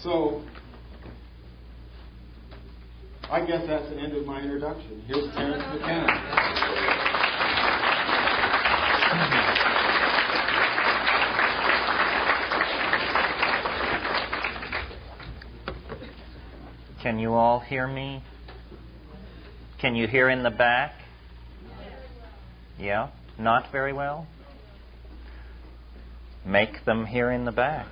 So, I guess that's the end of my introduction. Here's Terence McKenna. Can you all hear me? Can you hear in the back? Yeah? Not very well? Make them hear in the back.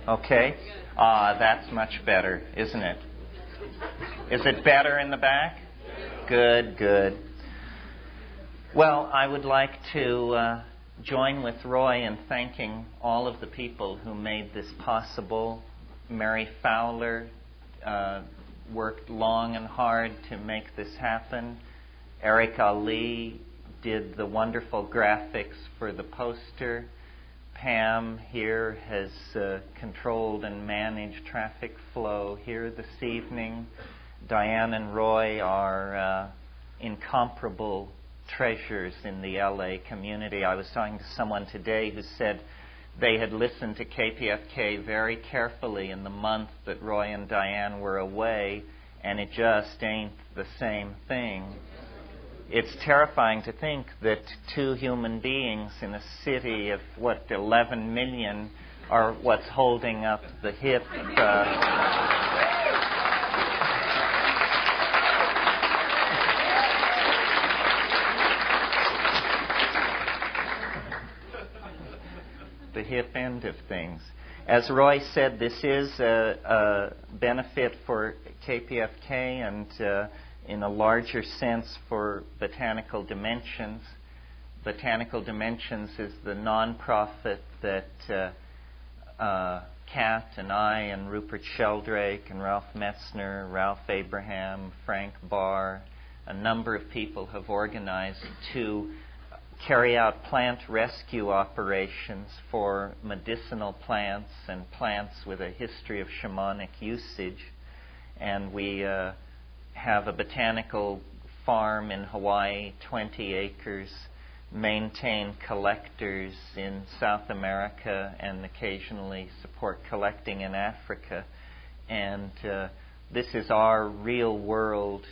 Okay. That's much better, isn't it? Is it better in the back? Good, good. Well, I would like to join with Roy in thanking all of the people who made this possible. Mary Fowler worked long and hard to make this happen. Eric Ali did the wonderful graphics for the poster. Pam here has controlled and managed traffic flow here this evening. Diane and Roy are incomparable treasures in the LA community. I was talking to someone today who said they had listened to KPFK very carefully in the month that Roy and Diane were away, and it just ain't the same thing. It's terrifying to think that two human beings in a city of, 11 million are what's holding up the hip. The hip end of things. As Roy said, this is a benefit for KPFK and in a larger sense for Botanical Dimensions. Botanical Dimensions is the nonprofit that Kat and I and Rupert Sheldrake and Ralph Metzner, Ralph Abraham, Frank Barr, a number of people have organized to carry out plant rescue operations for medicinal plants and plants with a history of shamanic usage. And we have a botanical farm in Hawaii, 20 acres, maintain collectors in South America, and occasionally support collecting in Africa. And this is our real world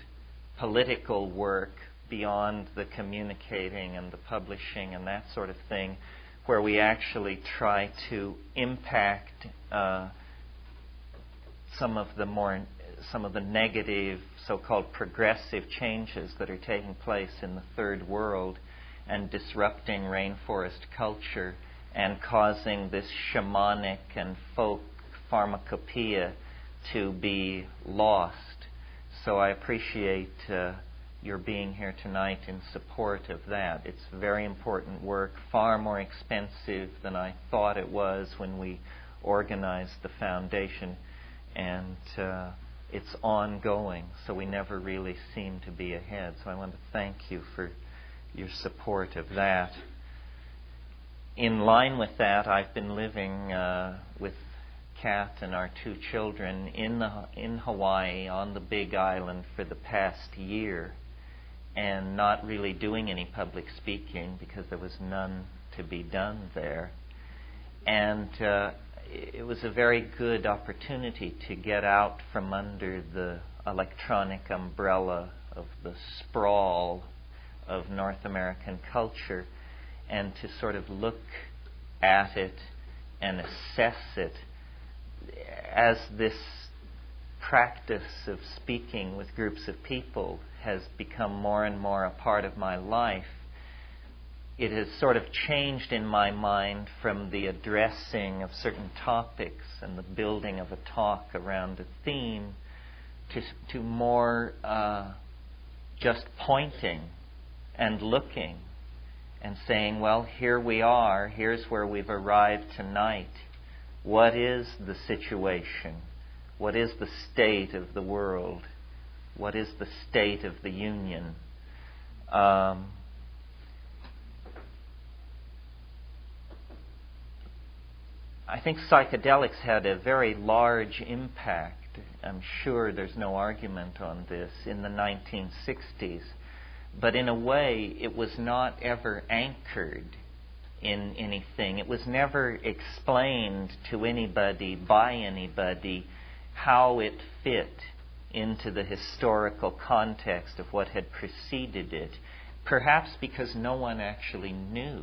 political work beyond the communicating and the publishing and that sort of thing, where we actually try to impact some of the negative, so-called progressive changes that are taking place in the third world and disrupting rainforest culture and causing this shamanic and folk pharmacopoeia to be lost. So I appreciate your being here tonight in support of that. It's very important work, far more expensive than I thought it was when we organized the foundation, and it's ongoing, so we never really seem to be ahead. So I want to thank you for your support of that. In line with that, I've been living with Kat and our two children in Hawaii on the Big Island for the past year, and not really doing any public speaking because there was none to be done there. And it was a very good opportunity to get out from under the electronic umbrella of the sprawl of North American culture and to sort of look at it and assess it as this practice of speaking with groups of people has become more and more a part of my life. It has sort of changed in my mind from the addressing of certain topics and the building of a talk around a theme to more just pointing and looking and saying, well, here we are, here's where we've arrived tonight. What is the situation? What is the state of the world? What is the state of the union? I think psychedelics had a very large impact. I'm sure there's no argument on this in the 1960s. but in a way it was not ever anchored in anything. It was never explained to anybody, by anybody, how it fit into the historical context of what had preceded it, perhaps because no one actually knew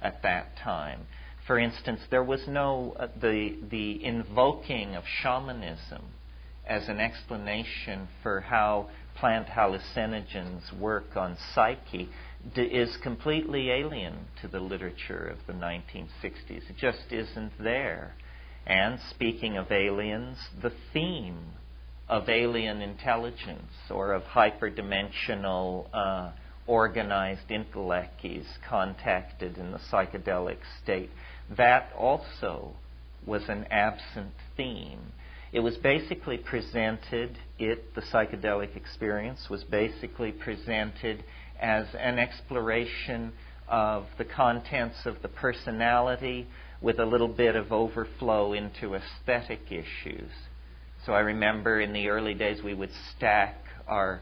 at that time. For instance, there was no the invoking of shamanism as an explanation for how plant hallucinogens work on psyche is completely alien to the literature of the 1960s. It just isn't there. And speaking of aliens, the theme of alien intelligence or of hyperdimensional organized intellects contacted in the psychedelic state, that also was an absent theme. It was basically presented, the psychedelic experience was basically presented as an exploration of the contents of the personality with a little bit of overflow into aesthetic issues. So I remember in the early days we would stack our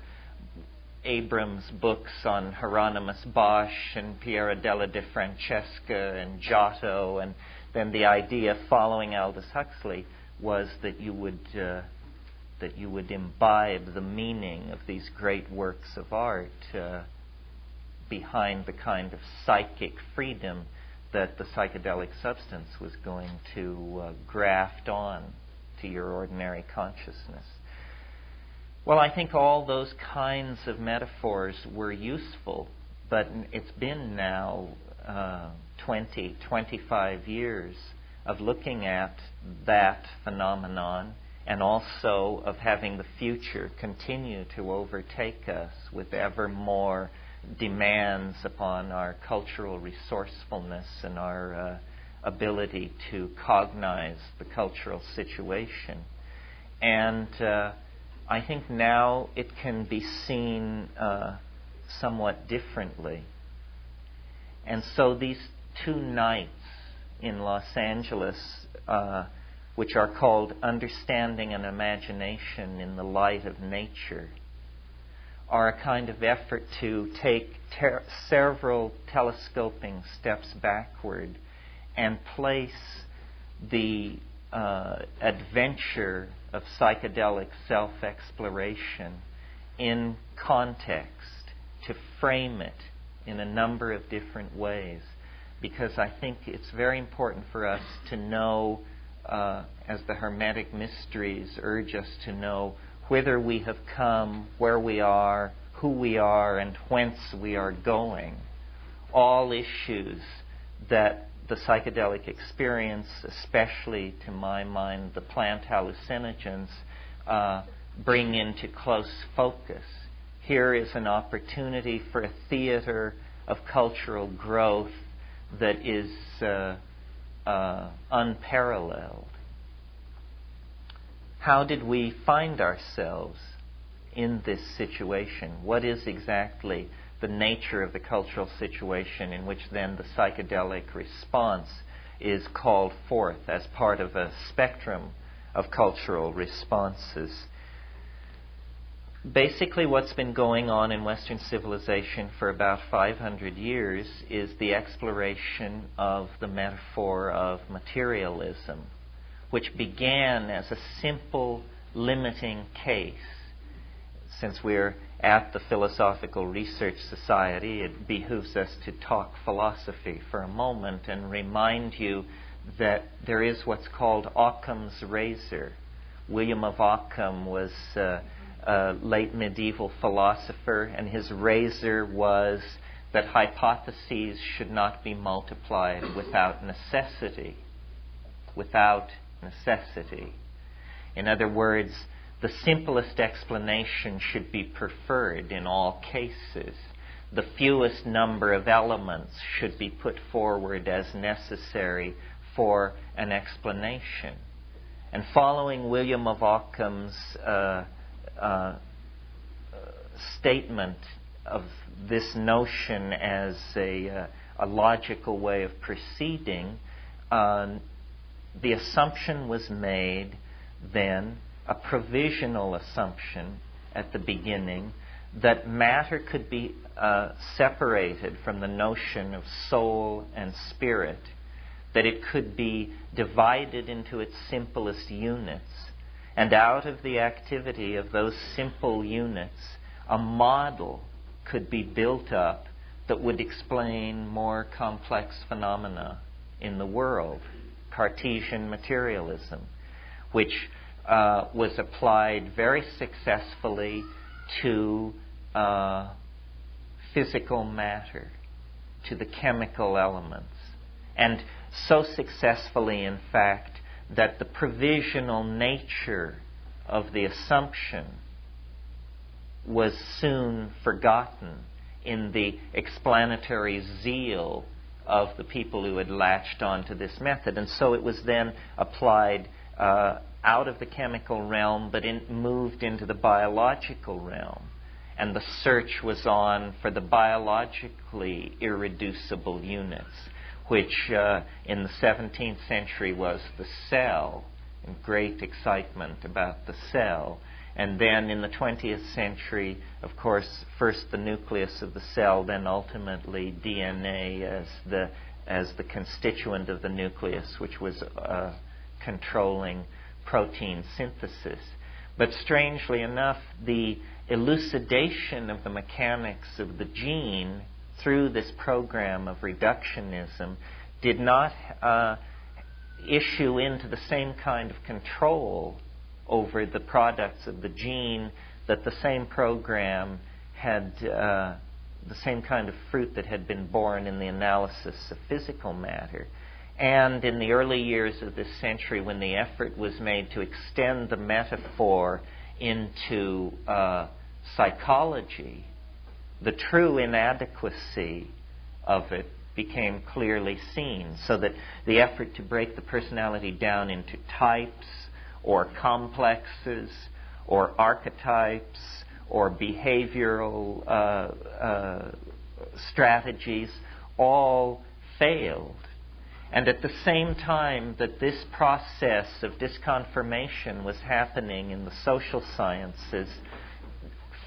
Abrams books on Hieronymus Bosch and Piero della De Francesca and Giotto, and then the idea following Aldous Huxley was that you would imbibe the meaning of these great works of art behind the kind of psychic freedom that the psychedelic substance was going to graft on to your ordinary consciousness. Well, I think all those kinds of metaphors were useful, but it's been now 20, 25 years of looking at that phenomenon and also of having the future continue to overtake us with ever more demands upon our cultural resourcefulness and our ability to cognize the cultural situation. And I think now it can be seen somewhat differently. And so these 2 nights in Los Angeles, which are called Understanding and Imagination in the Light of Nature, are a kind of effort to take several telescoping steps backward and place the adventure of psychedelic self-exploration in context, to frame it in a number of different ways. Because I think it's very important for us to know, as the Hermetic Mysteries urge us to know, whither we have come, where we are, who we are, and whence we are going. All issues that the psychedelic experience, especially to my mind the plant hallucinogens, bring into close focus. Here is an opportunity for a theater of cultural growth that is unparalleled. How did we find ourselves in this situation? What is exactly the nature of the cultural situation in which then the psychedelic response is called forth as part of a spectrum of cultural responses? Basically, what's been going on in Western civilization for about 500 years is the exploration of the metaphor of materialism, which began as a simple limiting case. Since we're at the Philosophical Research Society, it behooves us to talk philosophy for a moment and remind you that there is what's called Occam's razor. William of Ockham was a late medieval philosopher, and his razor was that hypotheses should not be multiplied without necessity. Without necessity. In other words, the simplest explanation should be preferred in all cases. The fewest number of elements should be put forward as necessary for an explanation. And following William of Occam's statement of this notion as a logical way of proceeding, the assumption was made then, a provisional assumption at the beginning, that matter could be separated from the notion of soul and spirit, that it could be divided into its simplest units, and out of the activity of those simple units, a model could be built up that would explain more complex phenomena in the world. Cartesian materialism, which was applied very successfully to physical matter, to the chemical elements, and so successfully, in fact, that the provisional nature of the assumption was soon forgotten in the explanatory zeal of the people who had latched onto this method. And so it was then applied out of the chemical realm, but moved into the biological realm. And the search was on for the biologically irreducible units, which in the 17th century was the cell, and great excitement about the cell. And then in the 20th century, of course, first the nucleus of the cell, then ultimately DNA as the constituent of the nucleus, which was controlling protein synthesis. But strangely enough, the elucidation of the mechanics of the gene through this program of reductionism did not issue into the same kind of control over the products of the gene that the same program had, the same kind of fruit that had been born in the analysis of physical matter. And in the early years of this century, when the effort was made to extend the metaphor into psychology, the true inadequacy of it became clearly seen, so that the effort to break the personality down into types or complexes or archetypes or behavioral strategies all failed. And at the same time that this process of disconfirmation was happening in the social sciences,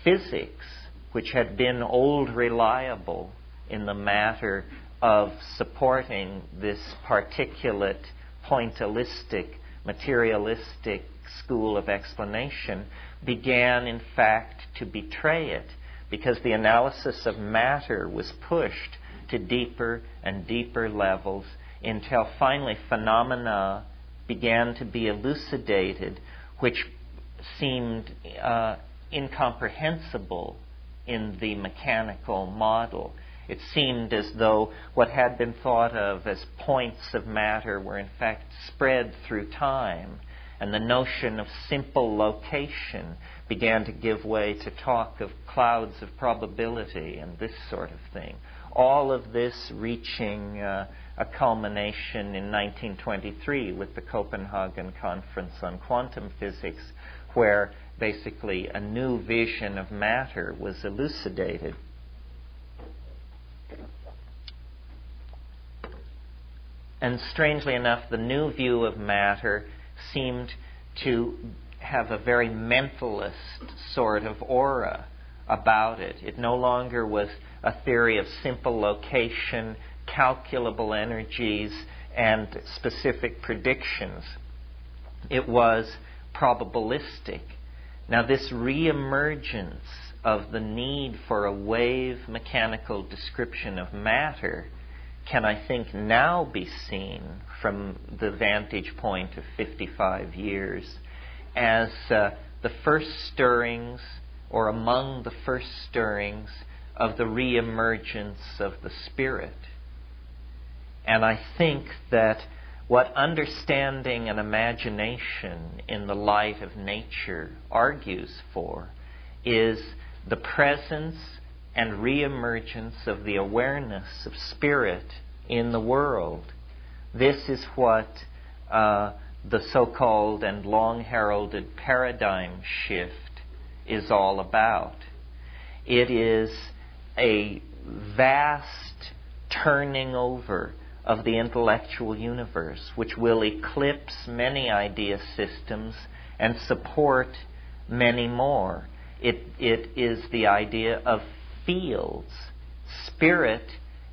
physics, which had been old reliable in the matter of supporting this particulate, pointillistic, materialistic school of explanation, began in fact to betray it, because the analysis of matter was pushed to deeper and deeper levels until finally phenomena began to be elucidated which seemed incomprehensible in the mechanical model. It seemed as though what had been thought of as points of matter were in fact spread through time, and the notion of simple location began to give way to talk of clouds of probability and this sort of thing. All of this reaching a culmination in 1923 with the Copenhagen Conference on Quantum Physics, where basically a new vision of matter was elucidated. And strangely enough, the new view of matter seemed to have a very mentalist sort of aura about it. It no longer was a theory of simple location, calculable energies, and specific predictions. It was probabilistic. Now, this reemergence of the need for a wave mechanical description of matter can, I think, now be seen from the vantage point of 55 years as the first stirrings, or among the first stirrings, of the reemergence of the spirit. And I think that what understanding and imagination in the light of nature argues for is the presence and reemergence of the awareness of spirit in the world. This is what the so-called and long-heralded paradigm shift is all about. It is a vast turning over of the intellectual universe, which will eclipse many idea systems and support many more. It is the idea of fields. Spirit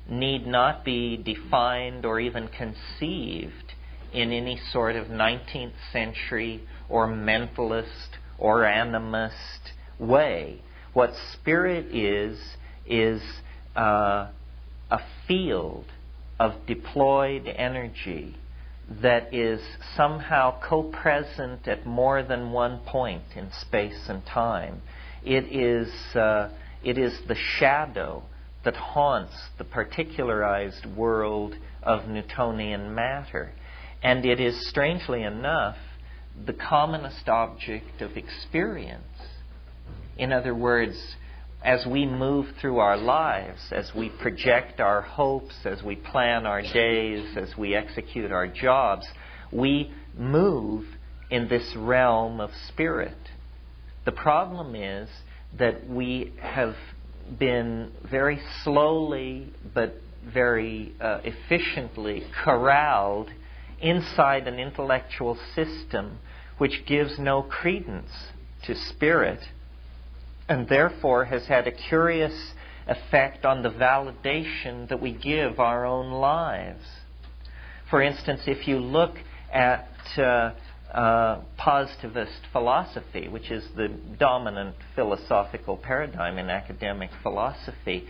need not be defined or even conceived in any sort of 19th century or mentalist or animist way. What spirit is a field of deployed energy that is somehow co-present at more than one point in space and time. It is the shadow that haunts the particularized world of Newtonian matter. And it is, strangely enough, the commonest object of experience. In other words, as we move through our lives, as we project our hopes, as we plan our days, as we execute our jobs, we move in this realm of spirit. The problem is that we have been very slowly but very efficiently corralled inside an intellectual system which gives no credence to spirit, and therefore has had a curious effect on the validation that we give our own lives. For instance, if you look at positivist philosophy, which is the dominant philosophical paradigm in academic philosophy,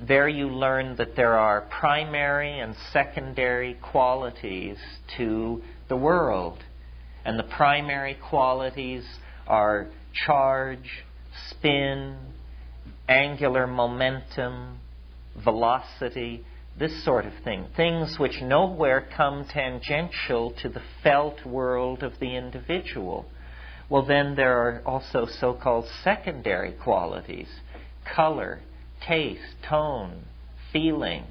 there you learn that there are primary and secondary qualities to the world. And the primary qualities are charge, spin, angular momentum, velocity, this sort of thing. Things which nowhere come tangential to the felt world of the individual. Well, then there are also so-called secondary qualities. Color, taste, tone, feeling.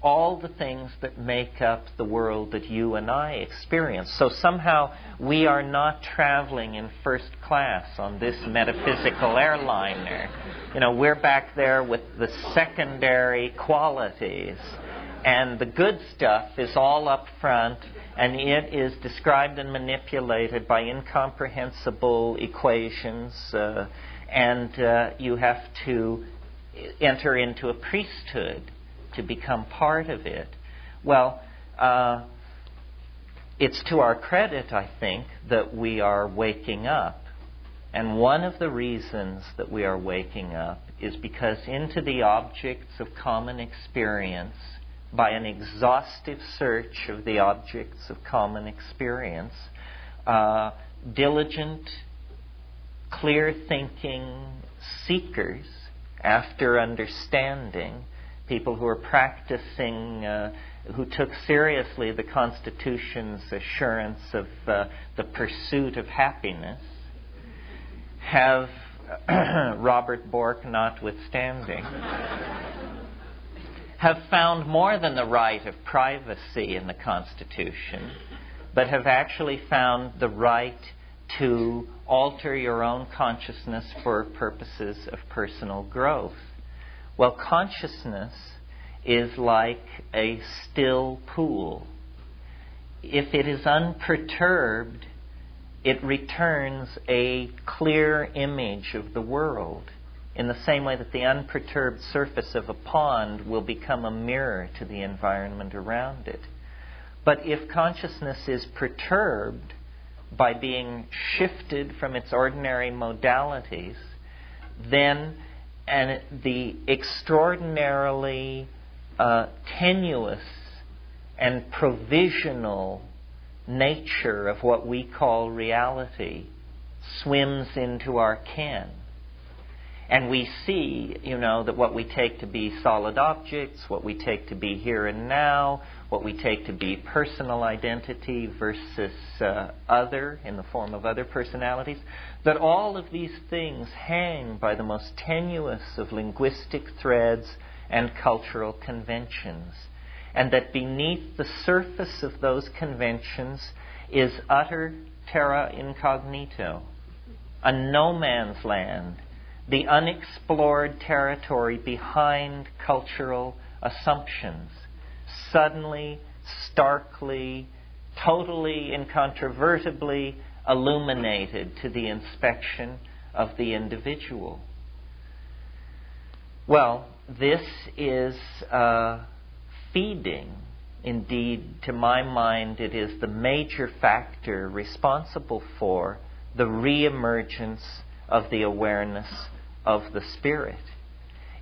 All the things that make up the world that you and I experience. So somehow we are not traveling in first class on this metaphysical airliner. You know, we're back there with the secondary qualities. And the good stuff is all up front, and it is described and manipulated by incomprehensible equations, and you have to enter into a priesthood to become part of it. Well, it's to our credit, I think, that we are waking up. And one of the reasons that we are waking up is because into the objects of common experience, by an exhaustive search of the objects of common experience, diligent, clear-thinking seekers after understanding, people who are practicing, who took seriously the Constitution's assurance of the pursuit of happiness, have, Robert Bork notwithstanding, have found more than the right of privacy in the Constitution, but have actually found the right to alter your own consciousness for purposes of personal growth. Well, consciousness is like a still pool. If it is unperturbed, it returns a clear image of the world, in the same way that the unperturbed surface of a pond will become a mirror to the environment around it. But if consciousness is perturbed by being shifted from its ordinary modalities, then the extraordinarily tenuous and provisional nature of what we call reality swims into our ken. And we see, that what we take to be solid objects, what we take to be here and now, what we take to be personal identity versus other, in the form of other personalities, that all of these things hang by the most tenuous of linguistic threads and cultural conventions. And that beneath the surface of those conventions is utter terra incognito, a no man's land, the unexplored territory behind cultural assumptions, suddenly, starkly, totally incontrovertibly illuminated to the inspection of the individual. Well, this is feeding. Indeed, to my mind, it is the major factor responsible for the reemergence of the awareness of the Spirit.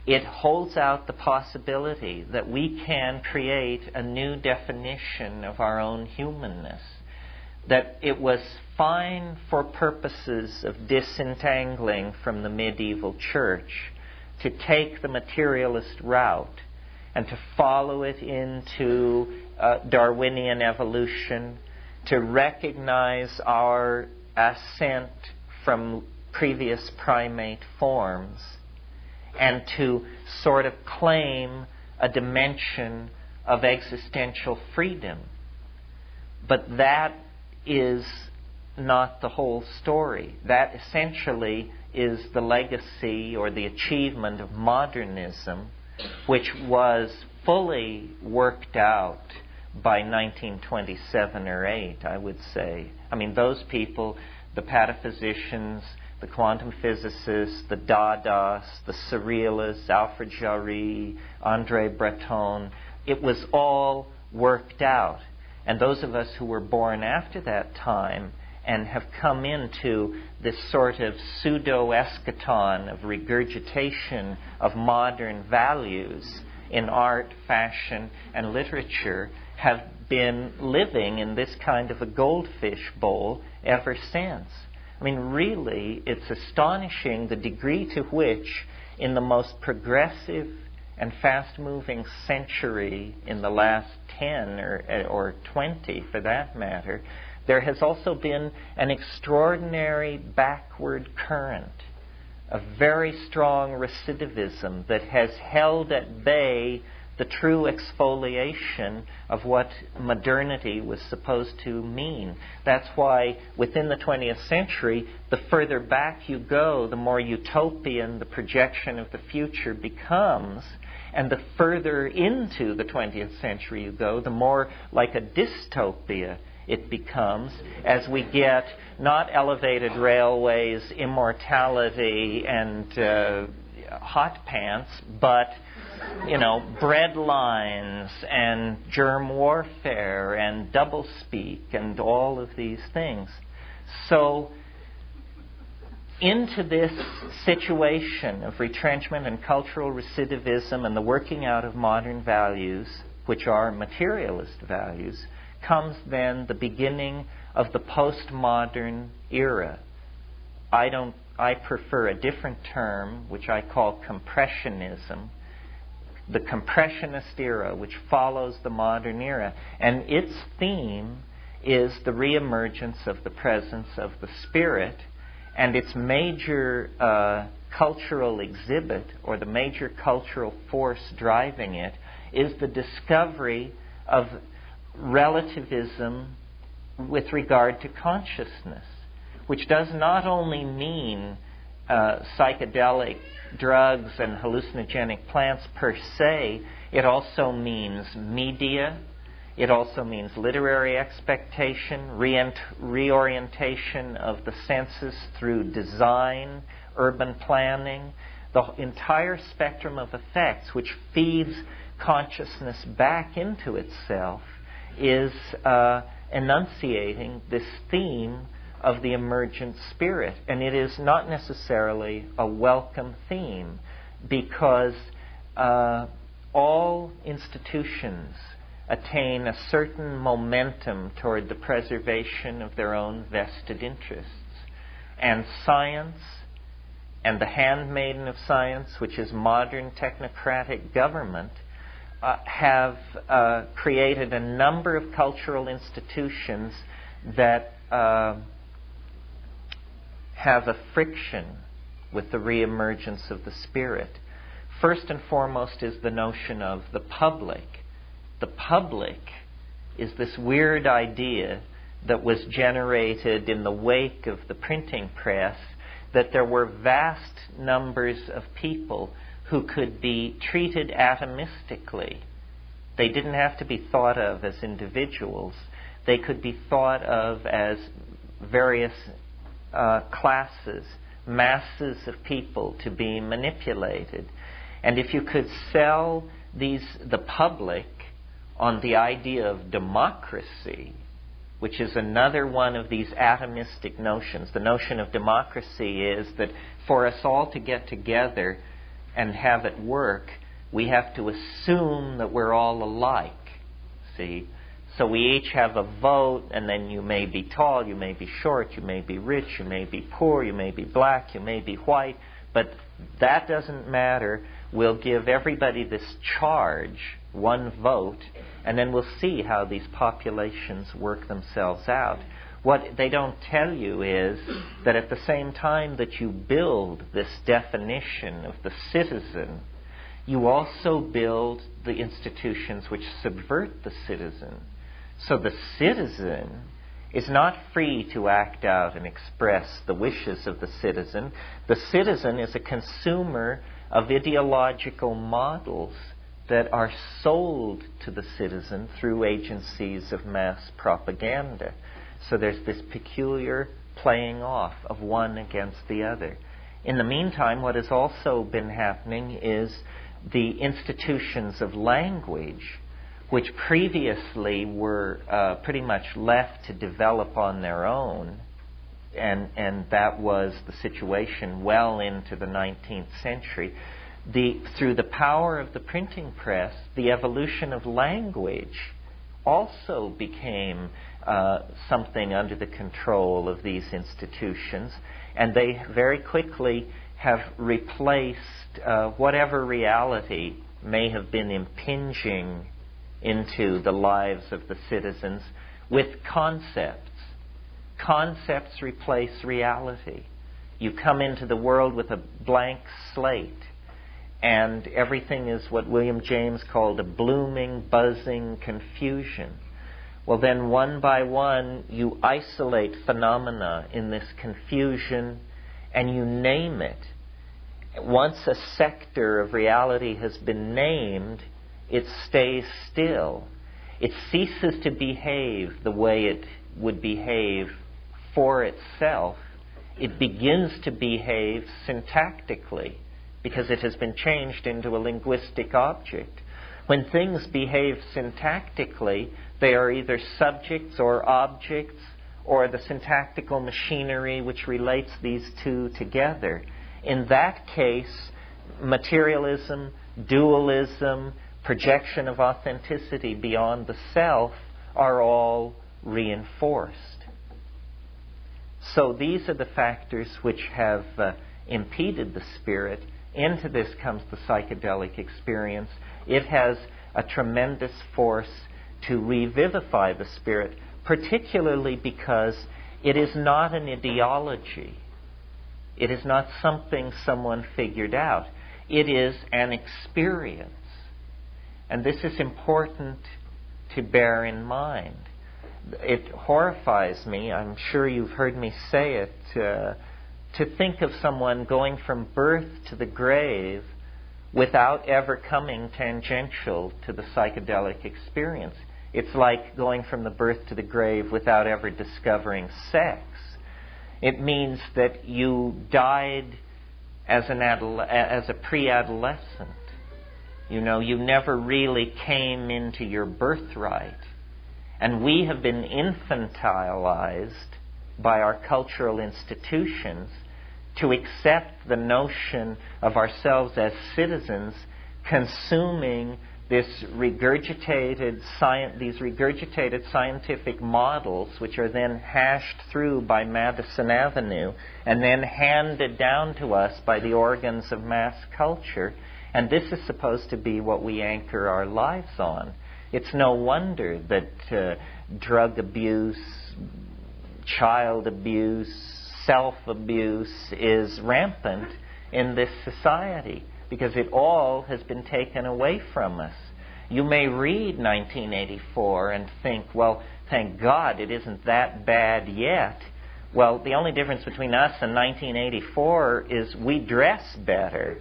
It holds out the possibility that we can create a new definition of our own humanness, that it was fine for purposes of disentangling from the medieval church to take the materialist route and to follow it into Darwinian evolution, to recognize our ascent from previous primate forms, and to sort of claim a dimension of existential freedom. But that is not the whole story. That essentially is the legacy or the achievement of modernism, which was fully worked out by 1927 or 8, I would say. I mean, those people, the pataphysicians, the quantum physicists, the Dadaists, the Surrealists, Alfred Jarry, André Breton, it was all worked out. And those of us who were born after that time and have come into this sort of pseudo-eschaton of regurgitation of modern values in art, fashion, and literature have been living in this kind of a goldfish bowl ever since. I mean, really, it's astonishing the degree to which, in the most progressive and fast-moving century in the last 10 or 20, for that matter, there has also been an extraordinary backward current, a very strong recidivism that has held at bay the true exfoliation of what modernity was supposed to mean. That's why within the 20th century, the further back you go, the more utopian the projection of the future becomes, and the further into the 20th century you go, the more like a dystopia it becomes, as we get not elevated railways, immortality, and hot pants, but bread lines and germ warfare and doublespeak and all of these things. So into this situation of retrenchment and cultural recidivism and the working out of modern values, which are materialist values, comes then the beginning of the postmodern era. I prefer a different term, which I call compressionism. The compressionist era, which follows the modern era. And its theme is the reemergence of the presence of the Spirit, and its major cultural exhibit, or the major cultural force driving it, is the discovery of relativism with regard to consciousness, which does not only mean psychedelic drugs and hallucinogenic plants per se. It also means media. It also means literary expectation, reorientation of the senses through design, urban planning, the entire spectrum of effects which feeds consciousness back into itself is enunciating this theme of the emergent spirit. And it is not necessarily a welcome theme, because all institutions attain a certain momentum toward the preservation of their own vested interests. And science, and the handmaiden of science, which is modern technocratic government, have created a number of cultural institutions that have a friction with the reemergence of the Spirit. First and foremost is the notion of the public. The public is this weird idea that was generated in the wake of the printing press, that there were vast numbers of people who could be treated atomistically. They didn't have to be thought of as individuals. They could be thought of as various classes masses of people to be manipulated. And if you could sell the public on the idea of democracy, which is another one of these atomistic notions. The notion of democracy is that for us all to get together and have it work, we have to assume that we're all alike, see? So we each have a vote, and then you may be tall, you may be short, you may be rich, you may be poor, you may be black, you may be white, but that doesn't matter. We'll give everybody this charge, one vote, and then we'll see how these populations work themselves out. What they don't tell you is that at the same time that you build this definition of the citizen, you also build the institutions which subvert the citizen. So the citizen is not free to act out and express the wishes of the citizen. The citizen is a consumer of ideological models that are sold to the citizen through agencies of mass propaganda. So there's this peculiar playing off of one against the other. In the meantime, what has also been happening is the institutions of language, which previously were pretty much left to develop on their own, and that was the situation well into the 19th century. Through the power of the printing press, the evolution of language also became something under the control of these institutions, and they very quickly have replaced whatever reality may have been impinging into the lives of the citizens with concepts. Concepts replace reality. You come into the world with a blank slate, and everything is what William James called a blooming, buzzing confusion. Well, then one by one you isolate phenomena in this confusion and you name it. Once a sector of reality has been named, it stays still. It ceases to behave the way it would behave for itself. It begins to behave syntactically because it has been changed into a linguistic object. When things behave syntactically, they are either subjects or objects, or the syntactical machinery which relates these two together. In that case, materialism, dualism, projection of authenticity beyond the self are all reinforced. So these are the factors which have impeded the spirit. Into this comes the psychedelic experience. It has a tremendous force to revivify the spirit, particularly because it is not an ideology. It is not something someone figured out. It is an experience. And this is important to bear in mind. It horrifies me, I'm sure you've heard me say it, to think of someone going from birth to the grave without ever coming tangential to the psychedelic experience. It's like going from the birth to the grave without ever discovering sex. It means that you died as a pre-adolescent. You know, you never really came into your birthright. And we have been infantilized by our cultural institutions to accept the notion of ourselves as citizens consuming these regurgitated scientific models, which are then hashed through by Madison Avenue and then handed down to us by the organs of mass culture. And this is supposed to be what we anchor our lives on. It's no wonder that drug abuse, child abuse, self-abuse is rampant in this society, because it all has been taken away from us. You may read 1984 and think, well, thank God it isn't that bad yet. Well, the only difference between us and 1984 is we dress better.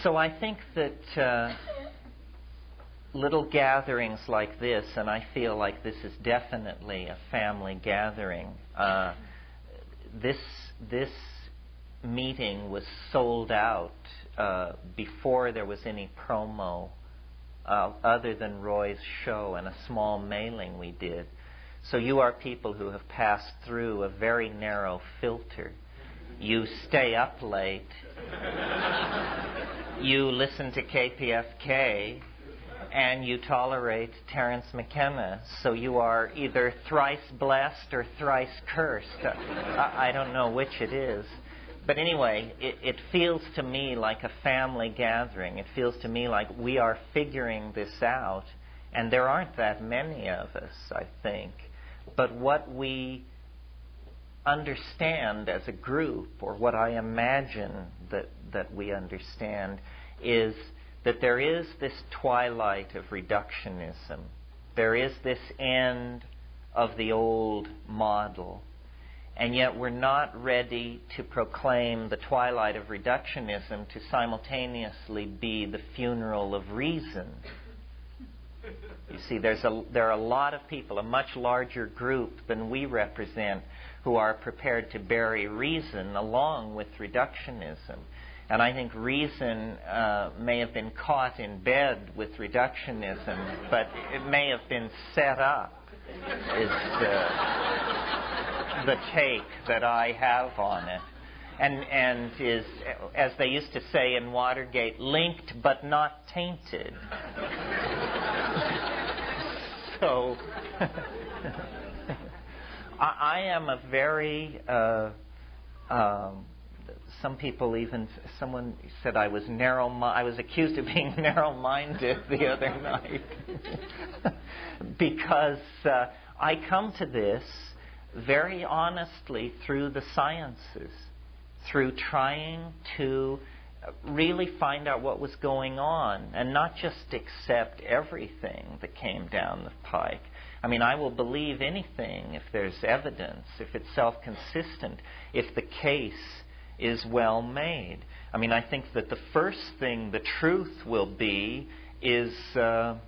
So I think that little gatherings like this, and I feel like this is definitely a family gathering. This meeting was sold out before there was any promo other than Roy's show and a small mailing we did. So you are people who have passed through a very narrow filter. You stay up late. You listen to KPFK, and you tolerate Terence McKenna. So you are either thrice blessed or thrice cursed. I don't know which it is. But anyway, it feels to me like a family gathering. It feels to me like we are figuring this out. And there aren't that many of us, I think. But what we understand as a group, or what I imagine that we understand, is that there is this twilight of reductionism. There is this end of the old model. And yet we're not ready to proclaim the twilight of reductionism to simultaneously be the funeral of reason. You see, there are a lot of people, a much larger group than we represent, who are prepared to bury reason along with reductionism. And I think reason may have been caught in bed with reductionism, but it may have been set up, is the take that I have on it. And is, as they used to say in Watergate, linked but not tainted. So I am a very some people even, someone said I was I was accused of being narrow-minded the other night because I come to this very honestly through the sciences, through trying to really find out what was going on and not just accept everything that came down the pike. I mean, I will believe anything if there's evidence, if it's self-consistent, if the case is well made. I mean, I think that the first thing the truth will be is a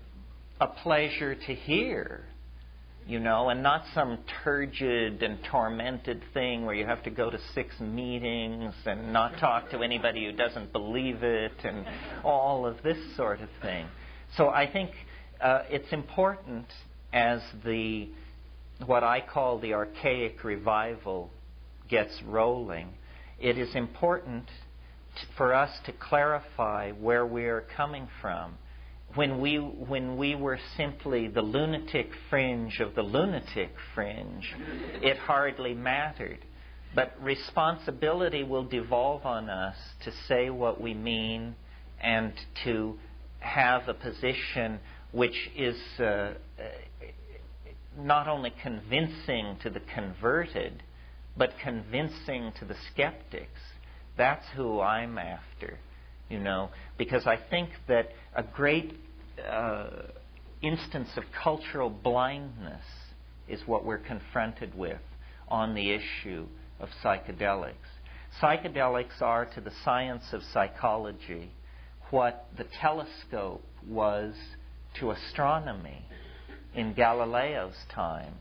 pleasure to hear, you know, and not some turgid and tormented thing where you have to go to 6 meetings and not talk to anybody who doesn't believe it and all of this sort of thing. So I think it's important as what I call the archaic revival gets rolling, it is important for us to clarify where we are coming from. When we were simply the lunatic fringe of the lunatic fringe, it hardly mattered. But responsibility will devolve on us to say what we mean and to have a position which is not only convincing to the converted, but convincing to the skeptics. That's who I'm after, you know, because I think that a great instance of cultural blindness is what we're confronted with on the issue of psychedelics. Psychedelics are to the science of psychology what the telescope was to astronomy in Galileo's time.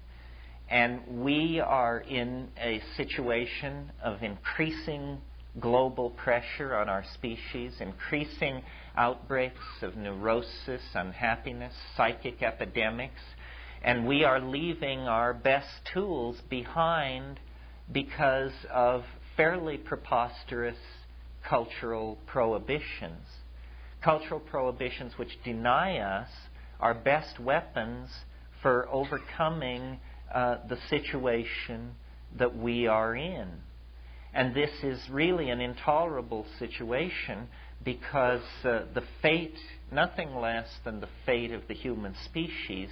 And we are in a situation of increasing global pressure on our species, increasing outbreaks of neurosis, unhappiness, psychic epidemics, and we are leaving our best tools behind because of fairly preposterous cultural prohibitions. Cultural prohibitions which deny us our best weapons for overcoming the situation that we are in. And this is really an intolerable situation because the fate, nothing less than the fate of the human species,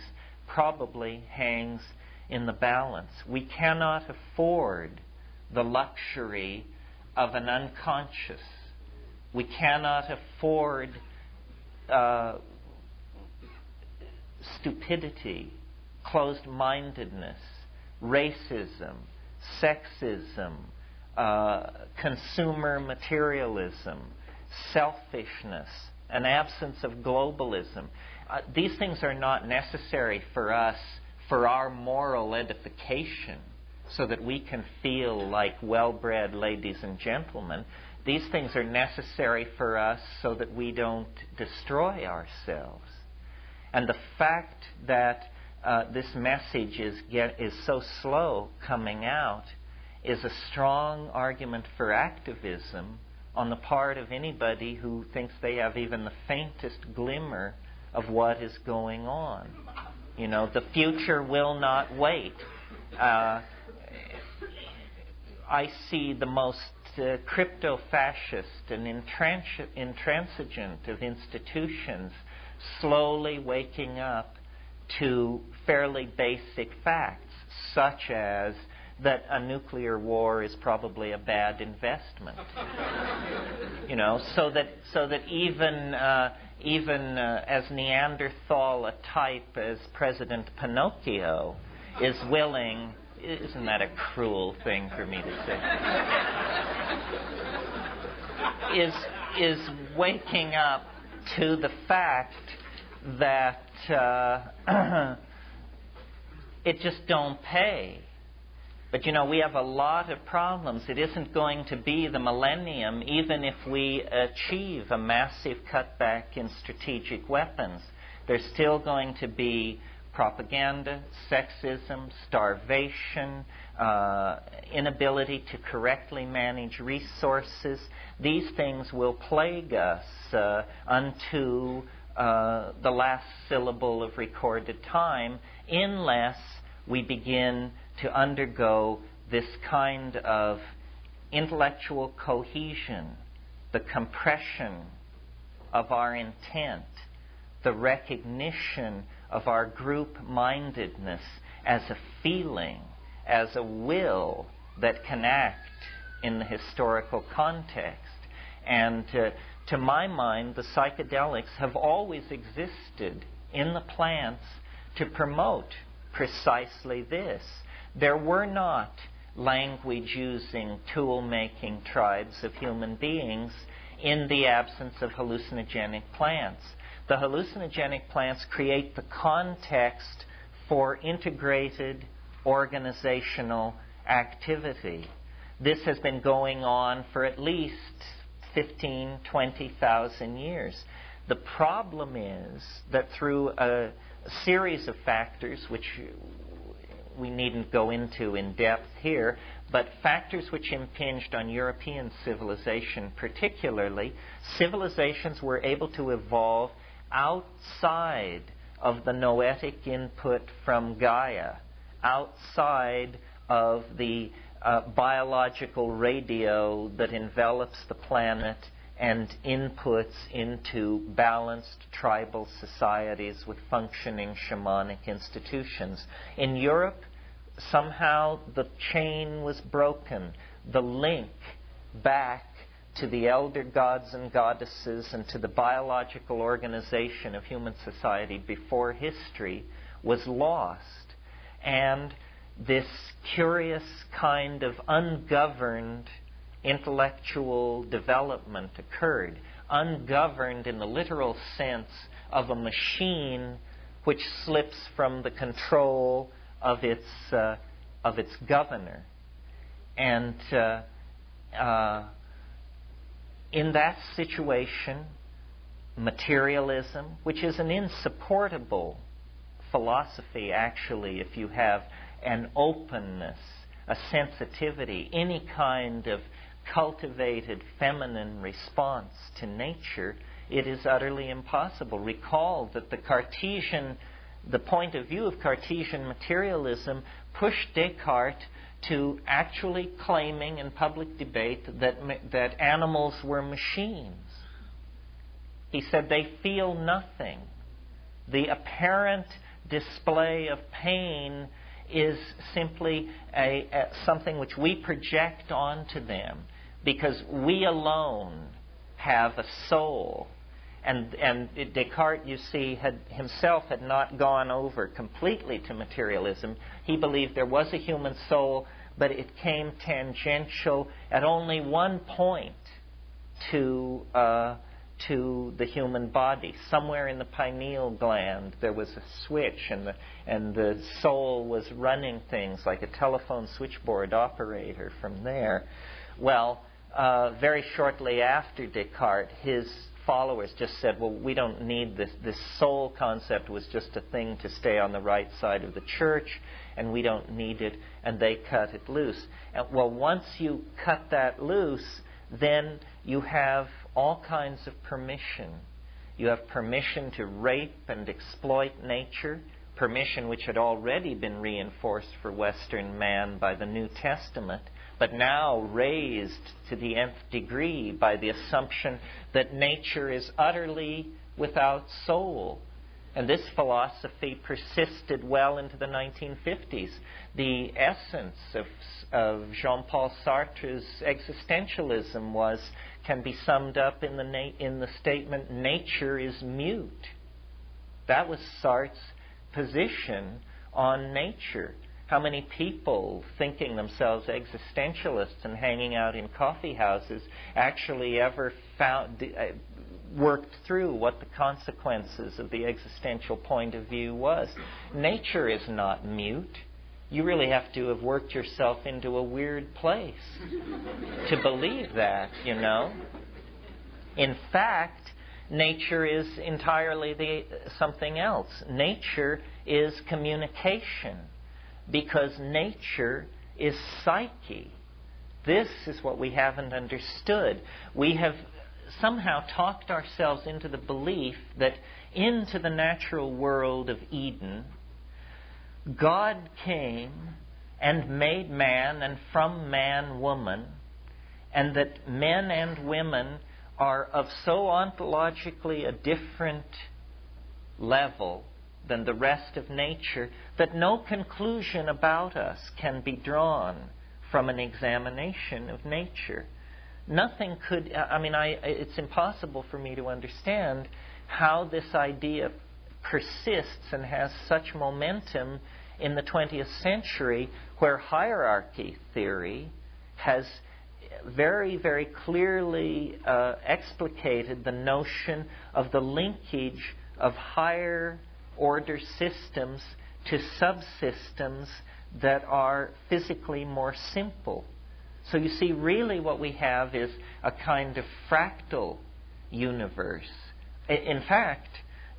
probably hangs in the balance. We cannot afford the luxury of an unconscious. We cannot afford stupidity, closed-mindedness, racism, sexism, consumer materialism, selfishness, an absence of globalism. These things are not necessary for us for our moral edification, so that we can feel like well-bred ladies and gentlemen. These things are necessary for us so that we don't destroy ourselves. And the fact that this message is so slow coming out is a strong argument for activism on the part of anybody who thinks they have even the faintest glimmer of what is going on. You know, the future will not wait. I see the most crypto-fascist and intransigent of institutions slowly waking up to fairly basic facts, such as that a nuclear war is probably a bad investment. You know, so that even as Neanderthal a type as President Pinocchio is willing. Isn't that a cruel thing for me to say? Is waking up to the fact that it just don't pay. But you know, we have a lot of problems. It isn't going to be the millennium, even if we achieve a massive cutback in strategic weapons. There's still going to be propaganda, sexism, starvation, inability to correctly manage resources. These things will plague us unto the last syllable of recorded time, unless we begin to undergo this kind of intellectual cohesion, the compression of our intent, the recognition of our group-mindedness as a feeling, as a will that can act in the historical context. And to my mind, the psychedelics have always existed in the plants to promote precisely this. There were not language-using, tool-making tribes of human beings in the absence of hallucinogenic plants. The hallucinogenic plants create the context for integrated organizational activity. This has been going on for at least 15, 20,000 years. The problem is that through a series of factors, which we needn't go into in depth here, but factors which impinged on European civilization particularly, civilizations were able to evolve outside of the noetic input from Gaia, outside of the biological radio that envelops the planet and inputs into balanced tribal societies with functioning shamanic institutions. In Europe, somehow the chain was broken. The link back to the elder gods and goddesses and to the biological organization of human society before history was lost. And this curious kind of ungoverned intellectual development occurred, ungoverned in the literal sense of a machine which slips from the control of its governor. And in that situation, materialism, which is an insupportable philosophy actually if you have an openness, a sensitivity, any kind of cultivated feminine response to nature, it is utterly impossible. Recall that the point of view of Cartesian materialism pushed Descartes to actually claiming in public debate that animals were machines. He said they feel nothing. The apparent display of pain is simply something which we project onto them, because we alone have a soul. And Descartes, you see, himself had not gone over completely to materialism. He believed there was a human soul, but it came tangential at only one point to the human body. Somewhere in the pineal gland there was a switch, and the soul was running things like a telephone switchboard operator from there. Well, very shortly after Descartes, his followers just said, well, we don't need this. This soul concept was just a thing to stay on the right side of the church, and we don't need it, and they cut it loose. And, well, once you cut that loose, then you have all kinds of permission. You have permission to rape and exploit nature, permission which had already been reinforced for Western man by the New Testament, but now raised to the nth degree by the assumption that nature is utterly without soul. And this philosophy persisted well into the 1950s. The essence of Jean-Paul Sartre's existentialism can be summed up in the statement, nature is mute. That was Sartre's position on nature. How many people, thinking themselves existentialists and hanging out in coffee houses, actually ever worked through what the consequences of the existential point of view was? Nature is not mute. You really have to have worked yourself into a weird place to believe that, you know. In fact, nature is entirely something else. Nature is communication, because nature is psyche. This is what we haven't understood. We have somehow talked ourselves into the belief that into the natural world of Eden, God came and made man, and from man woman, and that men and women are of so ontologically a different level than the rest of nature that no conclusion about us can be drawn from an examination of nature. Nothing could, it's impossible for me to understand how this idea persists and has such momentum in the 20th century, where hierarchy theory has very, very clearly explicated the notion of the linkage of higher order systems to subsystems that are physically more simple. So you see, really what we have is a kind of fractal universe. In fact,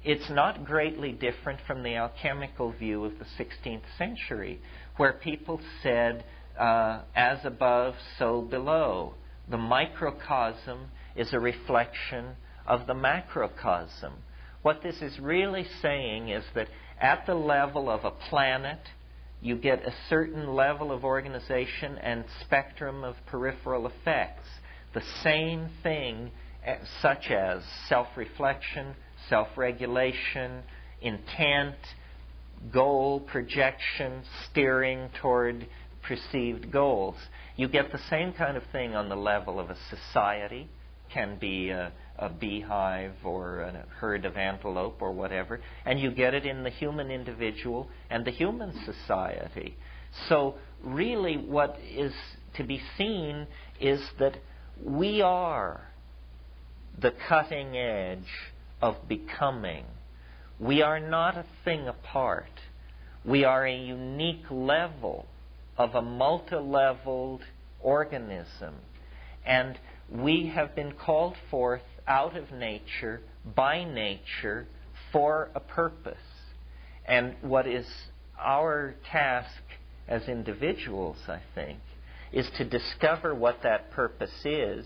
it's not greatly different from the alchemical view of the 16th century, where people said, as above, so below. The microcosm is a reflection of the macrocosm. What this is really saying is that at the level of a planet, you get a certain level of organization and spectrum of peripheral effects. The same thing, such as self-reflection, self-regulation, intent, goal projection, steering toward perceived goals. You get the same kind of thing on the level of a society, can be a beehive or a herd of antelope or whatever, and you get it in the human individual and the human society. So really what is to be seen is that we are the cutting edge of becoming. We are not a thing apart. We are a unique level of a multi-leveled organism. And we have been called forth out of nature, by nature, for a purpose. And what is our task as individuals, I think, is to discover what that purpose is,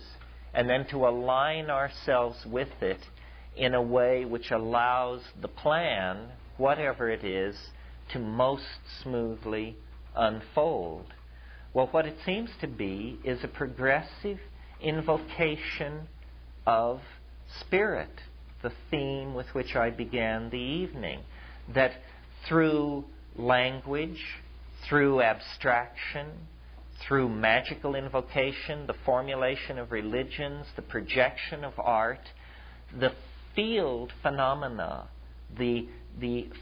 and then to align ourselves with it in a way which allows the plan, whatever it is, to most smoothly unfold. Well, what it seems to be is a progressive invocation of spirit, the theme with which I began the evening, that through language, through abstraction, through magical invocation, the formulation of religions, the projection of art, the field phenomena, the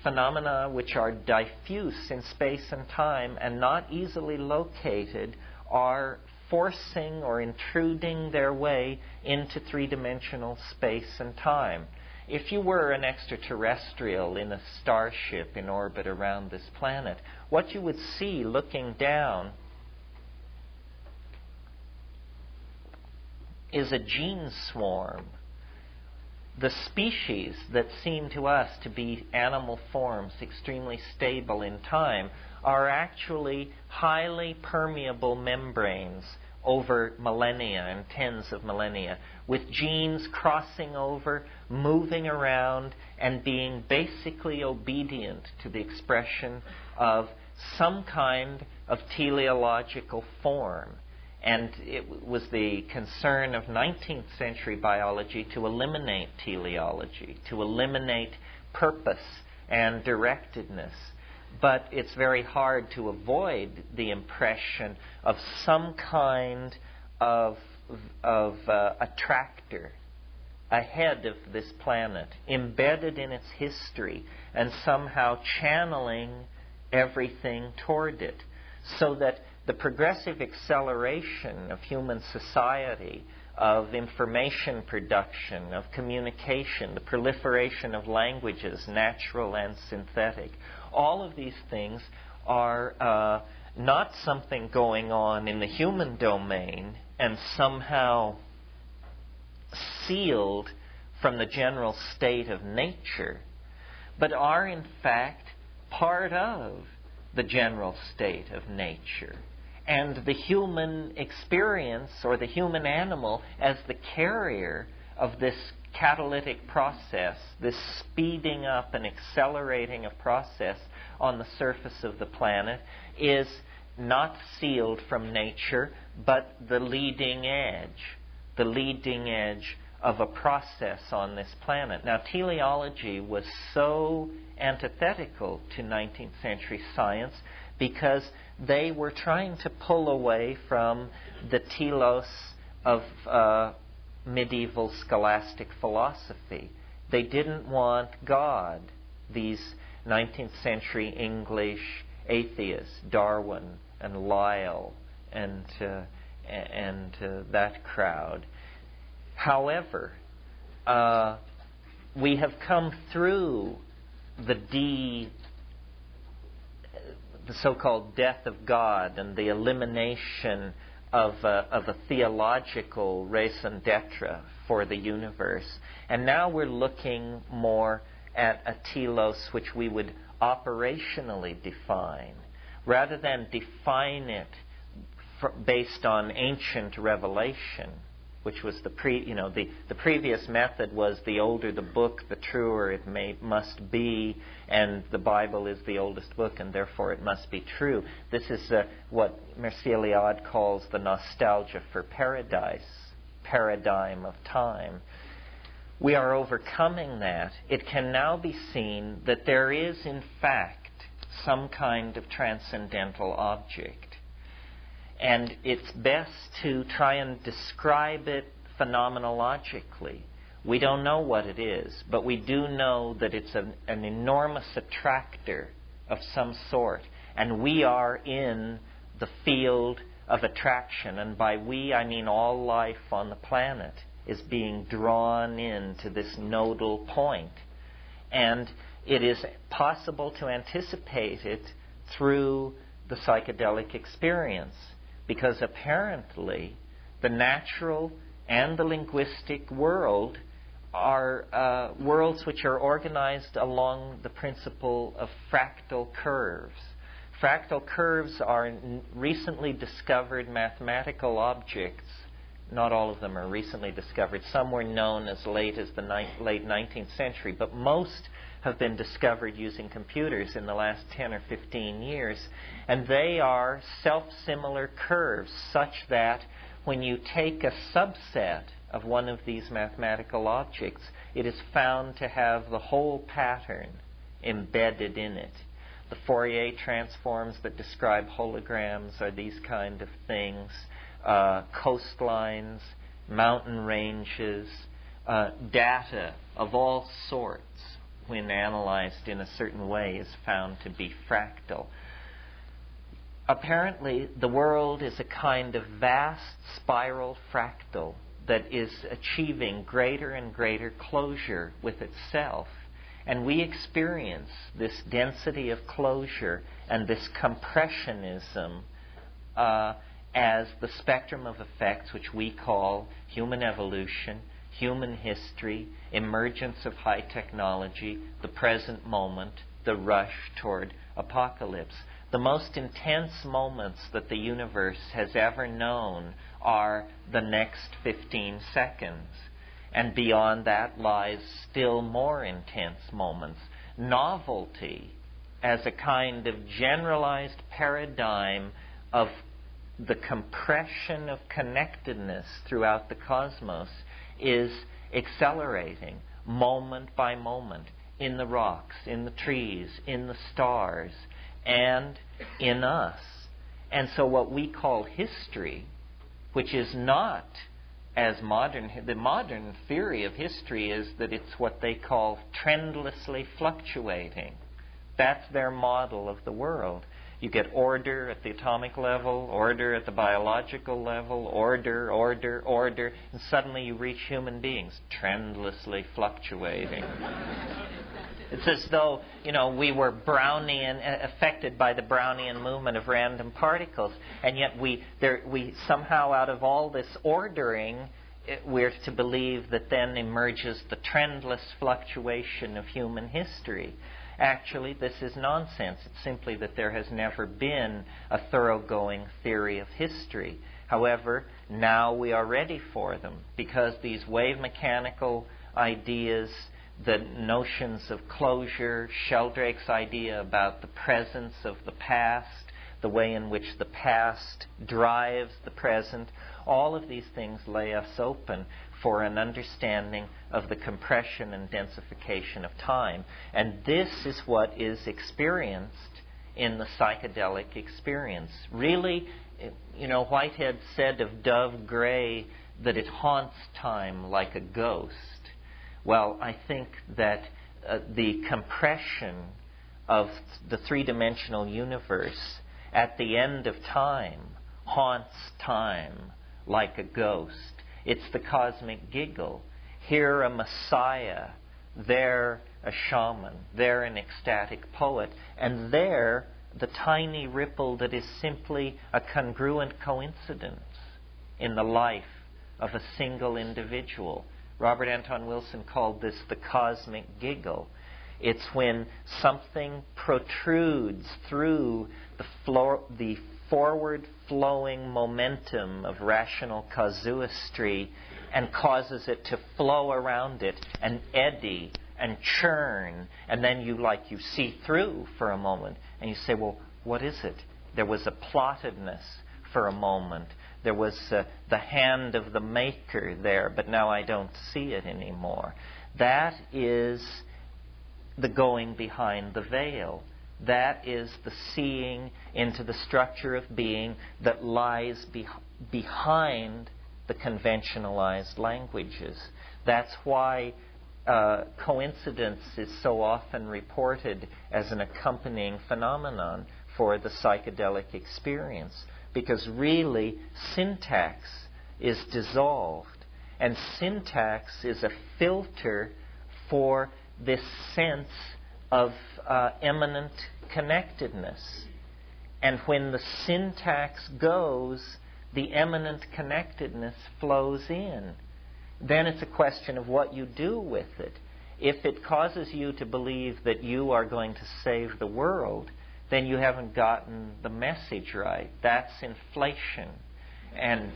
phenomena which are diffuse in space and time and not easily located, are forcing or intruding their way into three-dimensional space and time. If you were an extraterrestrial in a starship in orbit around this planet, what you would see looking down is a gene swarm. The species that seem to us to be animal forms, extremely stable in time, are actually highly permeable membranes over millennia and tens of millennia, with genes crossing over, moving around, and being basically obedient to the expression of some kind of teleological form. And it was the concern of 19th century biology to eliminate teleology, to eliminate purpose and directedness. But it's very hard to avoid the impression of some kind of attractor ahead of this planet, embedded in its history, and somehow channeling everything toward it, so that the progressive acceleration of human society, of information production, of communication, the proliferation of languages, natural and synthetic, all of these things are not something going on in the human domain and somehow sealed from the general state of nature, but are in fact part of the general state of nature. And the human experience, or the human animal, as the carrier of this catalytic process, this speeding up and accelerating of process on the surface of the planet, is not sealed from nature, but the leading edge of a process on this planet. Now, teleology was so antithetical to 19th century science because they were trying to pull away from the telos of medieval scholastic philosophy. They didn't want God, these 19th century English atheists, Darwin and Lyell and that crowd. However, we have come through the so-called death of God and the elimination of a theological raison d'etre for the universe. And now we're looking more at a telos which we would operationally define, rather than define it based on ancient revelation, which was the previous method was the older the book, the truer it must be, and the Bible is the oldest book, and therefore it must be true. This is what Mircea Eliade calls the nostalgia for paradise, paradigm of time. We are overcoming that. It can now be seen that there is, in fact, some kind of transcendental object. And it's best to try and describe it phenomenologically. We don't know what it is, but we do know that it's an enormous attractor of some sort. And we are in the field of attraction. And by we, I mean all life on the planet is being drawn into this nodal point. And it is possible to anticipate it through the psychedelic experience, because apparently the natural and the linguistic world are worlds which are organized along the principle of fractal curves. Fractal curves are recently discovered mathematical objects. Not all of them are recently discovered. Some were known as late as the late 19th century, but most have been discovered using computers in the last 10 or 15 years. And they are self-similar curves such that when you take a subset of one of these mathematical objects, it is found to have the whole pattern embedded in it. The Fourier transforms that describe holograms are these kind of things. Coastlines, mountain ranges, data of all sorts, when analyzed in a certain way, is found to be fractal. apparently the world is a kind of vast spiral fractal that is achieving greater and greater closure with itself. And we experience this density of closure and this compressionism as the spectrum of effects which we call human evolution, human history, emergence of high technology, the present moment, the rush toward apocalypse. The most intense moments that the universe has ever known are the next 15 seconds. And beyond that lies still more intense moments. Novelty, as a kind of generalized paradigm of the compression of connectedness throughout the cosmos, is accelerating moment by moment in the rocks, in the trees, in the stars, and in us. And so what we call history, which is not as modern, the modern theory of history is that it's what they call trendlessly fluctuating. That's their model of the world. You get order at the atomic level, order at the biological level, order, and suddenly you reach human beings, trendlessly fluctuating. It's as though, we were Brownian, affected by the Brownian movement of random particles, and yet we somehow, out of all this ordering, we're to believe that then emerges the trendless fluctuation of human history. Actually, this is nonsense. It's simply that there has never been a thoroughgoing theory of history. However, now we are ready for them, because these wave mechanical ideas, the notions of closure, Sheldrake's idea about the presence of the past, the way in which the past drives the present, all of these things lay us open for an understanding of the compression and densification of time. And this is what is experienced in the psychedelic experience. Really, Whitehead said of Dove Gray that it haunts time like a ghost. Well, I think that the compression of the three-dimensional universe at the end of time haunts time like a ghost. It's the cosmic giggle. Here a messiah, there a shaman, there an ecstatic poet, and there the tiny ripple that is simply a congruent coincidence in the life of a single individual. Robert Anton Wilson called this the cosmic giggle. It's when something protrudes through the forward-flowing momentum of rational casuistry and causes it to flow around it and eddy and churn, and then you see through for a moment, and you say, well, what is it? There was a plottedness for a moment. There was the hand of the maker there, but now I don't see it anymore. That is the going behind the veil. That is the seeing into the structure of being that lies behind the conventionalized languages. That's why coincidence is so often reported as an accompanying phenomenon for the psychedelic experience, because really syntax is dissolved, and syntax is a filter for this sense of immanent connectedness. And when the syntax goes, the immanent connectedness flows in. Then it's a question of what you do with it. If it causes you to believe that you are going to save the world, then you haven't gotten the message right. That's inflation. And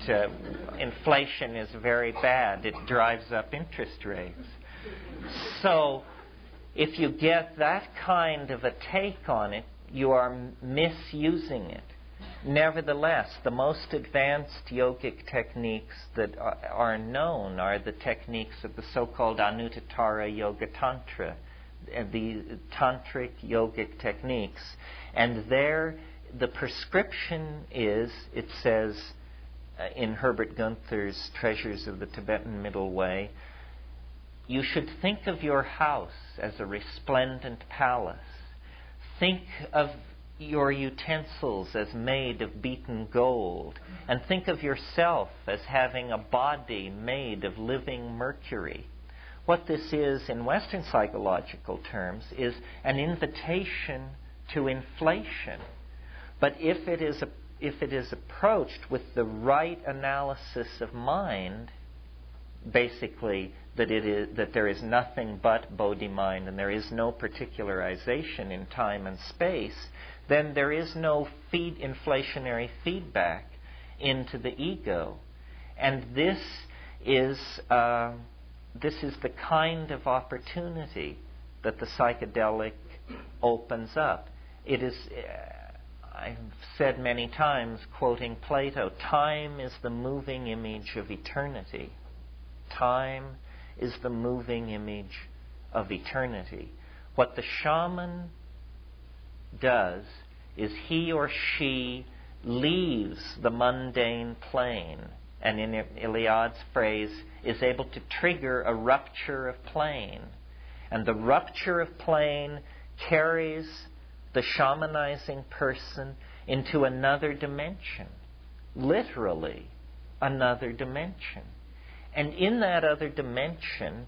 inflation is very bad. It drives up interest rates. So if you get that kind of a take on it, you are misusing it. Nevertheless, the most advanced yogic techniques that are known are the techniques of the so-called Anuttara Yoga Tantra, the tantric yogic techniques. And there, the prescription is, it says in Herbert Gunther's Treasures of the Tibetan Middle Way, you should think of your house as a resplendent palace. Think of your utensils as made of beaten gold, and think of yourself as having a body made of living mercury. What this is, in Western psychological terms, is an invitation to inflation. But if it is approached with the right analysis of mind, basically that there is nothing but Bodhi mind and there is no particularization in time and space, then there is no inflationary feedback into the ego. And this is the kind of opportunity that the psychedelic opens up. It is, I've said many times, quoting Plato, time is the moving image of eternity. Time is the moving image of eternity. What the shaman does is he or she leaves the mundane plane, and in Iliad's phrase, is able to trigger a rupture of plane. And the rupture of plane carries the shamanizing person into another dimension, literally another dimension. And in that other dimension,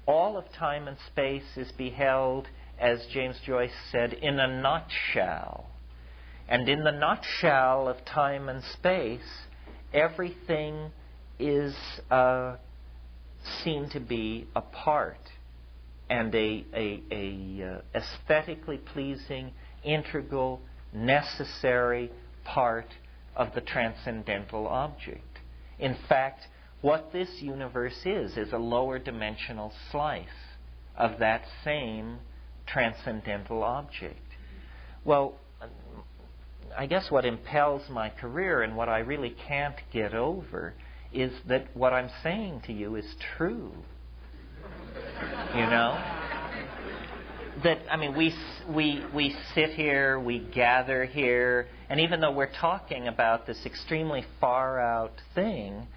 all of time and space is beheld, as James Joyce said, in a nutshell. And in the nutshell of time and space, everything is seen to be a part and a aesthetically pleasing, integral, necessary part of the transcendental object. In fact, what this universe is a lower dimensional slice of that same transcendental object. Well, I guess what impels my career and what I really can't get over is that what I'm saying to you is true. You know? That, I mean, we sit here, we gather here, and even though we're talking about this extremely far out thing,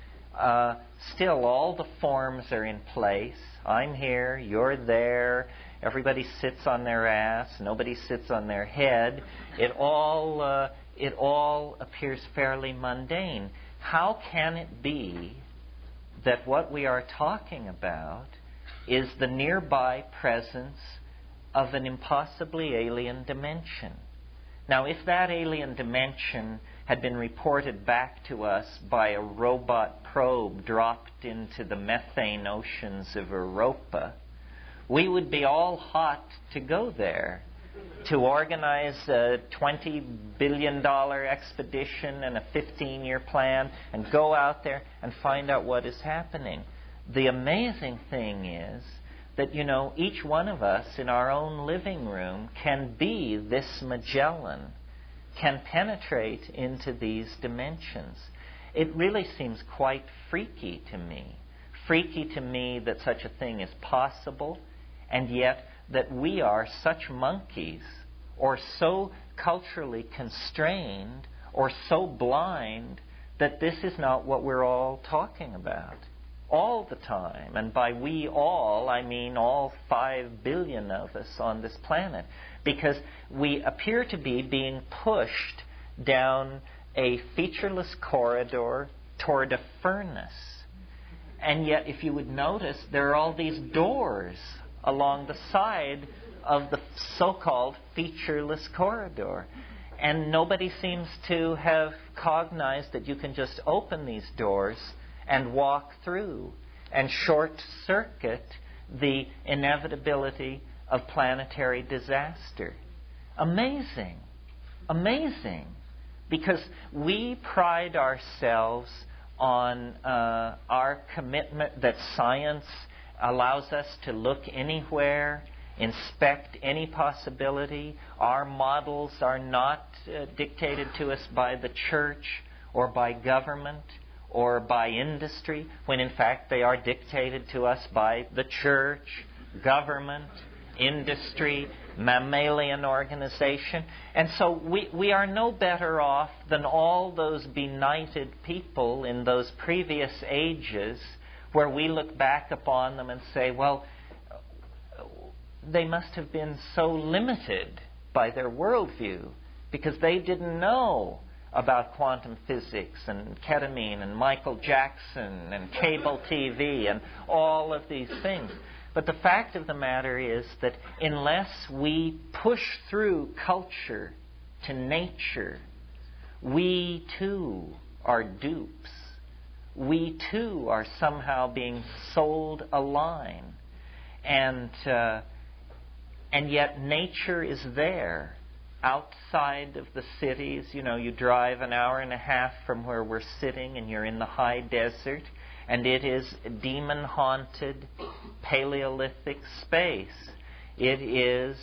still all the forms are in place. I'm here, you're there, everybody sits on their ass, nobody sits on their head. It all appears fairly mundane. How can it be that what we are talking about is the nearby presence of an impossibly alien dimension? Now, if that alien dimension had been reported back to us by a robot probe dropped into the methane oceans of Europa, we would be all hot to go there, to organize a $20 billion expedition and a 15-year plan and go out there and find out what is happening. The amazing thing is that, you know, each one of us in our own living room can be this Magellan, can penetrate into these dimensions. It really seems quite freaky to me. Freaky to me that such a thing is possible, and yet that we are such monkeys, or so culturally constrained, or so blind, that this is not what we're all talking about all the time. And by we all, I mean all 5 billion of us on this planet. Because we appear to be being pushed down a featureless corridor toward a furnace. And yet, if you would notice, there are all these doors along the side of the so-called featureless corridor. And nobody seems to have cognized that you can just open these doors and walk through and short-circuit the inevitability of planetary disaster. Amazing. Amazing. Because we pride ourselves on our commitment that science allows us to look anywhere, inspect any possibility. Our models are not dictated to us by the church or by government or by industry, when in fact they are dictated to us by the church, government, industry, mammalian organization. And so we are no better off than all those benighted people in those previous ages where we look back upon them and say, well, they must have been so limited by their worldview because they didn't know about quantum physics and ketamine and Michael Jackson and cable TV and all of these things. But the fact of the matter is that unless we push through culture to nature, we too are dupes. We too are somehow being sold a line. And yet nature is there, outside of the cities. You know, you drive an hour and a half from where we're sitting and you're in the high desert, and it is demon-haunted Paleolithic space. It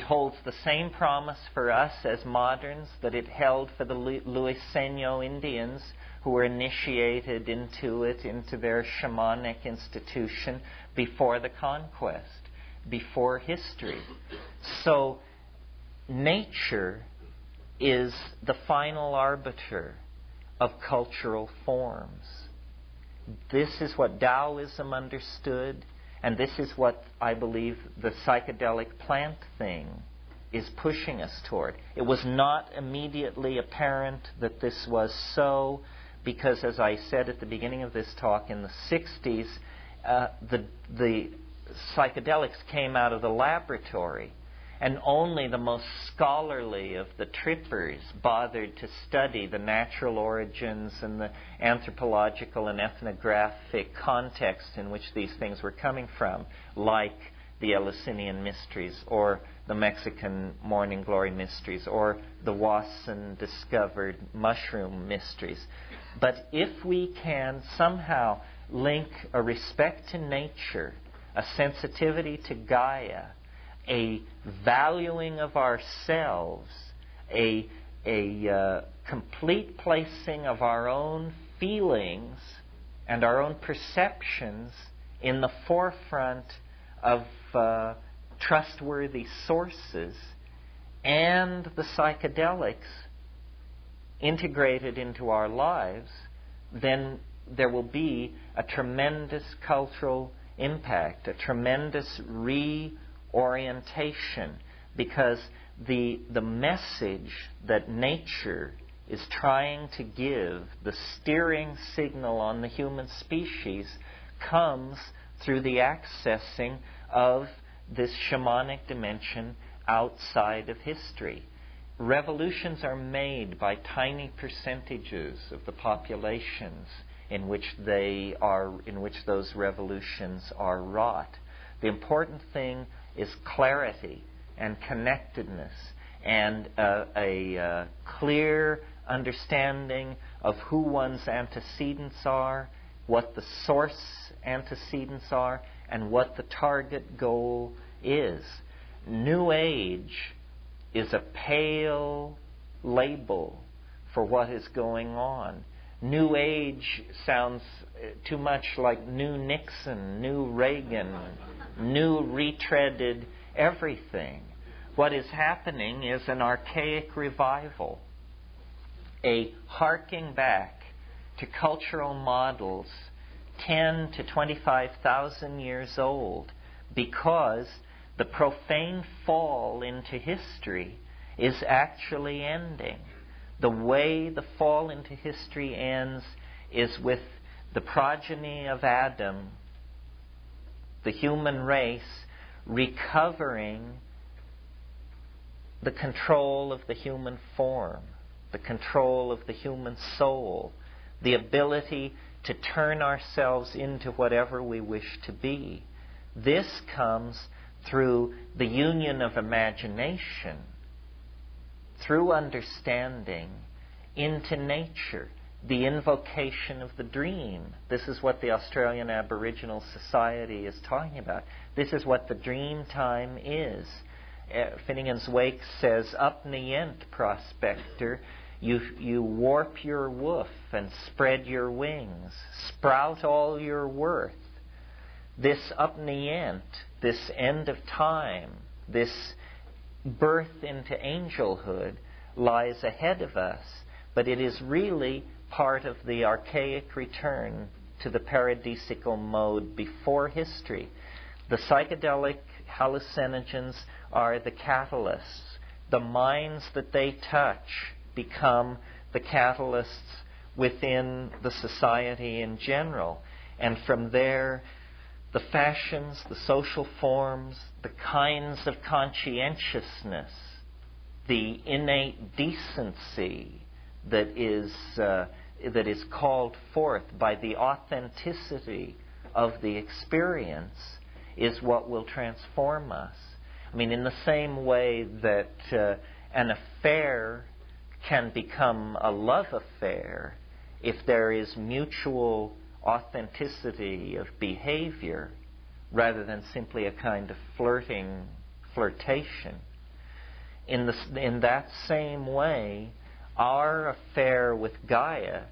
holds the same promise for us as moderns that it held for the Luiseno Indians who were initiated into it, into their shamanic institution before the conquest, before history. So nature is the final arbiter of cultural forms. This is what Taoism understood, and this is what I believe the psychedelic plant thing is pushing us toward. It was not immediately apparent that this was so, because as I said at the beginning of this talk, in the 60s, the psychedelics came out of the laboratory, and only the most scholarly of the trippers bothered to study the natural origins and the anthropological and ethnographic context in which these things were coming from, like the Eleusinian mysteries or the Mexican morning glory mysteries or the Wasson discovered mushroom mysteries. But if we can somehow link a respect to nature, a sensitivity to Gaia, a valuing of ourselves, a complete placing of our own feelings and our own perceptions in the forefront of trustworthy sources, and the psychedelics integrated into our lives, then there will be a tremendous cultural impact, a tremendous reorientation, because the message that nature is trying to give, the steering signal on the human species, comes through the accessing of this shamanic dimension outside of history. Revolutions are made by tiny percentages of the populations in which those revolutions are wrought. The important thing is clarity and connectedness and a clear understanding of who one's antecedents are, what the source antecedents are, and what the target goal is. New Age is a pale label for what is going on. New Age sounds too much like New Nixon, New Reagan, New retreaded everything. What is happening is an archaic revival, a harking back to cultural models 10 to 25,000 years old, because the profane fall into history is actually ending. The way the fall into history ends is with the progeny of Adam, the human race, recovering the control of the human form, the control of the human soul, the ability to turn ourselves into whatever we wish to be. This comes through the union of imagination, through understanding, into nature, the invocation of the dream. This is what the Australian Aboriginal Society is talking about. This is what the dream time is. Finnegan's Wake says, up nient, prospector, you warp your woof and spread your wings, sprout all your worth. This up nient, this end of time, this birth into angelhood lies ahead of us, but it is really part of the archaic return to the paradisical mode before history. The psychedelic hallucinogens are the catalysts. The minds that they touch become the catalysts within the society in general. And from there, the fashions, the social forms, the kinds of conscientiousness, the innate decency that is called forth by the authenticity of the experience is what will transform us. I mean, in the same way that an affair can become a love affair if there is mutual authenticity of behavior rather than simply a kind of flirtation. In that same way, our affair with Gaia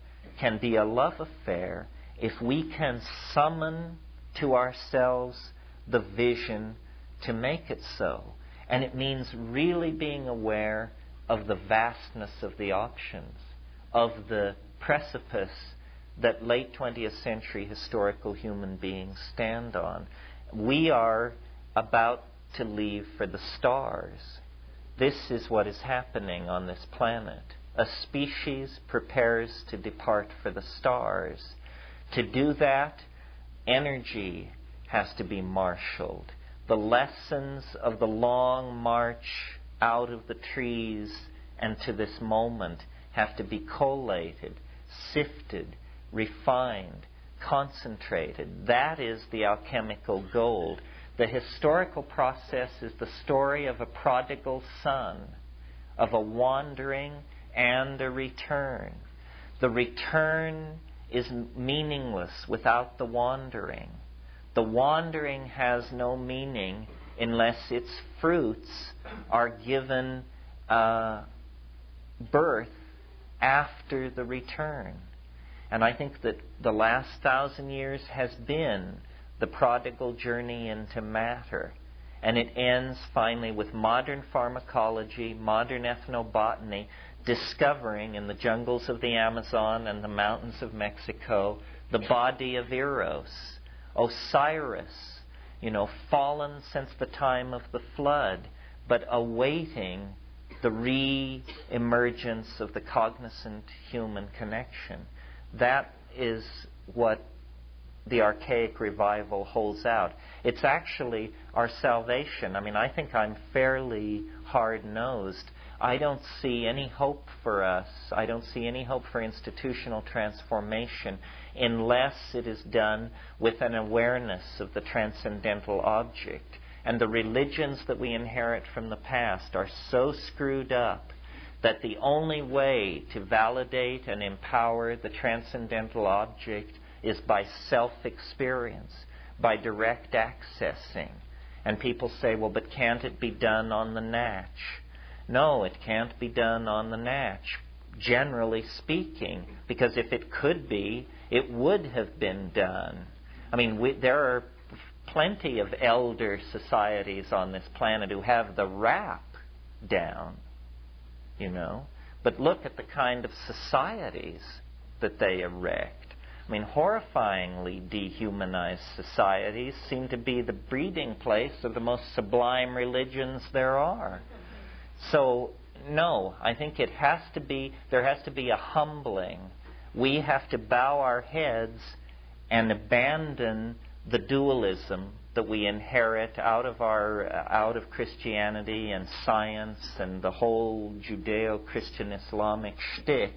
can be a love affair if we can summon to ourselves the vision to make it so. And it means really being aware of the vastness of the options, of the precipice that late 20th century historical human beings stand on. We are about to leave for the stars. This is what is happening on this planet. A species prepares to depart for the stars. To do that, energy has to be marshaled. The lessons of the long march out of the trees and to this moment have to be collated, sifted, refined, concentrated. That is the alchemical gold. The historical process is the story of a prodigal son, of a wandering and a return. The return is meaningless without the wandering. The wandering has no meaning unless its fruits are given birth after the return. And I think that the last 1,000 years has been the prodigal journey into matter. And it ends finally with modern pharmacology, modern ethnobotany, discovering in the jungles of the Amazon and the mountains of Mexico the body of Eros, Osiris, fallen since the time of the flood, but awaiting the re-emergence of the cognizant human connection. That is what the archaic revival holds out. It's actually our salvation. I mean, I think I'm fairly hard-nosed. I don't see any hope for us. I don't see any hope for institutional transformation unless it is done with an awareness of the transcendental object. And the religions that we inherit from the past are so screwed up that the only way to validate and empower the transcendental object is by self-experience, by direct accessing. And people say, well, but can't it be done on the natch? No, it can't be done on the natch, generally speaking, because if it could be, it would have been done. I mean, there are plenty of elder societies on this planet who have the rap down, But look at the kind of societies that they erect. I mean, horrifyingly dehumanized societies seem to be the breeding place of the most sublime religions there are. So, no, I think there has to be a humbling. We have to bow our heads and abandon the dualism that we inherit out of Christianity and science and the whole Judeo-Christian Islamic shtick.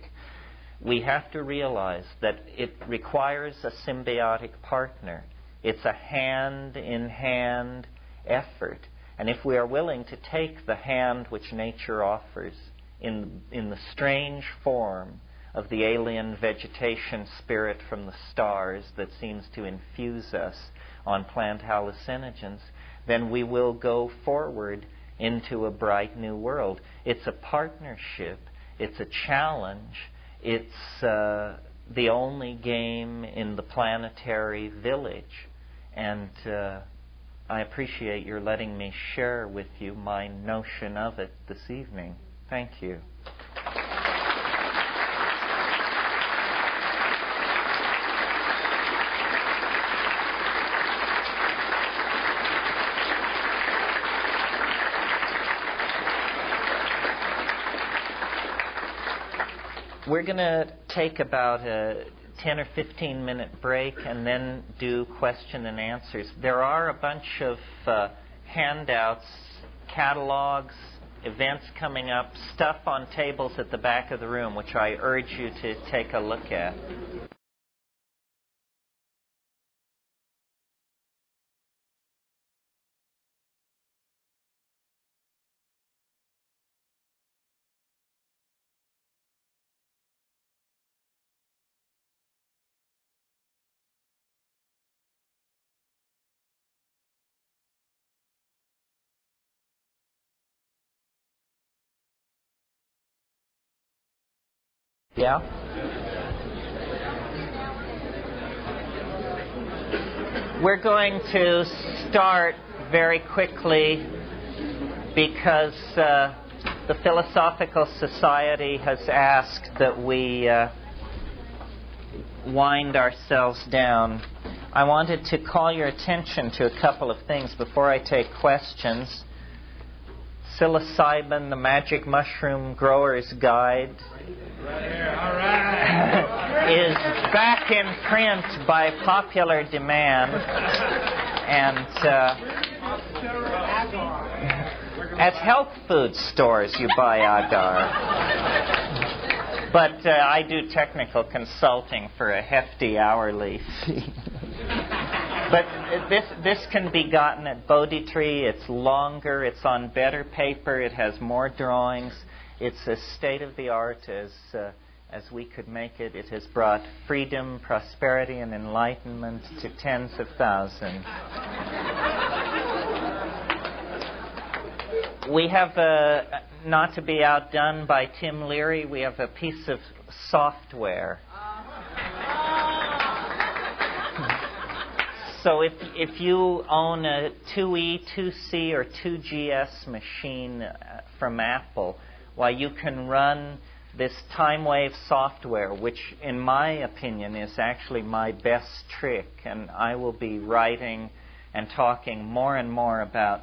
We have to realize that it requires a symbiotic partner. It's a hand-in-hand effort. And if we are willing to take the hand which nature offers in the strange form of the alien vegetation spirit from the stars that seems to infuse us on plant hallucinogens, then we will go forward into a bright new world. It's a partnership. It's a challenge. It's the only game in the planetary village. And I appreciate your letting me share with you my notion of it this evening. Thank you. We're going to take about a 10 or 15 minute break and then do question and answers. There are a bunch of handouts, catalogs, events coming up, stuff on tables at the back of the room, which I urge you to take a look at. Yeah? We're going to start very quickly because the Philosophical Society has asked that we wind ourselves down. I wanted to call your attention to a couple of things before I take questions. Psilocybin, the Magic Mushroom Grower's Guide, is back in print by popular demand, and at health food stores you buy agar. But I do technical consulting for a hefty hourly fee. But this can be gotten at Bodhi Tree. It's longer. It's on better paper. It has more drawings. It's as state-of-the-art as we could make it. It has brought freedom, prosperity, and enlightenment to tens of thousands. We have, not to be outdone by Tim Leary, we have a piece of software. So if you own a 2E, 2C, or 2GS machine from Apple, why, you can run this time wave software, which in my opinion is actually my best trick, and I will be writing and talking more and more about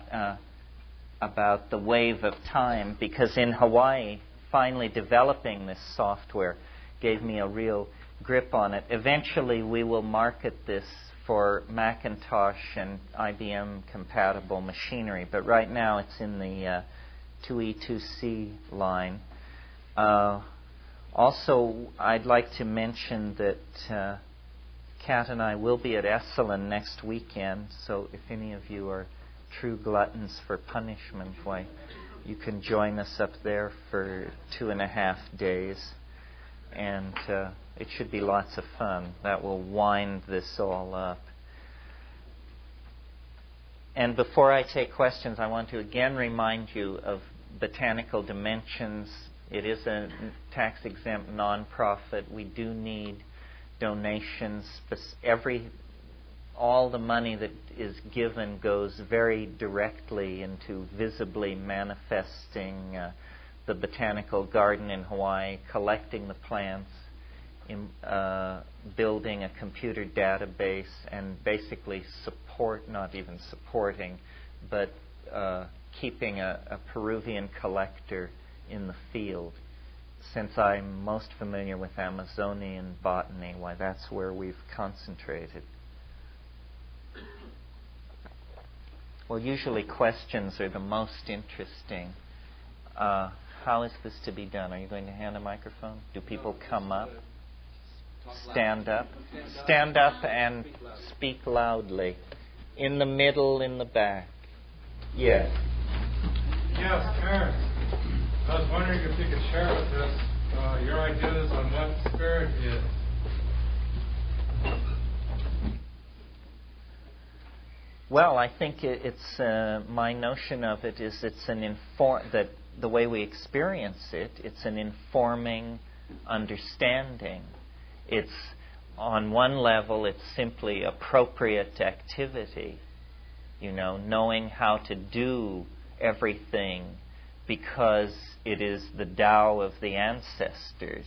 the wave of time, because in Hawaii, finally developing this software gave me a real grip on it. Eventually we will market this for Macintosh and IBM compatible machinery, but right now it's in the 2E, 2C line. Also, I'd like to mention that Kat and I will be at Esalen next weekend, so if any of you are true gluttons for punishment, why, you can join us up there for 2.5 days, and it should be lots of fun. That will wind this all up. And before I take questions, I want to again remind you of Botanical Dimensions. It is a tax-exempt non-profit. We do need donations. All the money that is given goes very directly into visibly manifesting the botanical garden in Hawaii, collecting the plants, building a computer database, and basically not even supporting, but keeping a Peruvian collector in the field. Since I'm most familiar with Amazonian botany, why, that's where we've concentrated. Well, usually questions are the most interesting. How is this to be done? Are you going to hand a microphone? Do people come up? Stand up? Stand up and speak loudly. In the middle, in the back. Yes. Yes, Terence. I was wondering if you could share with us your ideas on what spirit is. Well, I think it's my notion of it is that the way we experience it, it's an informing understanding. It's, on one level, it's simply appropriate activity, knowing how to do everything because it is the Tao of the ancestors.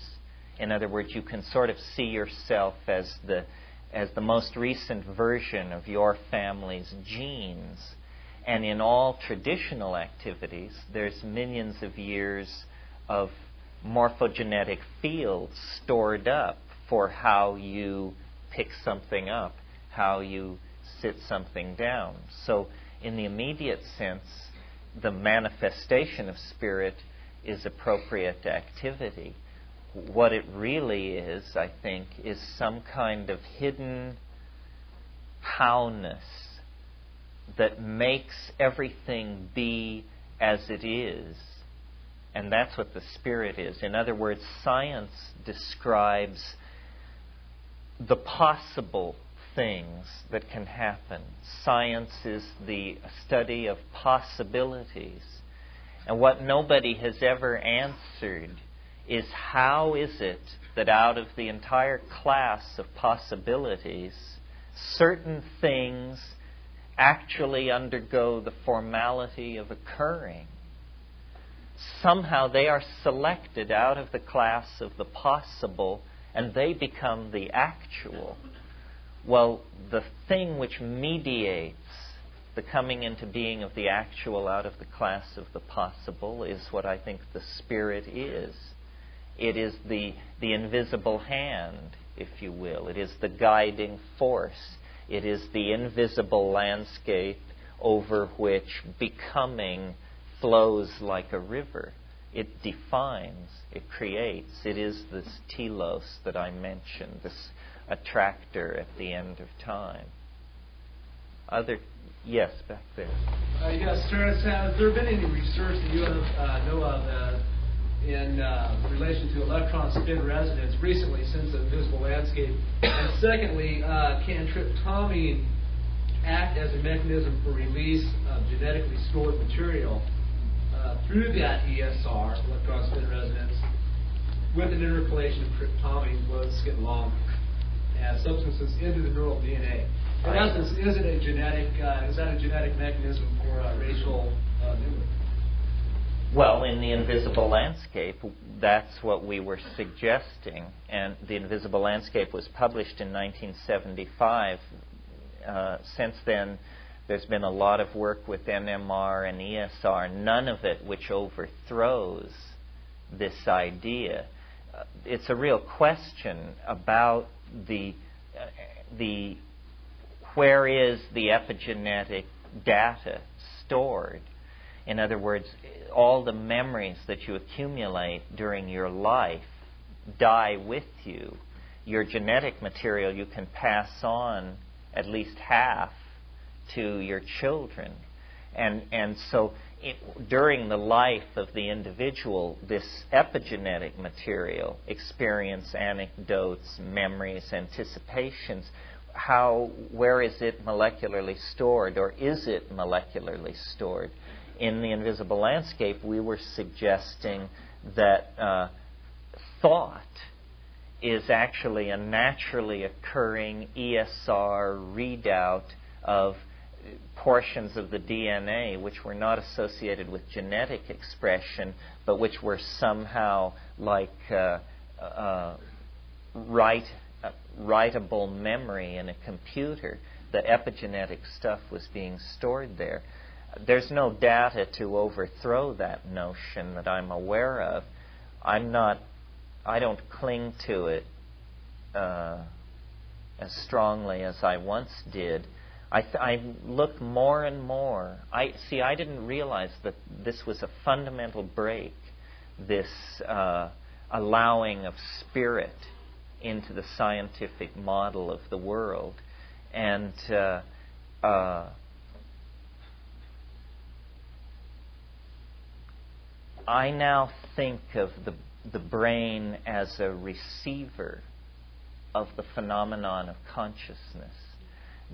In other words, you can sort of see yourself as the most recent version of your family's genes. And in all traditional activities, there's millions of years of morphogenetic fields stored up for how you pick something up, how you sit something down. So in the immediate sense, the manifestation of spirit is appropriate activity. What it really is, I think, is some kind of hidden howness that makes everything be as it is. And that's what the spirit is. In other words, science describes the possible things that can happen. Science is the study of possibilities. And what nobody has ever answered is, how is it that out of the entire class of possibilities, certain things actually undergo the formality of occurring? Somehow they are selected out of the class of the possible, and they become the actual. Well, the thing which mediates the coming into being of the actual out of the class of the possible is what I think the spirit is. It is the invisible hand, if you will. It is the guiding force. It is the invisible landscape over which becoming flows like a river. It defines, it creates. It is this telos that I mentioned, this attractor at the end of time. Yes, back there. Yes, Terence, has there been any research that you know of in relation to electron spin resonance recently since the invisible landscape? And secondly, can tryptamine act as a mechanism for release of genetically stored material through that ESR, electron spin resonance, with an interpolation of tryptamine below the skin long as substances into the neural DNA? In essence, is that a genetic mechanism for racial memory? Well, in the invisible landscape, that's what we were suggesting. And the invisible landscape was published in 1975. Since then, there's been a lot of work with NMR and ESR, none of it which overthrows this idea. It's a real question about the where is the epigenetic data stored. In other words, all the memories that you accumulate during your life die with you. Your genetic material you can pass on at least half to your children. And so during the life of the individual, this epigenetic material, experience, anecdotes, memories, anticipations, where is it molecularly stored, or is it molecularly stored? In the invisible landscape, we were suggesting that thought is actually a naturally occurring ESR readout of portions of the DNA which were not associated with genetic expression, but which were somehow like writable memory in a computer. The epigenetic stuff was being stored there. There's no data to overthrow that notion that I'm aware of. I don't cling to it as strongly as I once did. I look more and more. I didn't realize that this was a fundamental break, this allowing of spirit into the scientific model of the world. And I now think of the brain as a receiver of the phenomenon of consciousness.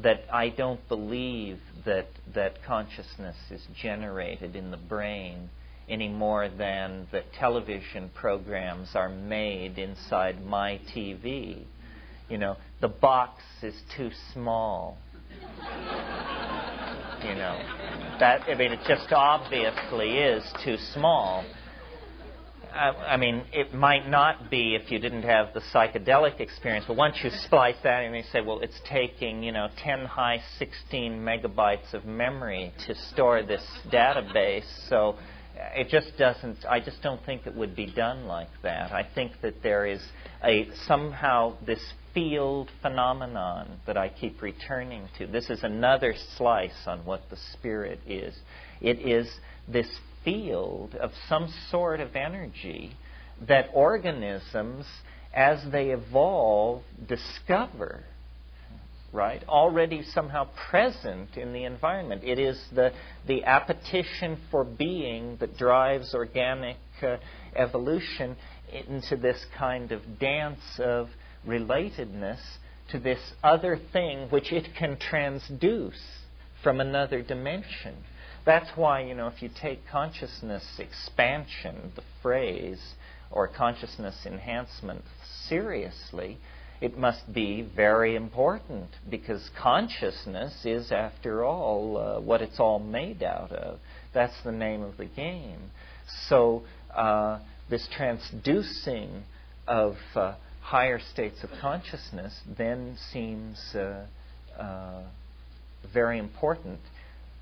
That I don't believe that consciousness is generated in the brain any more than that television programs are made inside my TV. You know, the box is too small. You know, it just obviously is too small. I mean, it might not be if you didn't have the psychedelic experience, but once you splice that and you say, well, it's taking, 10 high 16 megabytes of memory to store this database, so it just doesn't. I just don't think it would be done like that. I think that there is somehow this field phenomenon that I keep returning to. This is another slice on what the spirit is. It is this field of some sort of energy that organisms, as they evolve, discover, right? Already somehow present in the environment. It is the appetition for being that drives organic evolution into this kind of dance of relatedness to this other thing which it can transduce from another dimension. That's why, if you take consciousness expansion, the phrase, or consciousness enhancement seriously, it must be very important, because consciousness is, after all, what it's all made out of. That's the name of the game. So this transducing of higher states of consciousness then seems very important.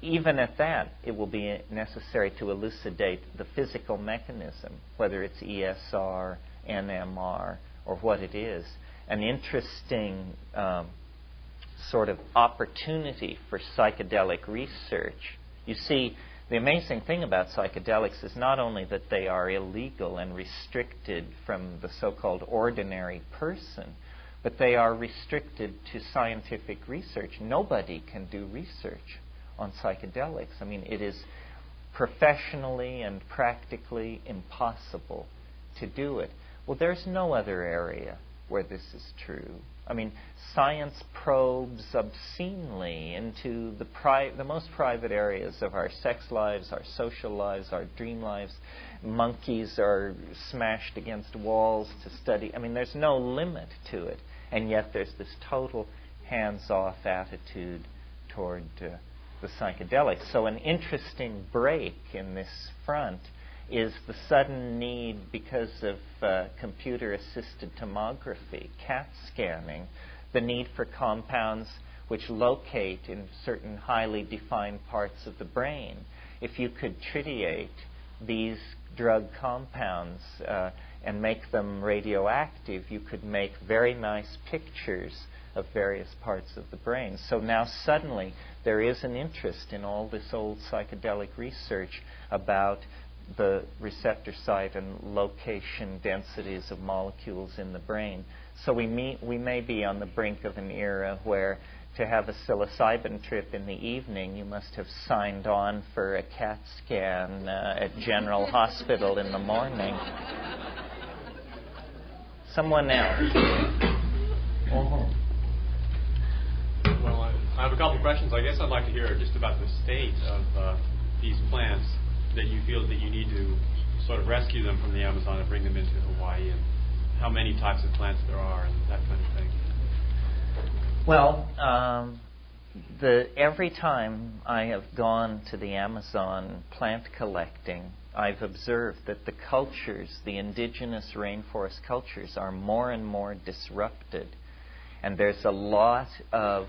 Even at that, it will be necessary to elucidate the physical mechanism, whether it's ESR, NMR, or what it is. An interesting sort of opportunity for psychedelic research. You see, the amazing thing about psychedelics is not only that they are illegal and restricted from the so-called ordinary person, but they are restricted to scientific research. Nobody can do research on psychedelics. I mean, it is professionally and practically impossible to do it. Well, there's no other area where this is true. I mean, science probes obscenely into the most private areas of our sex lives, our social lives, our dream lives. Monkeys are smashed against walls to study. I mean, there's no limit to it. And yet there's this total hands-off attitude toward the psychedelics. So an interesting break in this front is the sudden need, because of computer-assisted tomography, CAT scanning, the need for compounds which locate in certain highly defined parts of the brain. If you could tritiate these drug compounds and make them radioactive, you could make very nice pictures of various parts of the brain. So now suddenly there is an interest in all this old psychedelic research about the receptor site and location densities of molecules in the brain. So we may be on the brink of an era where to have a psilocybin trip in the evening, you must have signed on for a CAT scan at General Hospital in the morning. Someone else. Well, I have a couple of questions. I guess I'd like to hear just about the state of these plants that you feel that you need to sort of rescue them from the Amazon and bring them into Hawaii, and how many types of plants there are and that kind of thing. Well, every time I have gone to the Amazon plant collecting, I've observed that the cultures, the indigenous rainforest cultures, are more and more disrupted. And there's a lot of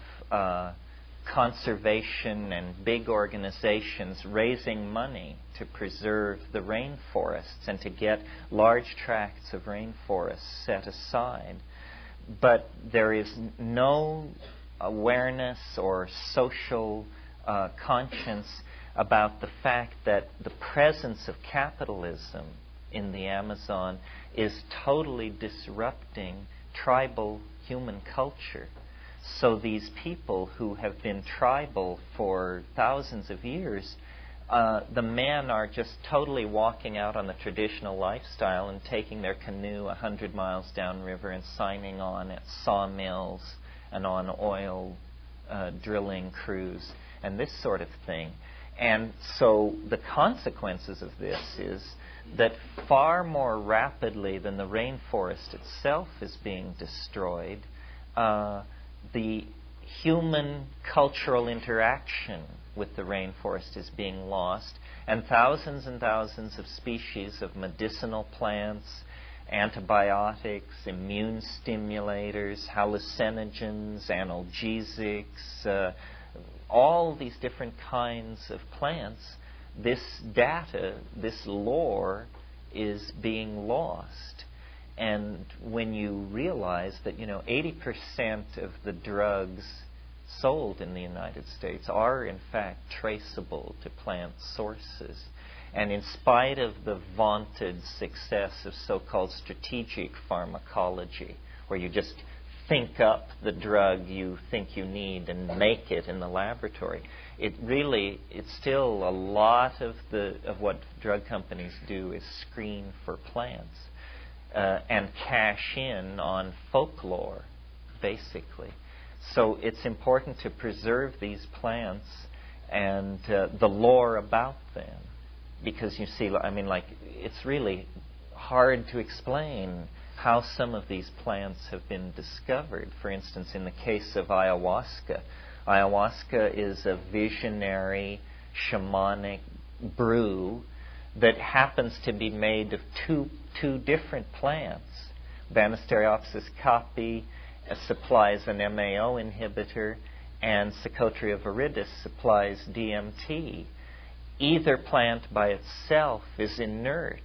conservation and big organizations raising money to preserve the rainforests and to get large tracts of rainforests set aside. But there is no awareness or social conscience about the fact that the presence of capitalism in the Amazon is totally disrupting tribal human culture. So these people who have been tribal for thousands of years, the men are just totally walking out on the traditional lifestyle and taking their canoe 100 miles downriver and signing on at sawmills and on oil drilling crews and this sort of thing. And so the consequences of this is that far more rapidly than the rainforest itself is being destroyed, the human cultural interaction with the rainforest is being lost, and thousands of species of medicinal plants, antibiotics, immune stimulators, hallucinogens, analgesics, all these different kinds of plants this data, this lore, is being lost. And when you realize that, 80% of the drugs sold in the United States are in fact traceable to plant sources. And in spite of the vaunted success of so-called strategic pharmacology, where you just think up the drug you think you need and make it in the laboratory, it's still a lot of what drug companies do is screen for plants and cash in on folklore, basically. So it's important to preserve these plants and the lore about them, because you see, it's really hard to explain how some of these plants have been discovered. For instance, in the case of ayahuasca, ayahuasca is a visionary shamanic brew that happens to be made of two different plants. Banisteriopsis caapi supplies an MAO inhibitor, and Psychotria viridis supplies DMT. Either plant by itself is inert,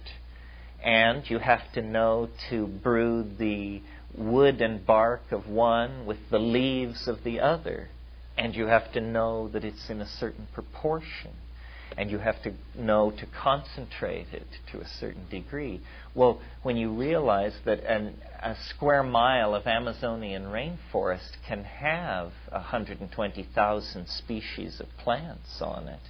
and you have to know to brew the wood and bark of one with the leaves of the other, and you have to know that it's in a certain proportion, and you have to know to concentrate it to a certain degree. Well, when you realize that a square mile of Amazonian rainforest can have 120,000 species of plants on it,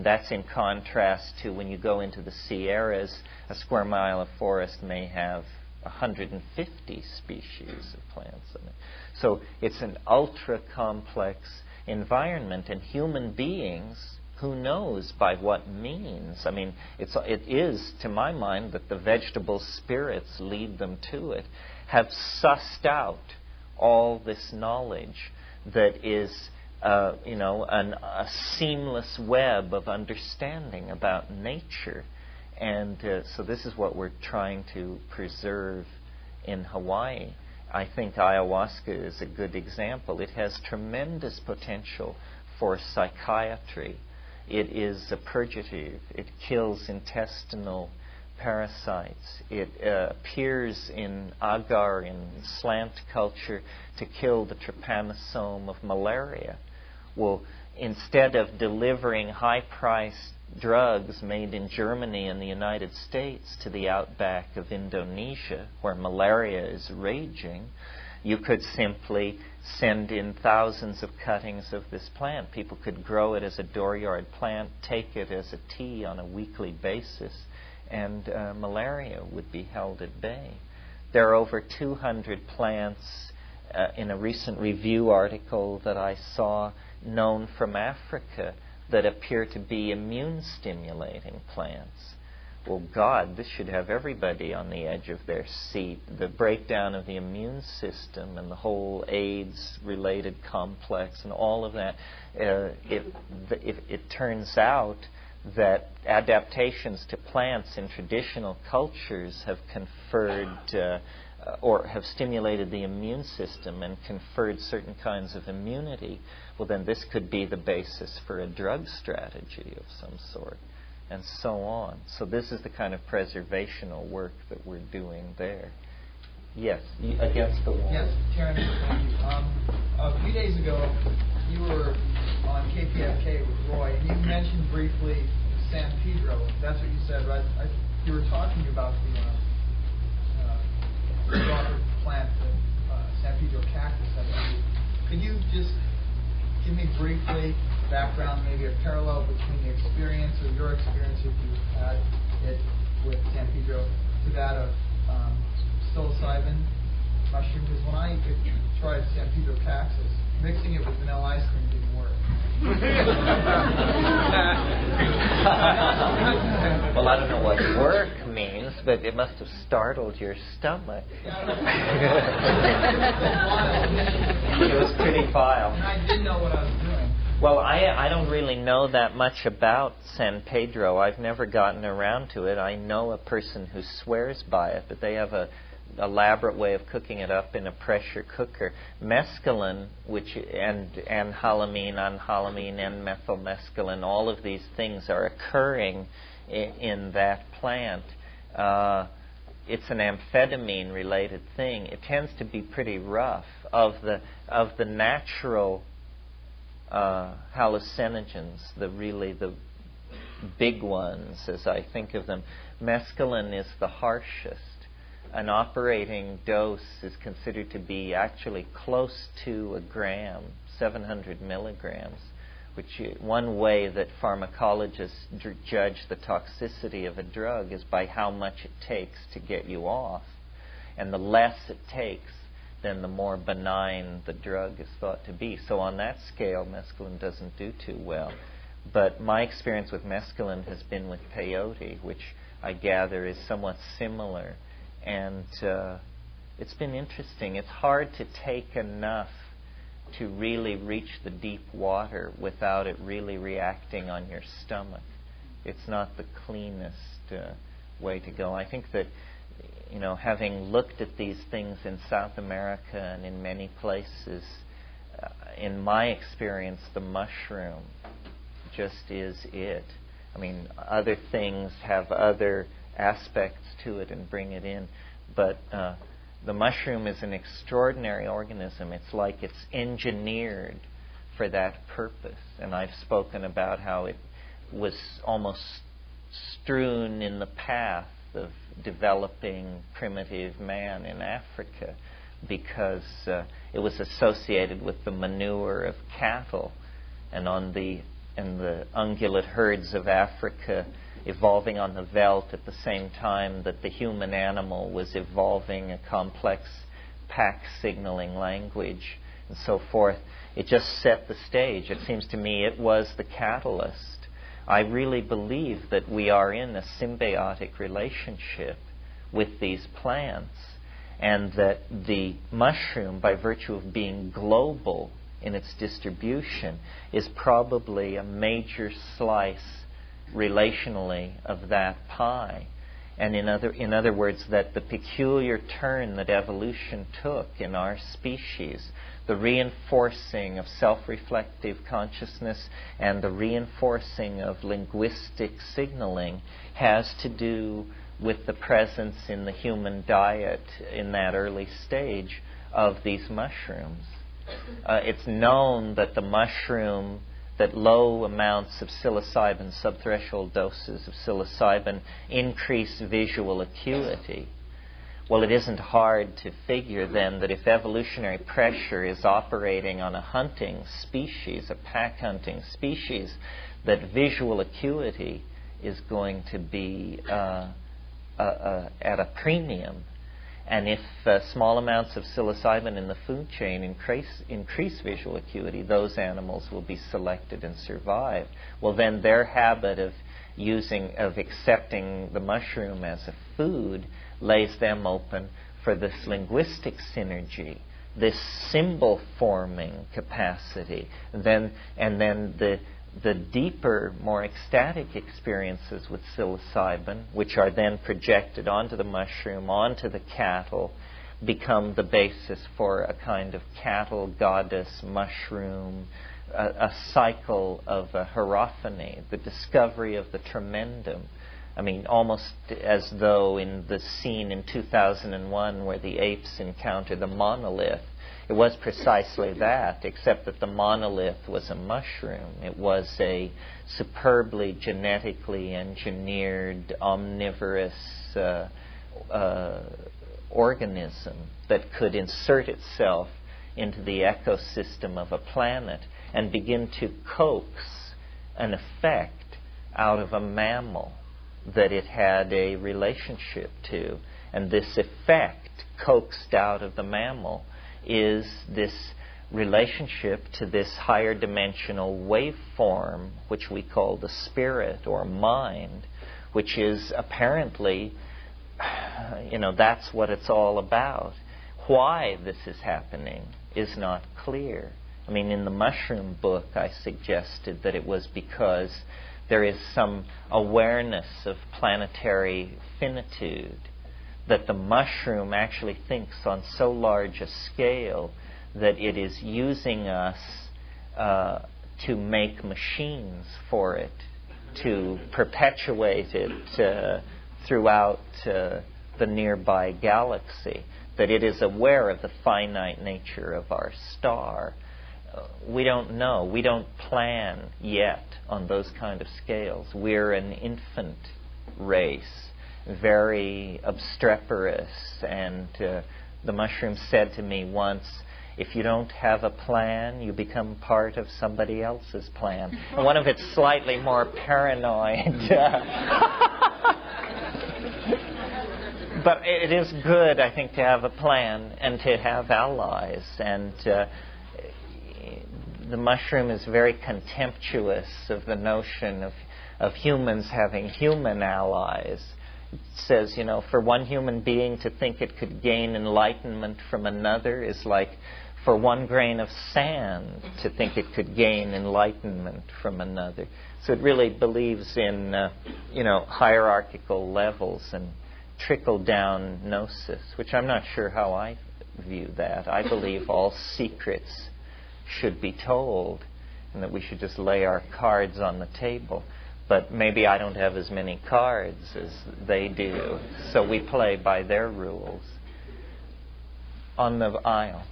that's in contrast to when you go into the Sierras, a square mile of forest may have 150 species of plants in it. So it's an ultra-complex environment, and human beings, who knows by what means? It is, to my mind, that the vegetable spirits lead them to it, have sussed out all this knowledge that is a seamless web of understanding about nature. And so this is what we're trying to preserve in Hawaii. I think ayahuasca is a good example. It has tremendous potential for psychiatry. It is a purgative. It kills intestinal parasites. It appears in agar, in slant culture, to kill the trypanosome of malaria. Well, instead of delivering high-priced drugs made in Germany and the United States to the outback of Indonesia, where malaria is raging, you could simply send in thousands of cuttings of this plant. People could grow it as a dooryard plant, take it as a tea on a weekly basis, and malaria would be held at bay. There are over 200 plants in a recent review article that I saw known from Africa that appear to be immune-stimulating plants. Well, God, this should have everybody on the edge of their seat. The breakdown of the immune system and the whole AIDS-related complex and all of that, it turns out that adaptations to plants in traditional cultures have conferred or have stimulated the immune system and conferred certain kinds of immunity. Well, then this could be the basis for a drug strategy of some sort, and so on. So this is the kind of preservational work that we're doing there. Yes, against the wall. Yes, Terence, thank you. A few days ago, you were on KPFK with Roy, and you mentioned briefly San Pedro. That's what you said, right? You were talking about the water plant, the San Pedro cactus. Could you just give me briefly background, maybe a parallel between the experience or your experience, if you had it with San Pedro, to that of psilocybin mushroom? Because when I tried San Pedro cactus, mixing it with vanilla ice cream didn't work. Well, I don't know what work means, but it must have startled your stomach. It was pretty vile. And I didn't know what I was doing. Well, I don't really know that much about San Pedro. I've never gotten around to it. I know a person who swears by it, but they have a elaborate way of cooking it up in a pressure cooker. Mescaline, and halamine, anhalamine, and methylmescaline, all of these things are occurring in that plant. It's an amphetamine-related thing. It tends to be pretty rough. Of the natural hallucinogens, the big ones, as I think of them, mescaline is the harshest. An operating dose is considered to be actually close to a gram, 700 milligrams, which one way that pharmacologists judge the toxicity of a drug is by how much it takes to get you off. And the less it takes, then the more benign the drug is thought to be. So on that scale, mescaline doesn't do too well. But my experience with mescaline has been with peyote, which I gather is somewhat similar. And it's been interesting. It's hard to take enough to really reach the deep water without it really reacting on your stomach. It's not the cleanest way to go. I think that, having looked at these things in South America and in many places, in my experience, the mushroom just is it. I mean, other things have other aspects to it and bring it in, but the mushroom is an extraordinary organism. It's like it's engineered for that purpose. And I've spoken about how it was almost strewn in the path of developing primitive man in Africa because it was associated with the manure of cattle, and the ungulate herds of Africa evolving on the veldt at the same time that the human animal was evolving a complex pack signaling language and so forth. It just set the stage. It seems to me it was the catalyst. I really believe that we are in a symbiotic relationship with these plants, and that the mushroom, by virtue of being global in its distribution, is probably a major slice relationally of that pie. And in other words, that the peculiar turn that evolution took in our species, the reinforcing of self-reflective consciousness and the reinforcing of linguistic signaling, has to do with the presence in the human diet in that early stage of these mushrooms. It's known that that low amounts of psilocybin, subthreshold doses of psilocybin, increase visual acuity. Well, it isn't hard to figure then that if evolutionary pressure is operating on a hunting species, a pack hunting species, that visual acuity is going to be at a premium. And if small amounts of psilocybin in the food chain increase visual acuity, those animals will be selected and survive. Well, then their habit of accepting the mushroom as a food lays them open for this linguistic synergy, this symbol-forming capacity. And then the deeper, more ecstatic experiences with psilocybin, which are then projected onto the mushroom, onto the cattle, become the basis for a kind of cattle goddess mushroom, a cycle of a hierophany, the discovery of the tremendum. I mean, almost as though in the scene in 2001 where the apes encounter the monolith, it was precisely that, except that the monolith was a mushroom. It was a superbly genetically engineered, omnivorous organism that could insert itself into the ecosystem of a planet and begin to coax an effect out of a mammal that it had a relationship to. And this effect coaxed out of the mammal is this relationship to this higher dimensional waveform, which we call the spirit or mind, which is apparently, that's what it's all about. Why this is happening is not clear. I mean, in the mushroom book, I suggested that it was because there is some awareness of planetary finitude, that the mushroom actually thinks on so large a scale that it is using us to make machines for it, to perpetuate it throughout the nearby galaxy, that it is aware of the finite nature of our star. We don't know. We don't plan yet on those kind of scales. We're an infant race, very obstreperous. And the mushroom said to me once, if you don't have a plan, you become part of somebody else's plan. And one of its slightly more paranoid. But it is good, I think, to have a plan and to have allies. And the mushroom is very contemptuous of the notion of humans having human allies. It says, for one human being to think it could gain enlightenment from another is like for one grain of sand to think it could gain enlightenment from another. So it really believes in, hierarchical levels and trickle-down gnosis, which I'm not sure how I view that. I believe all secrets should be told and that we should just lay our cards on the table. But maybe I don't have as many cards as they do, so we play by their rules. On the aisle.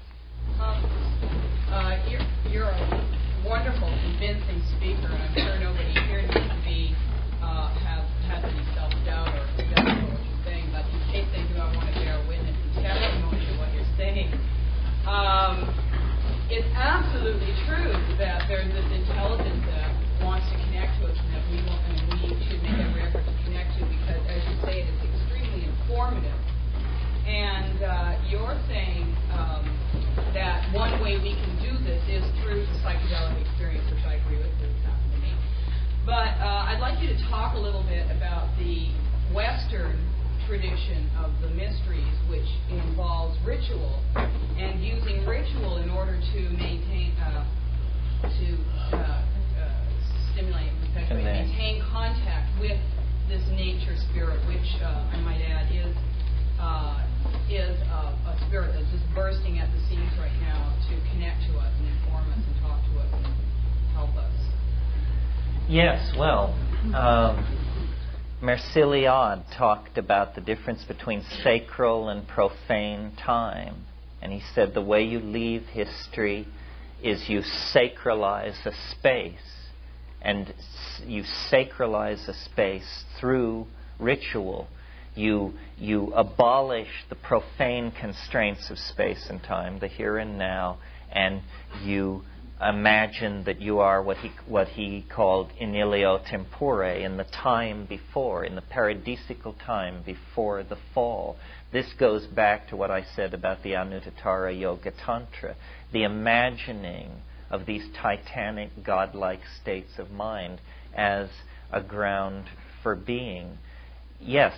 You're a wonderful, convincing speaker, and I'm sure nobody here needs to be have any self-doubt or doubt about what you're saying. But in case they do, I want to bear witness and testimony to what you're saying. It's absolutely true that there's this intelligence that wants to connect to us, and that we should make every effort to connect to, because, as you say, it is extremely informative. And you're saying that one way we can do this is through the psychedelic experience, which I agree with, because it's happened to me. But I'd like you to talk a little bit about the Western tradition of the mysteries, which involves ritual, and using ritual in order to maintain, stimulate, perpetuate, maintain contact with this nature spirit, which I might add is a spirit that's just bursting at the seams right now to connect to us and inform us and talk to us and help us. Yes, well, Merciliade talked about the difference between sacral and profane time. And he said the way you leave history is you sacralize a space. And you sacralize a space through ritual. You abolish the profane constraints of space and time, the here and now, and you imagine that you are what he called in ilio tempore, in the time before, in the paradisical time before the fall. This goes back to what I said about the Anuttara Yoga Tantra, the imagining of these titanic godlike states of mind as a ground for being. Yes,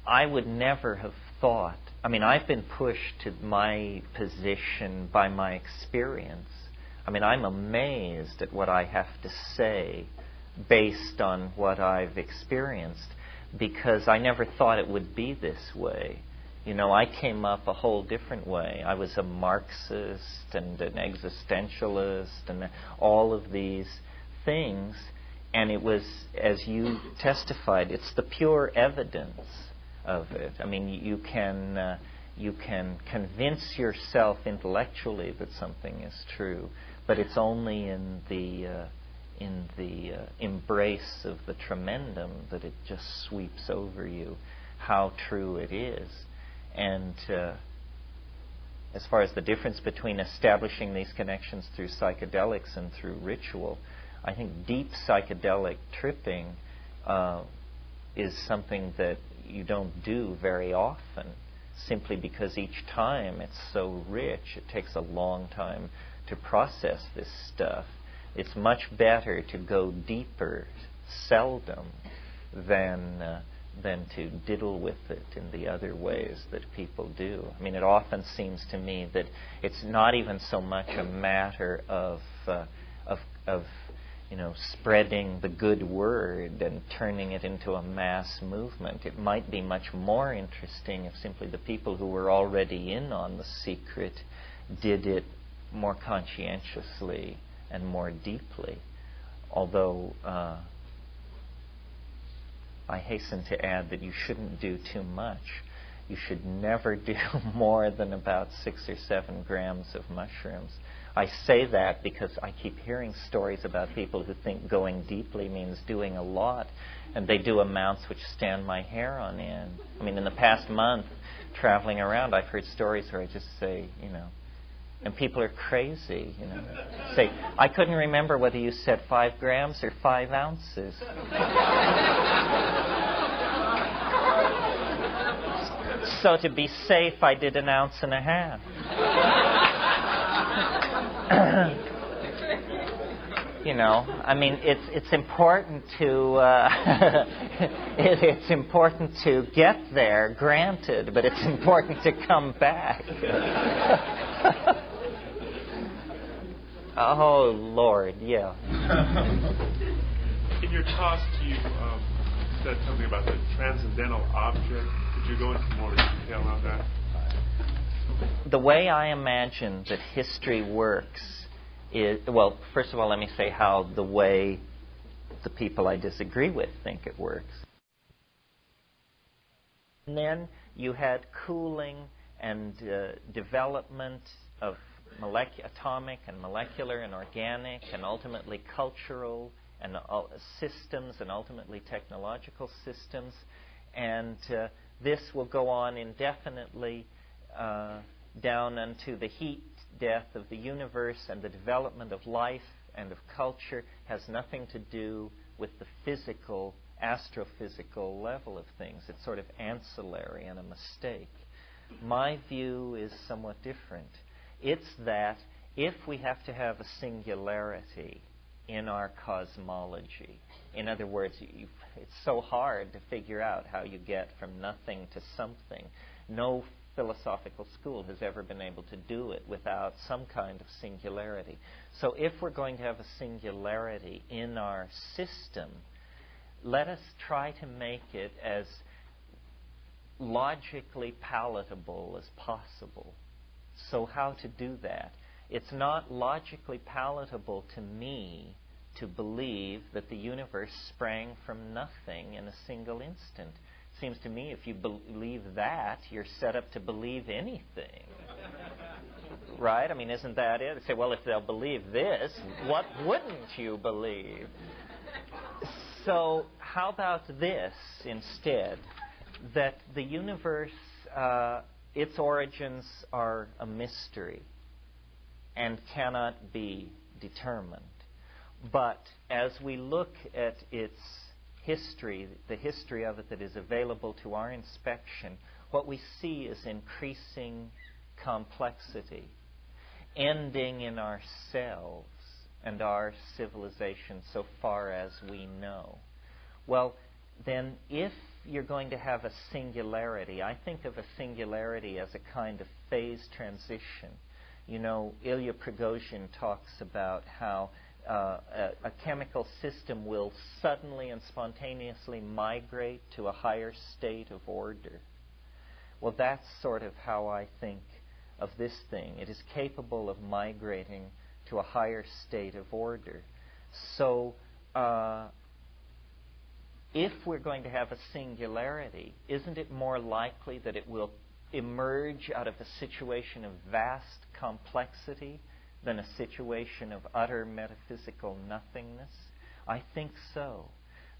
I would never have thought, I've been pushed to my position by my experience. I'm amazed at what I have to say based on what I've experienced, because I never thought it would be this way. I came up a whole different way. I was a Marxist and an existentialist and all of these things, and it was, as you testified, it's the pure evidence of it. You can convince yourself intellectually that something is true, but it's only in the embrace of the tremendum that it just sweeps over you how true it is. And as far as the difference between establishing these connections through psychedelics and through ritual, I think deep psychedelic tripping is something that you don't do very often, simply because each time it's so rich. It takes a long time to process this stuff. It's much better to go deeper seldom than to diddle with it in the other ways that people do. It often seems to me that it's not even so much a matter of spreading the good word and turning it into a mass movement. It might be much more interesting if simply the people who were already in on the secret did it more conscientiously and more deeply. Although I hasten to add that you shouldn't do too much. You should never do more than about 6 or 7 grams of mushrooms. I say that because I keep hearing stories about people who think going deeply means doing a lot, and they do amounts which stand my hair on end. I mean, in the past month, traveling around, I've heard stories where I just say, and people are crazy, say, I couldn't remember whether you said 5 grams or 5 ounces. So to be safe, I did 1.5 ounces. I mean, it's important to it's important to get there, granted, but it's important to come back. Oh Lord, yeah. In your talk, you said something about the transcendental object. Could you go into more detail on that? The way I imagine that history works is, well, first of all, let me say how the way the people I disagree with think it works. And then you had cooling and development of atomic and molecular and organic and ultimately cultural and systems and ultimately technological systems. And this will go on indefinitely down unto the heat death of the universe, and the development of life and of culture has nothing to do with the physical, astrophysical level of things. It's sort of ancillary and a mistake. My view is somewhat different. It's that if we have to have a singularity in our cosmology, in other words, it's so hard to figure out how you get from nothing to something. No philosophical school has ever been able to do it without some kind of singularity. So if we're going to have a singularity in our system, let us try to make it as logically palatable as possible. So how to do that? It's not logically palatable to me to believe that the universe sprang from nothing in a single instant. It seems to me if you believe that, you're set up to believe anything. Right? I mean, isn't that it? Say, well, if they'll believe this, what wouldn't you believe? So how about this instead? That the universe, its origins are a mystery and cannot be determined. But as we look at its history, the history of it that is available to our inspection, what we see is increasing complexity, ending in ourselves and our civilization so far as we know. Well, then if you're going to have a singularity, I think of a singularity as a kind of phase transition. Ilya Prigozhin talks about how a chemical system will suddenly and spontaneously migrate to a higher state of order. Well, that's sort of how I think of this thing. It is capable of migrating to a higher state of order. So, if we're going to have a singularity, isn't it more likely that it will emerge out of a situation of vast complexity than a situation of utter metaphysical nothingness? I think so.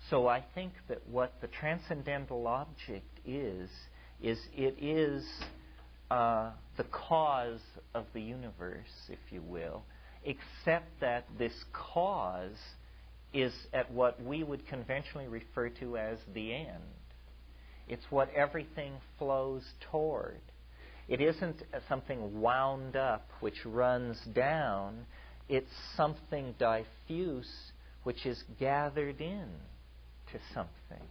So I think that what the transcendental object is it is the cause of the universe, if you will, except that this cause is at what we would conventionally refer to as the end. It's what everything flows toward. It isn't something wound up which runs down. It's something diffuse which is gathered in to something.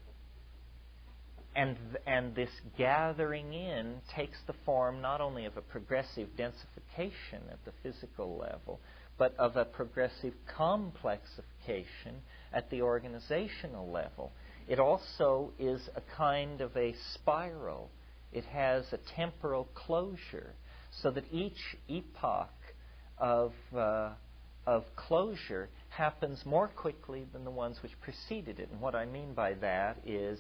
And this gathering in takes the form not only of a progressive densification at the physical level, but of a progressive complexification at the organizational level. It also is a kind of a spiral. It has a temporal closure, so that each epoch of closure happens more quickly than the ones which preceded it. And what I mean by that is,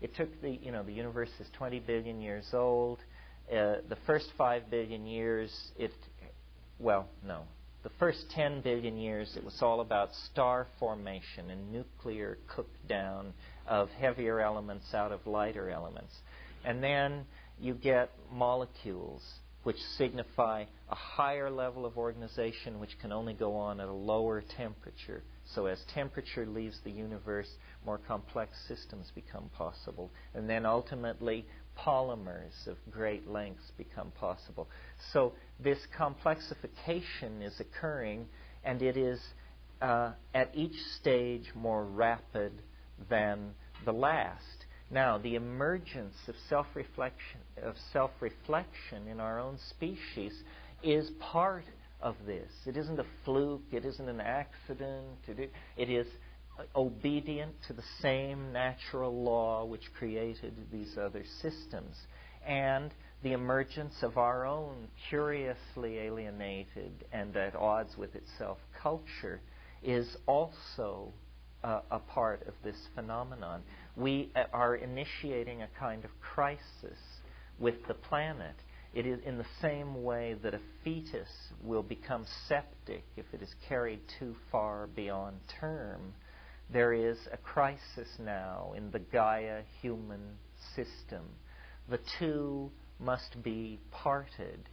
it took the universe is 20 billion years old. The first 5 billion years, the first 10 billion years, it was all about star formation and nuclear cook down of heavier elements out of lighter elements. And then you get molecules, which signify a higher level of organization which can only go on at a lower temperature. So as temperature leaves the universe, more complex systems become possible. And then ultimately, polymers of great lengths become possible. So this complexification is occurring, and it is at each stage more rapid than the last. Now, the emergence of self-reflection in our own species is part of this. It isn't a fluke. It isn't an accident. It is obedient to the same natural law which created these other systems. And the emergence of our own curiously alienated and at odds with itself culture is also a part of this phenomenon. We are initiating a kind of crisis with the planet. It is in the same way that a fetus will become septic if it is carried too far beyond term. There is a crisis now in the Gaia human system. The two must be parted.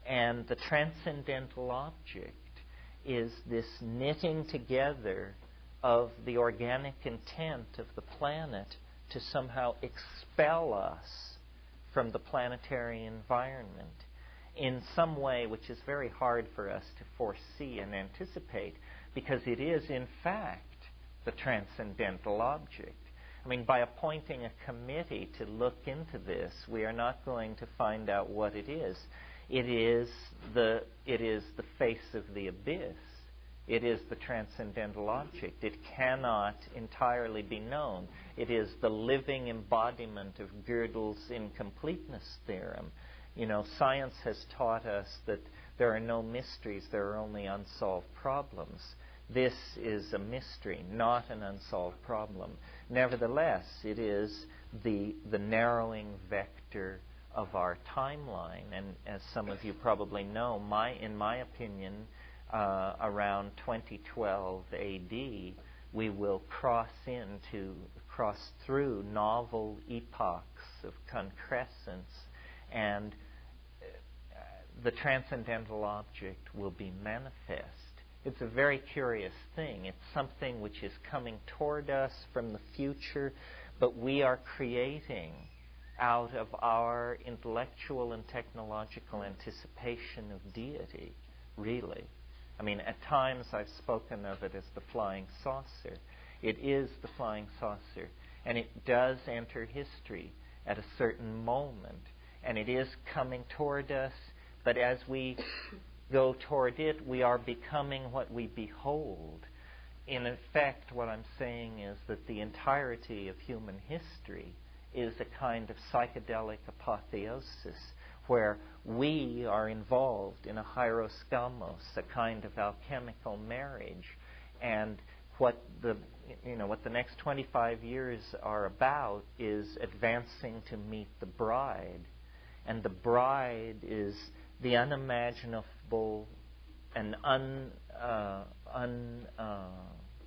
And the transcendental object is this knitting together of the organic intent of the planet to somehow expel us from the planetary environment in some way which is very hard for us to foresee and anticipate, because it is, in fact, the transcendental object. I mean, by appointing a committee to look into this, we are not going to find out what it is. It is the face of the abyss. It is the transcendental object. It cannot entirely be known. It is the living embodiment of Gödel's incompleteness theorem. Science has taught us that there are no mysteries, there are only unsolved problems. This is a mystery, not an unsolved problem. Nevertheless, it is the narrowing vector of our timeline. And as some of you probably know, in my opinion, around 2012 AD, we will cross through novel epochs of concrescence, and the transcendental object will be manifest. It's a very curious thing. It's something which is coming toward us from the future, but we are creating out of our intellectual and technological anticipation of deity, really. I mean, at times I've spoken of it as the flying saucer. It is the flying saucer, and it does enter history at a certain moment, and it is coming toward us, but as we go toward it, we are becoming what we behold. In effect, what I'm saying is that the entirety of human history is a kind of psychedelic apotheosis, where we are involved in a hieroskamos, a kind of alchemical marriage. And what the next 25 years are about is advancing to meet the bride. And the bride is the unimaginable and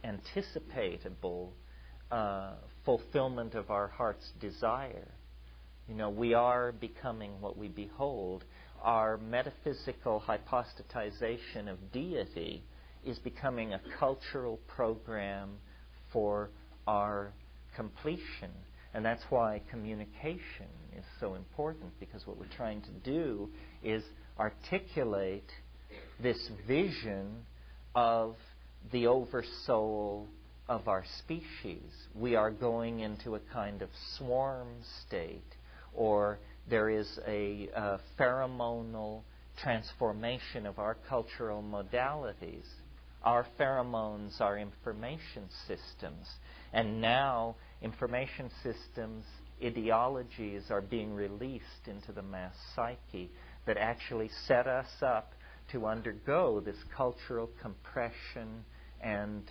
unanticipatable fulfillment of our heart's desire. We are becoming what we behold. Our metaphysical hypostatization of deity is becoming a cultural program for our completion. And that's why communication is so important, because what we're trying to do is articulate this vision of the oversoul of our species. We are going into a kind of swarm state, or there is a pheromonal transformation of our cultural modalities. Our pheromones are information systems, and now information systems, ideologies are being released into the mass psyche that actually set us up to undergo this cultural compression and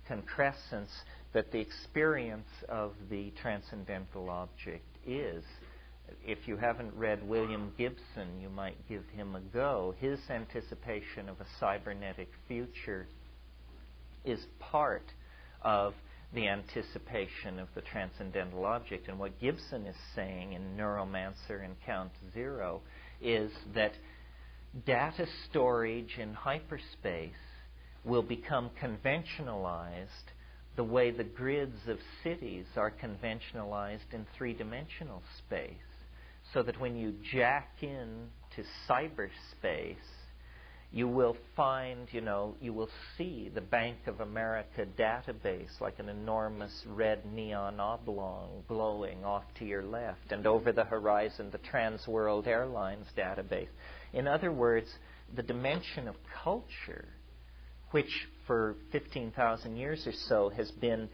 concrescence that the experience of the transcendental object is. If you haven't read William Gibson, you might give him a go. His anticipation of a cybernetic future is part of the anticipation of the transcendental object. And what Gibson is saying in Neuromancer and Count Zero is that data storage in hyperspace will become conventionalized the way the grids of cities are conventionalized in three-dimensional space. So that when you jack in to cyberspace, you will find, you will see the Bank of America database like an enormous red neon oblong glowing off to your left, and over the horizon the Trans World Airlines database. In other words, the dimension of culture, which for 15,000 years or so has been,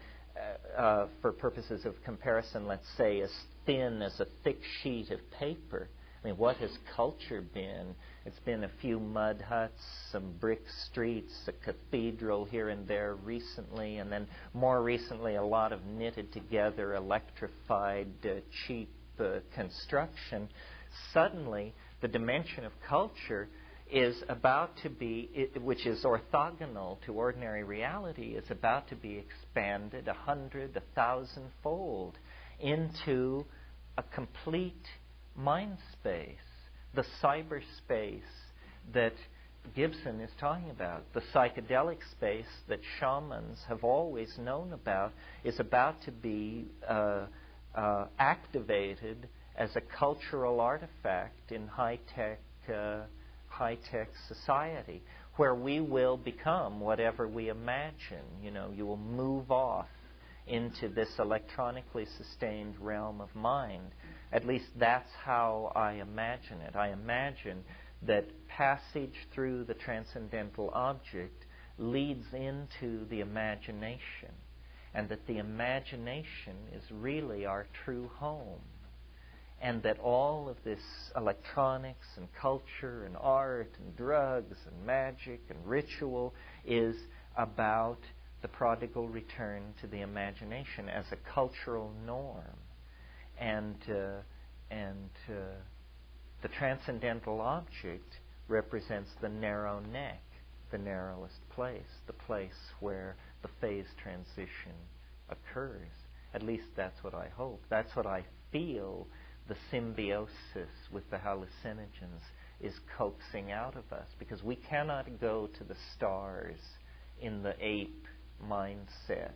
for purposes of comparison, let's say, as thin as a thick sheet of paper. I mean, what has culture been? It's been a few mud huts, some brick streets, a cathedral here and there recently, and then more recently a lot of knitted together, electrified, cheap construction. Suddenly, the dimension of culture is about to be, which is orthogonal to ordinary reality, is about to be expanded 100, 1,000-fold into a complete mind space, the cyberspace that Gibson is talking about. The psychedelic space that shamans have always known about is about to be activated as a cultural artifact in high-tech society, where we will become whatever we imagine. You will move off into this electronically sustained realm of mind. At least that's how I imagine it. I imagine that passage through the transcendental object leads into the imagination, and that the imagination is really our true home, and that all of this electronics and culture and art and drugs and magic and ritual is about the prodigal return to the imagination as a cultural norm. And the transcendental object represents the narrow neck, the narrowest place, the place where the phase transition occurs. At least that's what I hope. That's what I feel the symbiosis with the hallucinogens is coaxing out of us, because we cannot go to the stars in the ape mindset,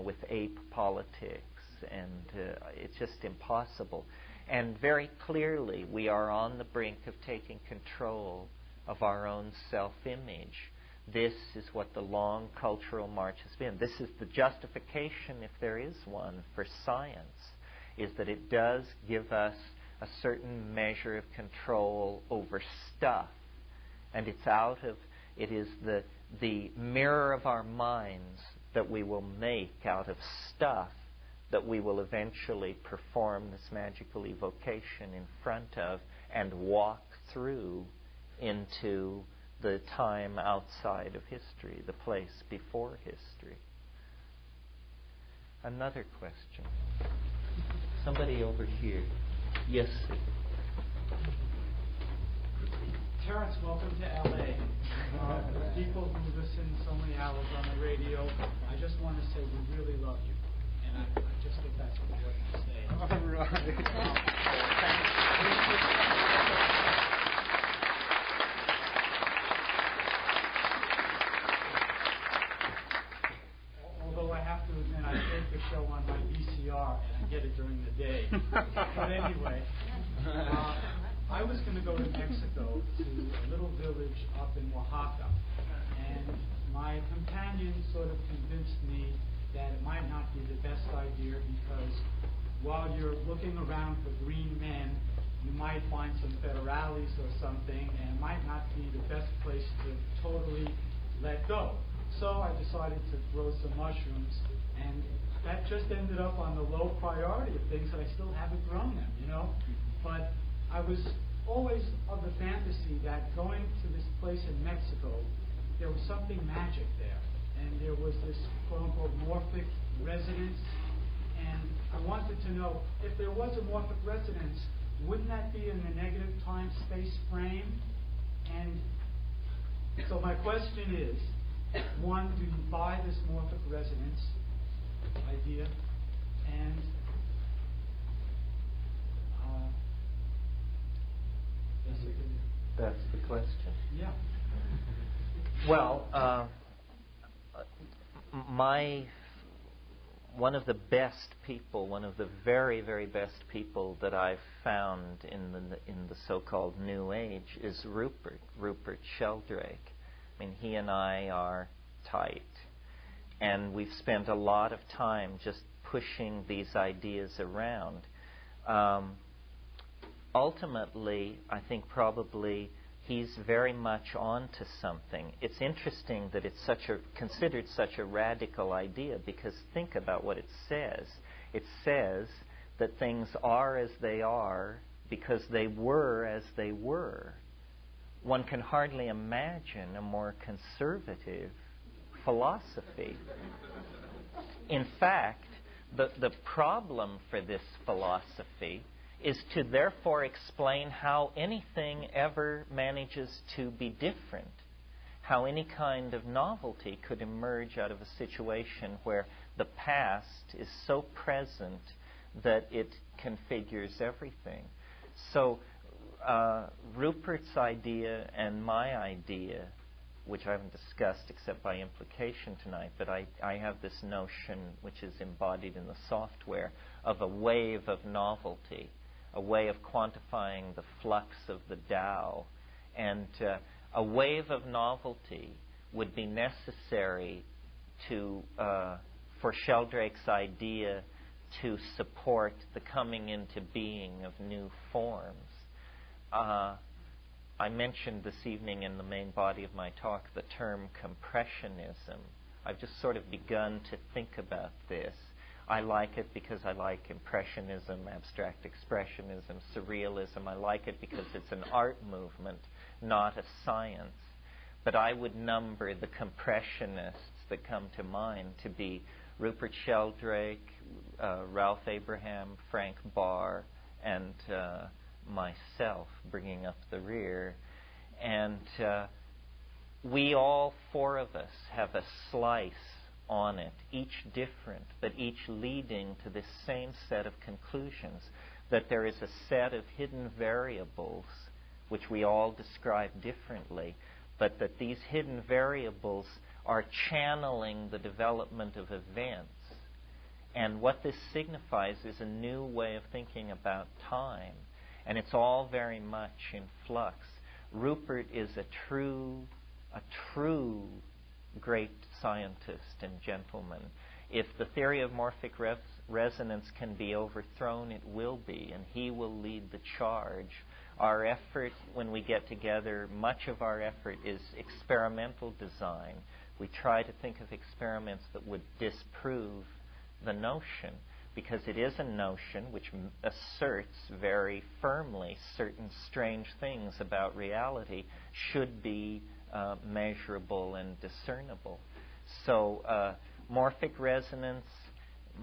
with ape politics, and it's just impossible. And very clearly we are on the brink of taking control of our own self-image. This is what the long cultural march has been. This is the justification, if there is one, for science, is that it does give us a certain measure of control over stuff. And it is the mirror of our minds that we will make out of stuff that we will eventually perform this magical evocation in front of and walk through into the time outside of history, the place before history. Another question. Somebody over here. Yes, sir. Terence, welcome to LA. For people who listen so many hours on the radio, I just want to say we really love you. And I just think that's important to say. All right. Although I have to admit, I take the show on my VCR and I get it during the day. But anyway, I was going to go to Mexico to a little village up in Oaxaca, and my companion sort of convinced me that it might not be the best idea, because while you're looking around for green men, you might find some federales or something, and it might not be the best place to totally let go. So I decided to grow some mushrooms, and that just ended up on the low priority of things that I still haven't grown them, you know. But I was always of the fantasy that going to this place in Mexico, there was something magic there, and there was this quote-unquote morphic resonance, and I wanted to know, if there was a morphic resonance, wouldn't that be in the negative time-space frame? And so my question is, one, do you buy this morphic resonance idea? And that's the question. Yeah. Well, one of the best people, one of the very, very best people that I've found in the so-called New Age is Rupert Sheldrake. I mean, he and I are tight, and we've spent a lot of time just pushing these ideas around. Ultimately, I think probably he's very much onto something. It's interesting that it's considered such a radical idea, because think about what it says. It says that things are as they are because they were as they were. One can hardly imagine a more conservative philosophy. In fact, the problem for this philosophy is to therefore explain how anything ever manages to be different, how any kind of novelty could emerge out of a situation where the past is so present that it configures everything. So Rupert's idea and my idea, which I haven't discussed except by implication tonight, but I have this notion, which is embodied in the software, of a wave of novelty, a way of quantifying the flux of the Tao. And a wave of novelty would be necessary for Sheldrake's idea to support the coming into being of new forms. I mentioned this evening in the main body of my talk the term compressionism. I've just sort of begun to think about this. I like it because I like Impressionism, Abstract Expressionism, Surrealism. I like it because it's an art movement, not a science. But I would number the Compressionists that come to mind to be Rupert Sheldrake, Ralph Abraham, Frank Barr, and myself, bringing up the rear. And we all four of us have a slice on it, each different, but each leading to this same set of conclusions, that there is a set of hidden variables which we all describe differently, but that these hidden variables are channeling the development of events. And what this signifies is a new way of thinking about time, and it's all very much in flux. Rupert is a true great scientist and gentleman. If the theory of morphic resonance can be overthrown, it will be, and he will lead the charge. Our effort, when we get together, much of our effort is experimental design. We try to think of experiments that would disprove the notion, because it is a notion which asserts very firmly certain strange things about reality should be measurable and discernible. So morphic resonance,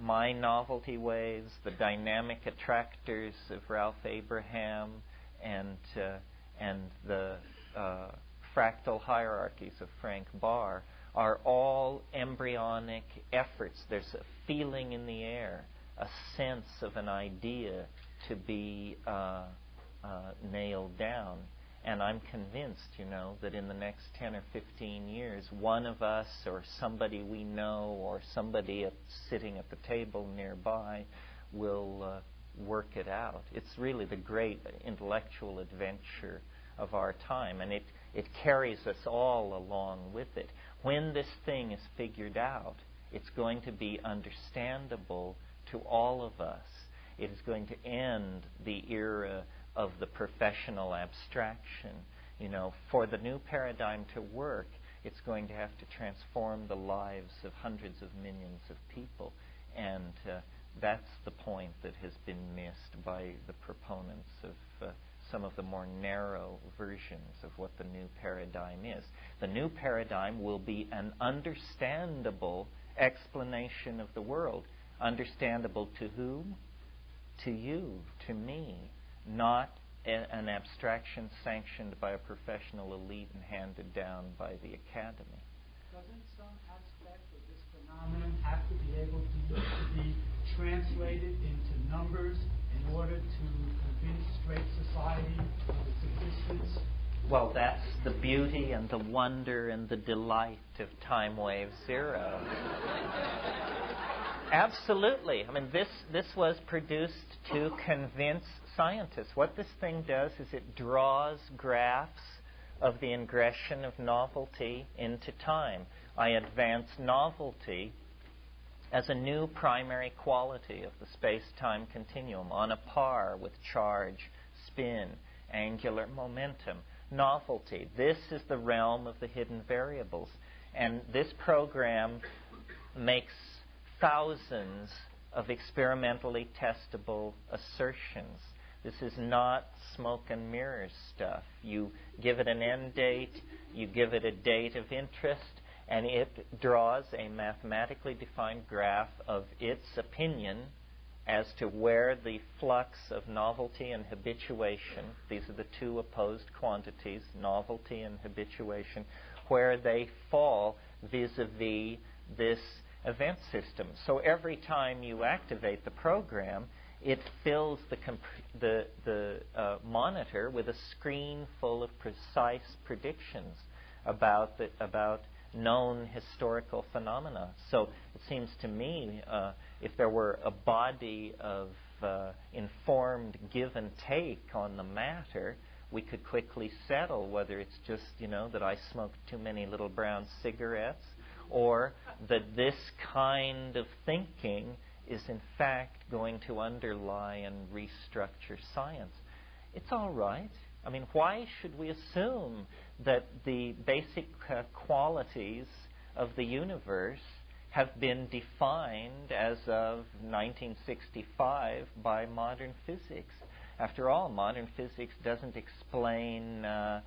my novelty waves, the dynamic attractors of Ralph Abraham, and the fractal hierarchies of Frank Barr are all embryonic efforts. There's a feeling in the air, a sense of an idea to be nailed down. And I'm convinced, that in the next 10 or 15 years, one of us or somebody we know or somebody sitting at the table nearby will work it out. It's really the great intellectual adventure of our time, and it carries us all along with it. When this thing is figured out, it's going to be understandable to all of us. It is going to end the era of the professional abstraction. For the new paradigm to work, it's going to have to transform the lives of hundreds of millions of people. And that's the point that has been missed by the proponents of some of the more narrow versions of what the new paradigm is. The new paradigm will be an understandable explanation of the world. Understandable to whom? To you, to me. Not an abstraction sanctioned by a professional elite and handed down by the academy. Doesn't some aspect of this phenomenon have to be able to be translated into numbers in order to convince straight society of its existence? Well, that's the beauty and the wonder and the delight of Time Wave Zero. Absolutely. I mean, this was produced to convince scientists. What this thing does is it draws graphs of the ingression of novelty into time. I advance novelty as a new primary quality of the space-time continuum, on a par with charge, spin, angular momentum. Novelty. This is the realm of the hidden variables. And this program makes thousands of experimentally testable assertions. This is not smoke and mirrors stuff. You give it an end date, you give it a date of interest, and it draws a mathematically defined graph of its opinion as to where the flux of novelty and habituation, these are the two opposed quantities, novelty and habituation, where they fall vis-a-vis this event system. So every time you activate the program, it fills the monitor with a screen full of precise predictions about known historical phenomena. So it seems to me, if there were a body of informed give and take on the matter, we could quickly settle whether it's just, that I smoked too many little brown cigarettes, or that this kind of thinking is in fact going to underlie and restructure science. It's all right. I mean, why should we assume that the basic qualities of the universe have been defined as of 1965 by modern physics? After all, modern physics doesn't explain the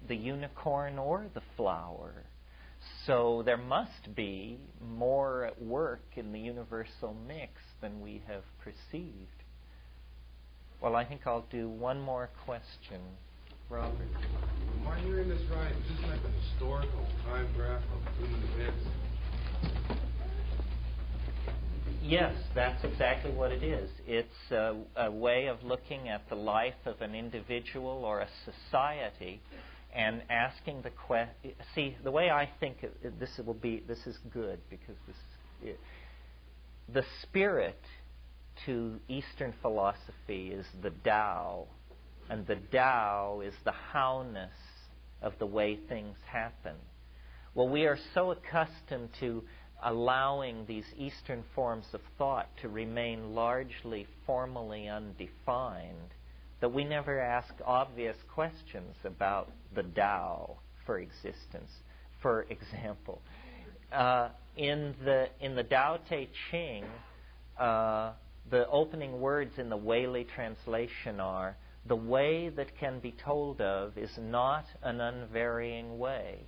unicorn or the flower. So there must be more at work in the universal mix than we have perceived. Well, I think I'll do one more question. Robert. Am I hearing this right? Is this like a historical time graph of human events? Yes, that's exactly what it is. It's a way of looking at the life of an individual or a society and asking the question. See, the way I think this is good, because the spirit to Eastern philosophy is the Tao, and the Tao is the how-ness of the way things happen. Well, we are so accustomed to allowing these Eastern forms of thought to remain largely formally undefined that we never ask obvious questions about the Tao for existence. For example, in the Tao Te Ching, the opening words in the Whaley translation are, "The way that can be told of is not an unvarying way."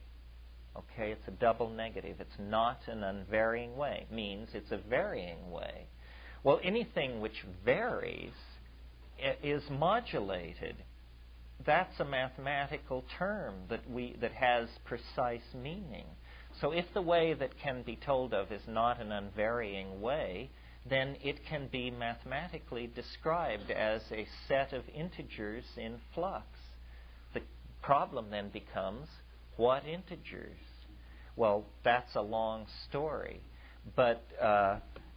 Okay, it's a double negative. It's not an unvarying way. Means it's a varying way. Well, anything which varies is modulated. That's a mathematical term that has precise meaning. So if the way that can be told of is not an unvarying way, then it can be mathematically described as a set of integers in flux. The problem then becomes, what integers? Well, that's a long story, but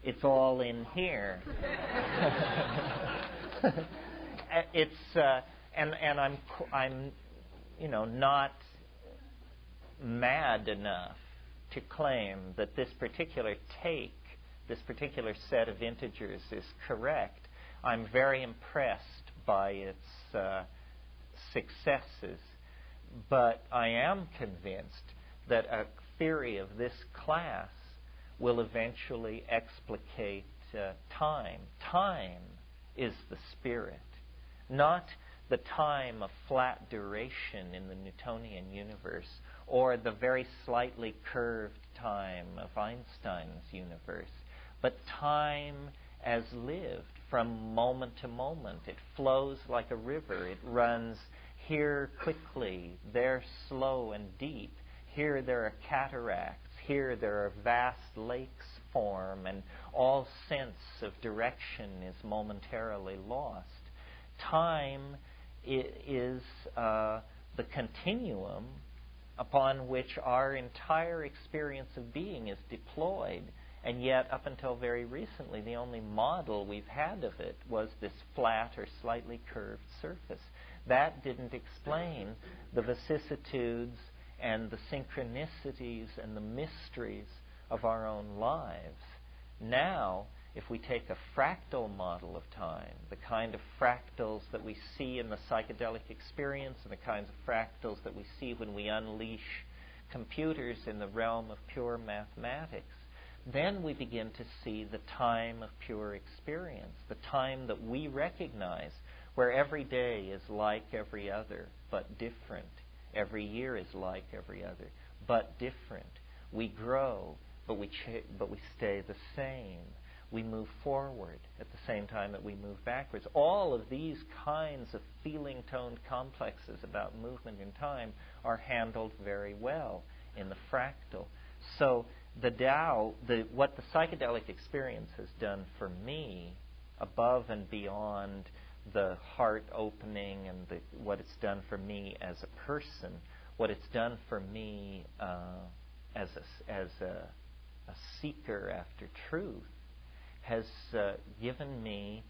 it's all in here. And I'm not mad enough to claim that this particular set of integers is correct. I'm very impressed by its successes. But I am convinced that a theory of this class will eventually explicate time. Time is the spirit, not the time of flat duration in the Newtonian universe or the very slightly curved time of Einstein's universe, but time as lived from moment to moment. It flows like a river. It runs here quickly, there slow and deep. Here there are cataracts. Here there are vast lakes form, and all sense of direction is momentarily lost. Time is the continuum upon which our entire experience of being is deployed, and yet up until very recently the only model we've had of it was this flat or slightly curved surface. That didn't explain the vicissitudes and the synchronicities and the mysteries of our own lives. Now, if we take a fractal model of time, the kind of fractals that we see in the psychedelic experience and the kinds of fractals that we see when we unleash computers in the realm of pure mathematics, then we begin to see the time of pure experience, the time that we recognize, where every day is like every other, but different. Every year is like every other, but different. We grow, but we stay the same. We move forward at the same time that we move backwards. All of these kinds of feeling-toned complexes about movement in time are handled very well in the fractal. So the Tao, what the psychedelic experience has done for me, above and beyond the heart opening and what it's done for me as a person, what it's done for me as a seeker after truth, has given me,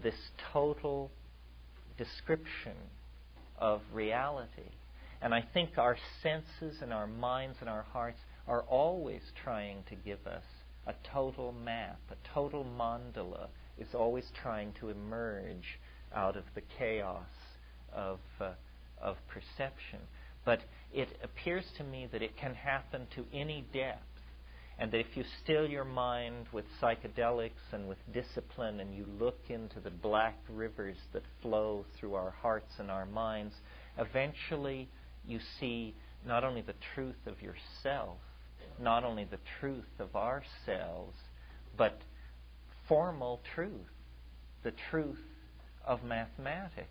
this total description of reality. And I think our senses and our minds and our hearts are always trying to give us a total map, a total mandala is always trying to emerge out of the chaos of perception. But it appears to me that it can happen to any depth, and that if you still your mind with psychedelics and with discipline and you look into the black rivers that flow through our hearts and our minds, eventually you see not only the truth of yourself, not only the truth of ourselves, but formal truth, the truth of mathematics.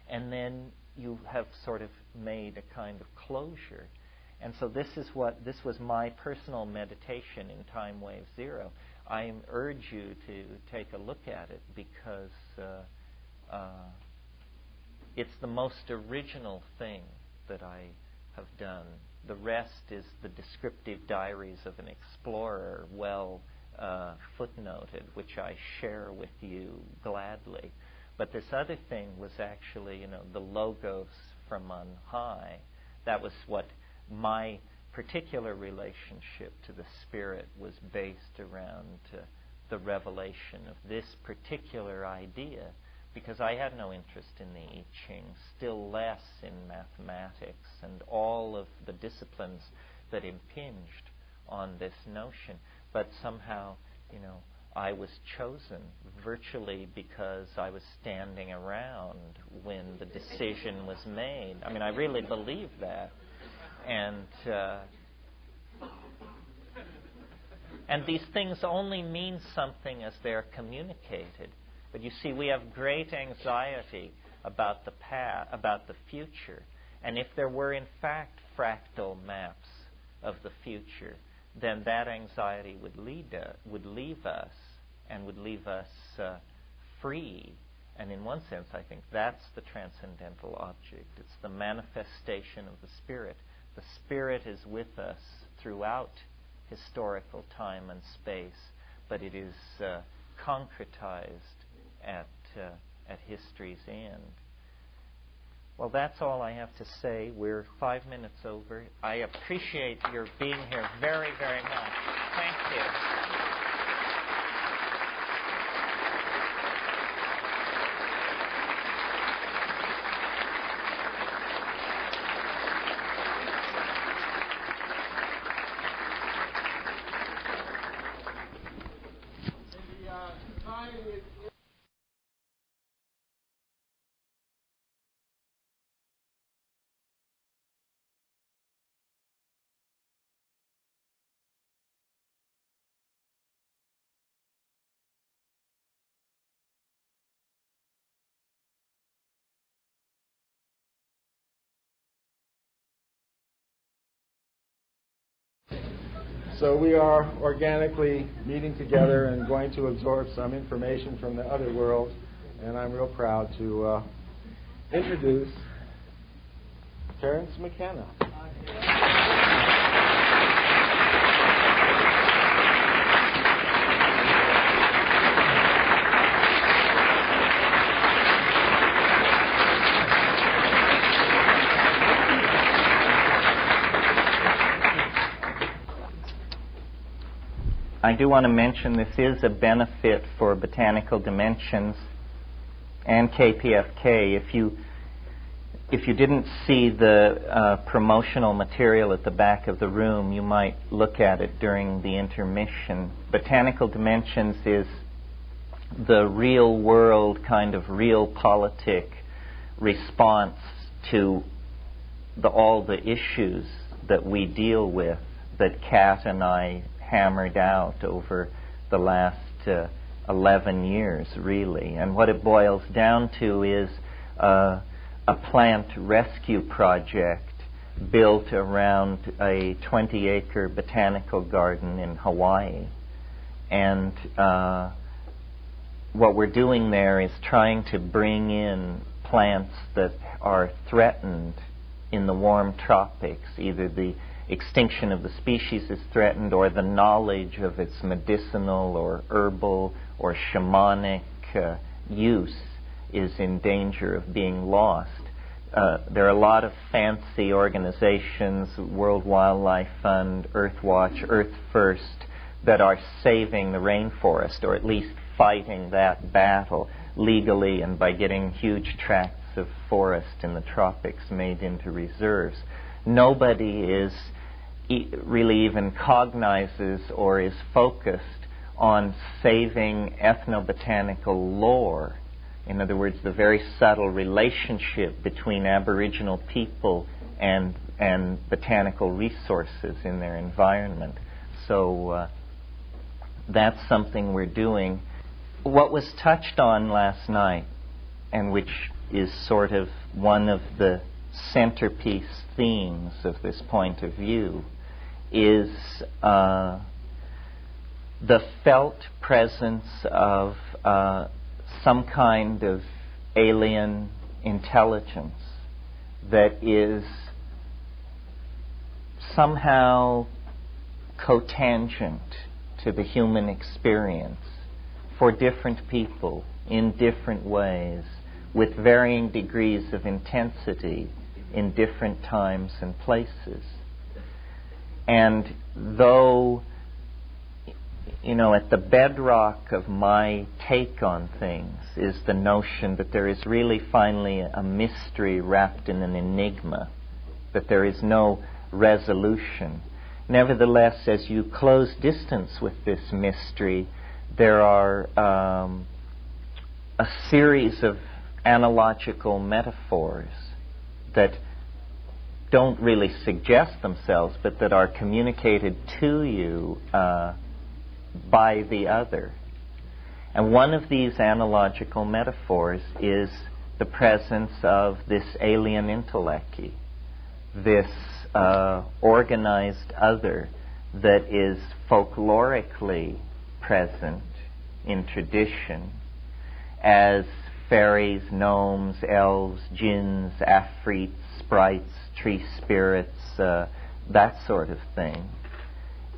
And then you have sort of made a kind of closure. And so this was my personal meditation in Time Wave Zero. I urge you to take a look at it because it's the most original thing that I have done. The rest is the descriptive diaries of an explorer, well footnoted, which I share with you gladly. But this other thing was actually, the logos from on high. That was what my particular relationship to the Spirit was based around, the revelation of this particular idea, because I had no interest in the I Ching, still less in mathematics and all of the disciplines that impinged on this notion. But somehow, I was chosen virtually because I was standing around when the decision was made. I mean, I really believe that. And these things only mean something as they're communicated. But you see, we have great anxiety about the past, about the future. And if there were in fact fractal maps of the future, then that anxiety would leave us and would leave us free. And in one sense, I think that's the transcendental object. It's the manifestation of the Spirit. The Spirit is with us throughout historical time and space, but it is concretized at history's end. Well, that's all I have to say. We're 5 minutes over. I appreciate your being here very, very much. Thank you. So we are organically meeting together and going to absorb some information from the other world, and I'm real proud to introduce Terence McKenna. I do want to mention this is a benefit for Botanical Dimensions and KPFK. If you didn't see the promotional material at the back of the room, you might look at it during the intermission. Botanical Dimensions is the real world kind of realpolitik response to all the issues that we deal with, that Kat and I hammered out over the last 11 years, really. And what it boils down to is a plant rescue project built around a 20-acre botanical garden in Hawaii. And what we're doing there is trying to bring in plants that are threatened in the warm tropics. Either the extinction of the species is threatened, or the knowledge of its medicinal or herbal or shamanic use is in danger of being lost. There are a lot of fancy organizations, World Wildlife Fund, Earthwatch, Earth First, that are saving the rainforest, or at least fighting that battle legally and by getting huge tracts of forest in the tropics made into reserves. Nobody is really even cognizes or is focused on saving ethnobotanical lore. In other words, the very subtle relationship between Aboriginal people and botanical resources in their environment. So that's something we're doing. What was touched on last night, and which is sort of one of the centerpiece themes of this point of view, is the felt presence of some kind of alien intelligence that is somehow cotangent to the human experience for different people in different ways, with varying degrees of intensity in different times and places. And though, at the bedrock of my take on things is the notion that there is really finally a mystery wrapped in an enigma, that there is no resolution. Nevertheless, as you close distance with this mystery, there are a series of analogical metaphors that don't really suggest themselves, but that are communicated to you by the other. And one of these analogical metaphors is the presence of this alien intellecti, this organized other that is folklorically present in tradition as fairies, gnomes, elves, jinns, afrits, sprites, tree spirits, that sort of thing,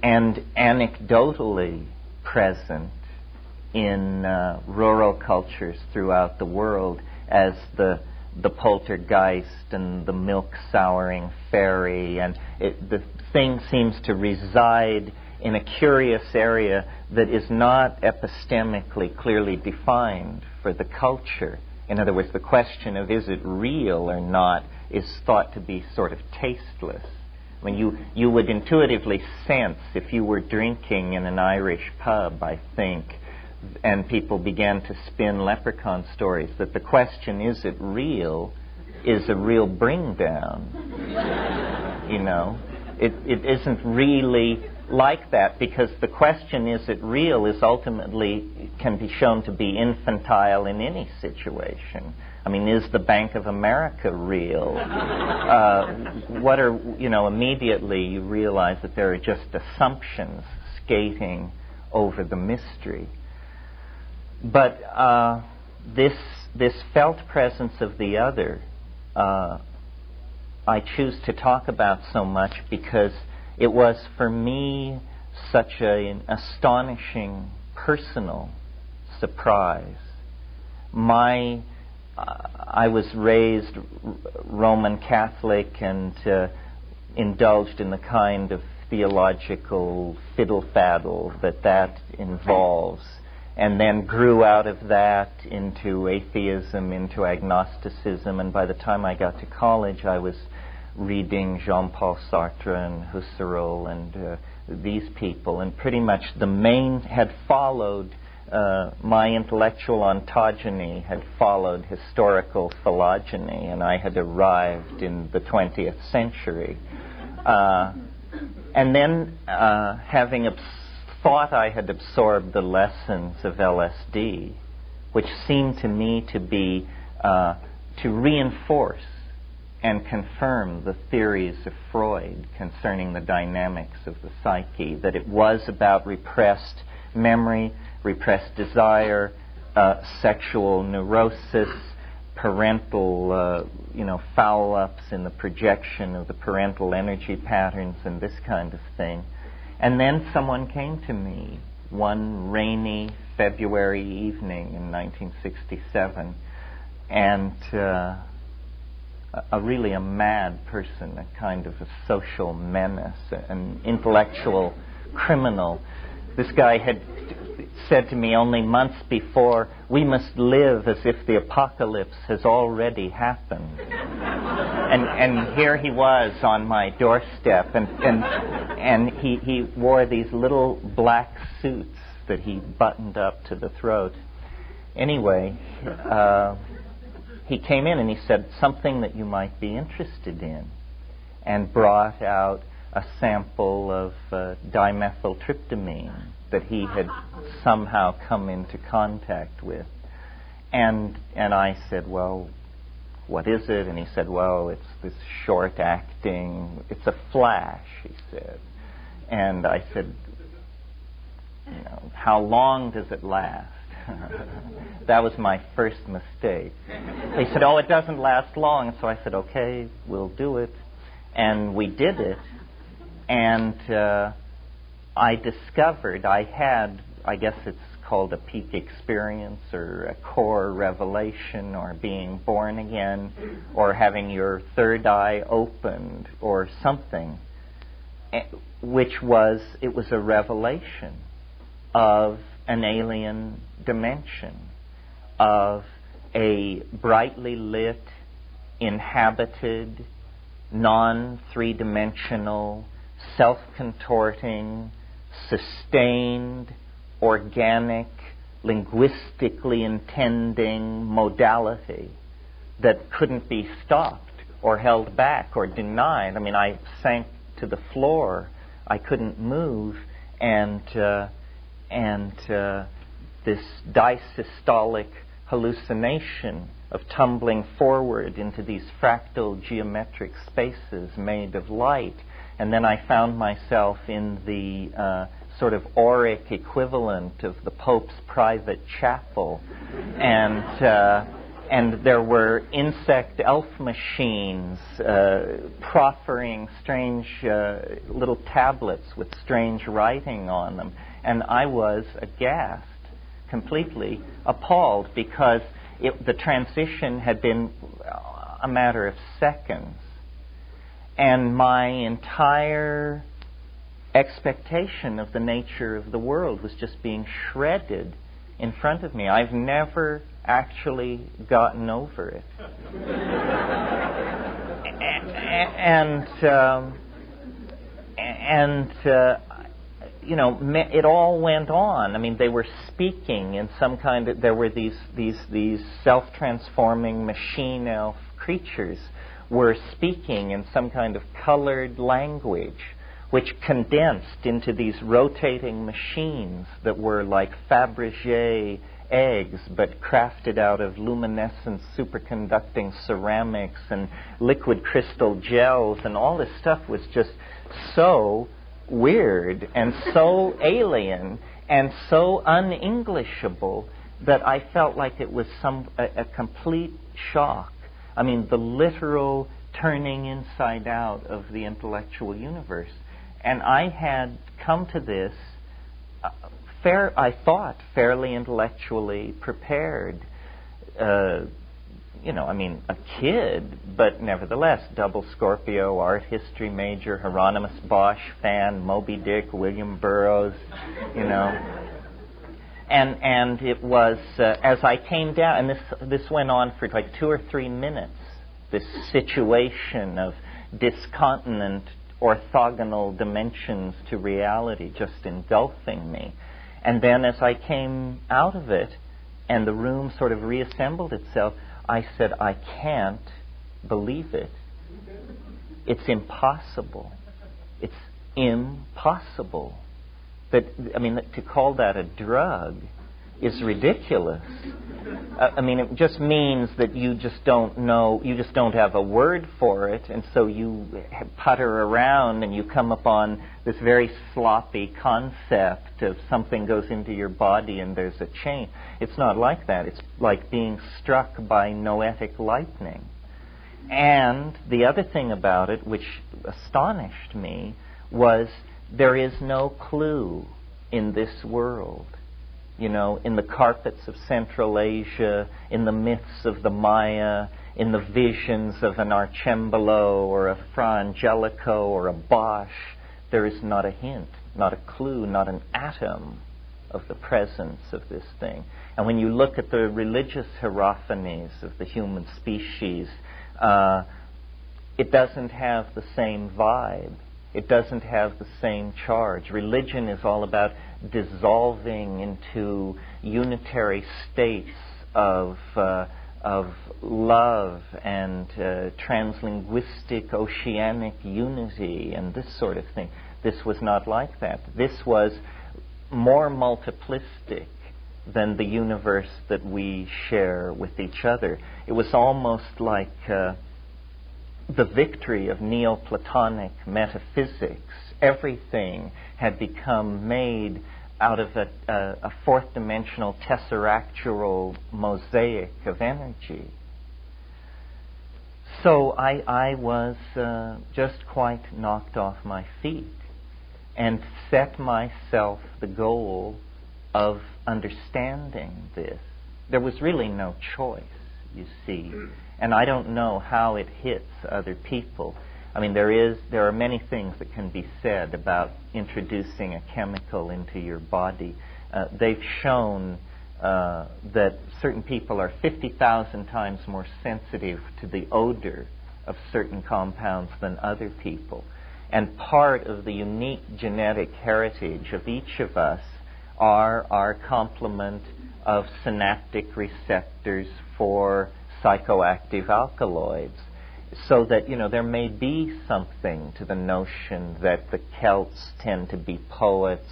and anecdotally present in rural cultures throughout the world as the poltergeist and the milk-souring fairy, and the thing seems to reside in a curious area that is not epistemically clearly defined for the culture. In other words, the question of is it real or not is thought to be sort of tasteless. I mean, you would intuitively sense, if you were drinking in an Irish pub, I think, and people began to spin leprechaun stories, that the question, is it real, is a real bring down. You know, it isn't really like that, because the question, is it real, is ultimately can be shown to be infantile in any situation. I mean, is the Bank of America real? What are, you know, immediately you realize that there are just assumptions skating over the mystery. But this felt presence of the other, I choose to talk about so much because it was for me such an astonishing personal surprise. I was raised Roman Catholic and indulged in the kind of theological fiddle-faddle that involves, and then grew out of that into atheism, into agnosticism, and by the time I got to college I was reading Jean-Paul Sartre and Husserl and these people, and pretty much the main had followed my intellectual ontogeny had followed historical phylogeny, and I had arrived in the 20th century. And then, having thought I had absorbed the lessons of LSD, which seemed to me to be to reinforce and confirm the theories of Freud concerning the dynamics of the psyche, that it was about repressed memory, repressed desire, sexual neurosis, parental, foul-ups in the projection of the parental energy patterns and this kind of thing. And then someone came to me one rainy February evening in 1967, and really a mad person, a kind of a social menace, an intellectual criminal. This guy had said to me only months before, "We must live as if the apocalypse has already happened." And here he was on my doorstep, and he wore these little black suits that he buttoned up to the throat. Anyway, he came in and he said, "Something that you might be interested in," and brought out a sample of dimethyltryptamine that he had somehow come into contact with. And I said, "Well, what is it?" And he said, "Well, it's this short-acting, it's a flash," he said. And I said, "How long does it last?" That was my first mistake. He said, "Oh, it doesn't last long." So I said, "Okay, we'll do it." And we did it. And I discovered I had, I guess it's called a peak experience or a core revelation or being born again or having your third eye opened or something, which was, it was a revelation of an alien dimension, of a brightly lit, inhabited, non-three-dimensional, self-contorting, sustained, organic, linguistically intending modality that couldn't be stopped or held back or denied. I mean, I sank to the floor. I couldn't move, and this disystolic hallucination of tumbling forward into these fractal geometric spaces made of light. And then I found myself in the sort of auric equivalent of the Pope's private chapel, and there were insect elf machines proffering strange little tablets with strange writing on them, and I was aghast, completely appalled, because the transition had been a matter of seconds, and my entire expectation of the nature of the world was just being shredded in front of me. I've never actually gotten over it. it all went on. I mean, they were speaking in some kind of, there were these self-transforming machine elf creatures were speaking in some kind of colored language, which condensed into these rotating machines that were like Fabergé eggs, but crafted out of luminescent superconducting ceramics and liquid crystal gels, and all this stuff was just so weird and so alien and so un-Englishable that I felt like it was a complete shock. I mean, the literal turning inside out of the intellectual universe. And I had come to this I thought, fairly intellectually prepared. A kid, but nevertheless, double Scorpio, art history major, Hieronymus Bosch fan, Moby Dick, William Burroughs, And it was, as I came down, and this went on for like 2 or 3 minutes, this situation of discontinent orthogonal dimensions to reality just engulfing me. And then as I came out of it and the room sort of reassembled itself, I said, I can't believe it. It's impossible. It's impossible. To call that a drug is ridiculous. It just means that you just don't know, you just don't have a word for it, and so you putter around and you come upon this very sloppy concept of something goes into your body and there's a chain. It's not like that. It's like being struck by noetic lightning. And the other thing about it, which astonished me, was there is no clue in this world. In the carpets of Central Asia, in the myths of the Maya, in the visions of an Arcembalo or a Fra Angelico or a Bosch, there is not a hint, not a clue, not an atom of the presence of this thing. And when you look at the religious hierophanies of the human species, it doesn't have the same vibe. It doesn't have the same charge. Religion is all about dissolving into unitary states of love and translinguistic oceanic unity and this sort of thing. This was not like that. This was more multiplistic than the universe that we share with each other. It was almost like the victory of Neoplatonic metaphysics. Everything had become made out of a fourth-dimensional tesseractual mosaic of energy. So I was just quite knocked off my feet and set myself the goal of understanding this. There was really no choice, you see. And I don't know how it hits other people. There are many things that can be said about introducing a chemical into your body. They've shown that certain people are 50,000 times more sensitive to the odor of certain compounds than other people. And part of the unique genetic heritage of each of us are our complement of synaptic receptors for psychoactive alkaloids, so that there may be something to the notion that the Celts tend to be poets,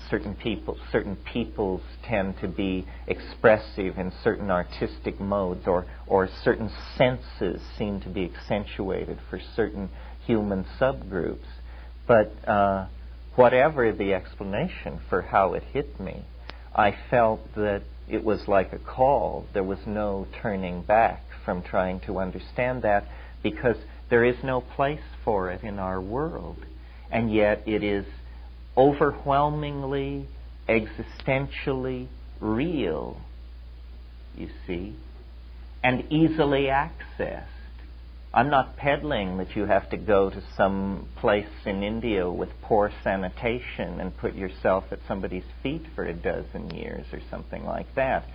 certain peoples tend to be expressive in certain artistic modes, or certain senses seem to be accentuated for certain human subgroups. But whatever the explanation for how it hit me, I felt that it was like a call. There was no turning back from trying to understand that, because there is no place for it in our world. And yet it is overwhelmingly, existentially real, you see, and easily accessed. I'm not peddling that you have to go to some place in India with poor sanitation and put yourself at somebody's feet for a dozen years or something like that.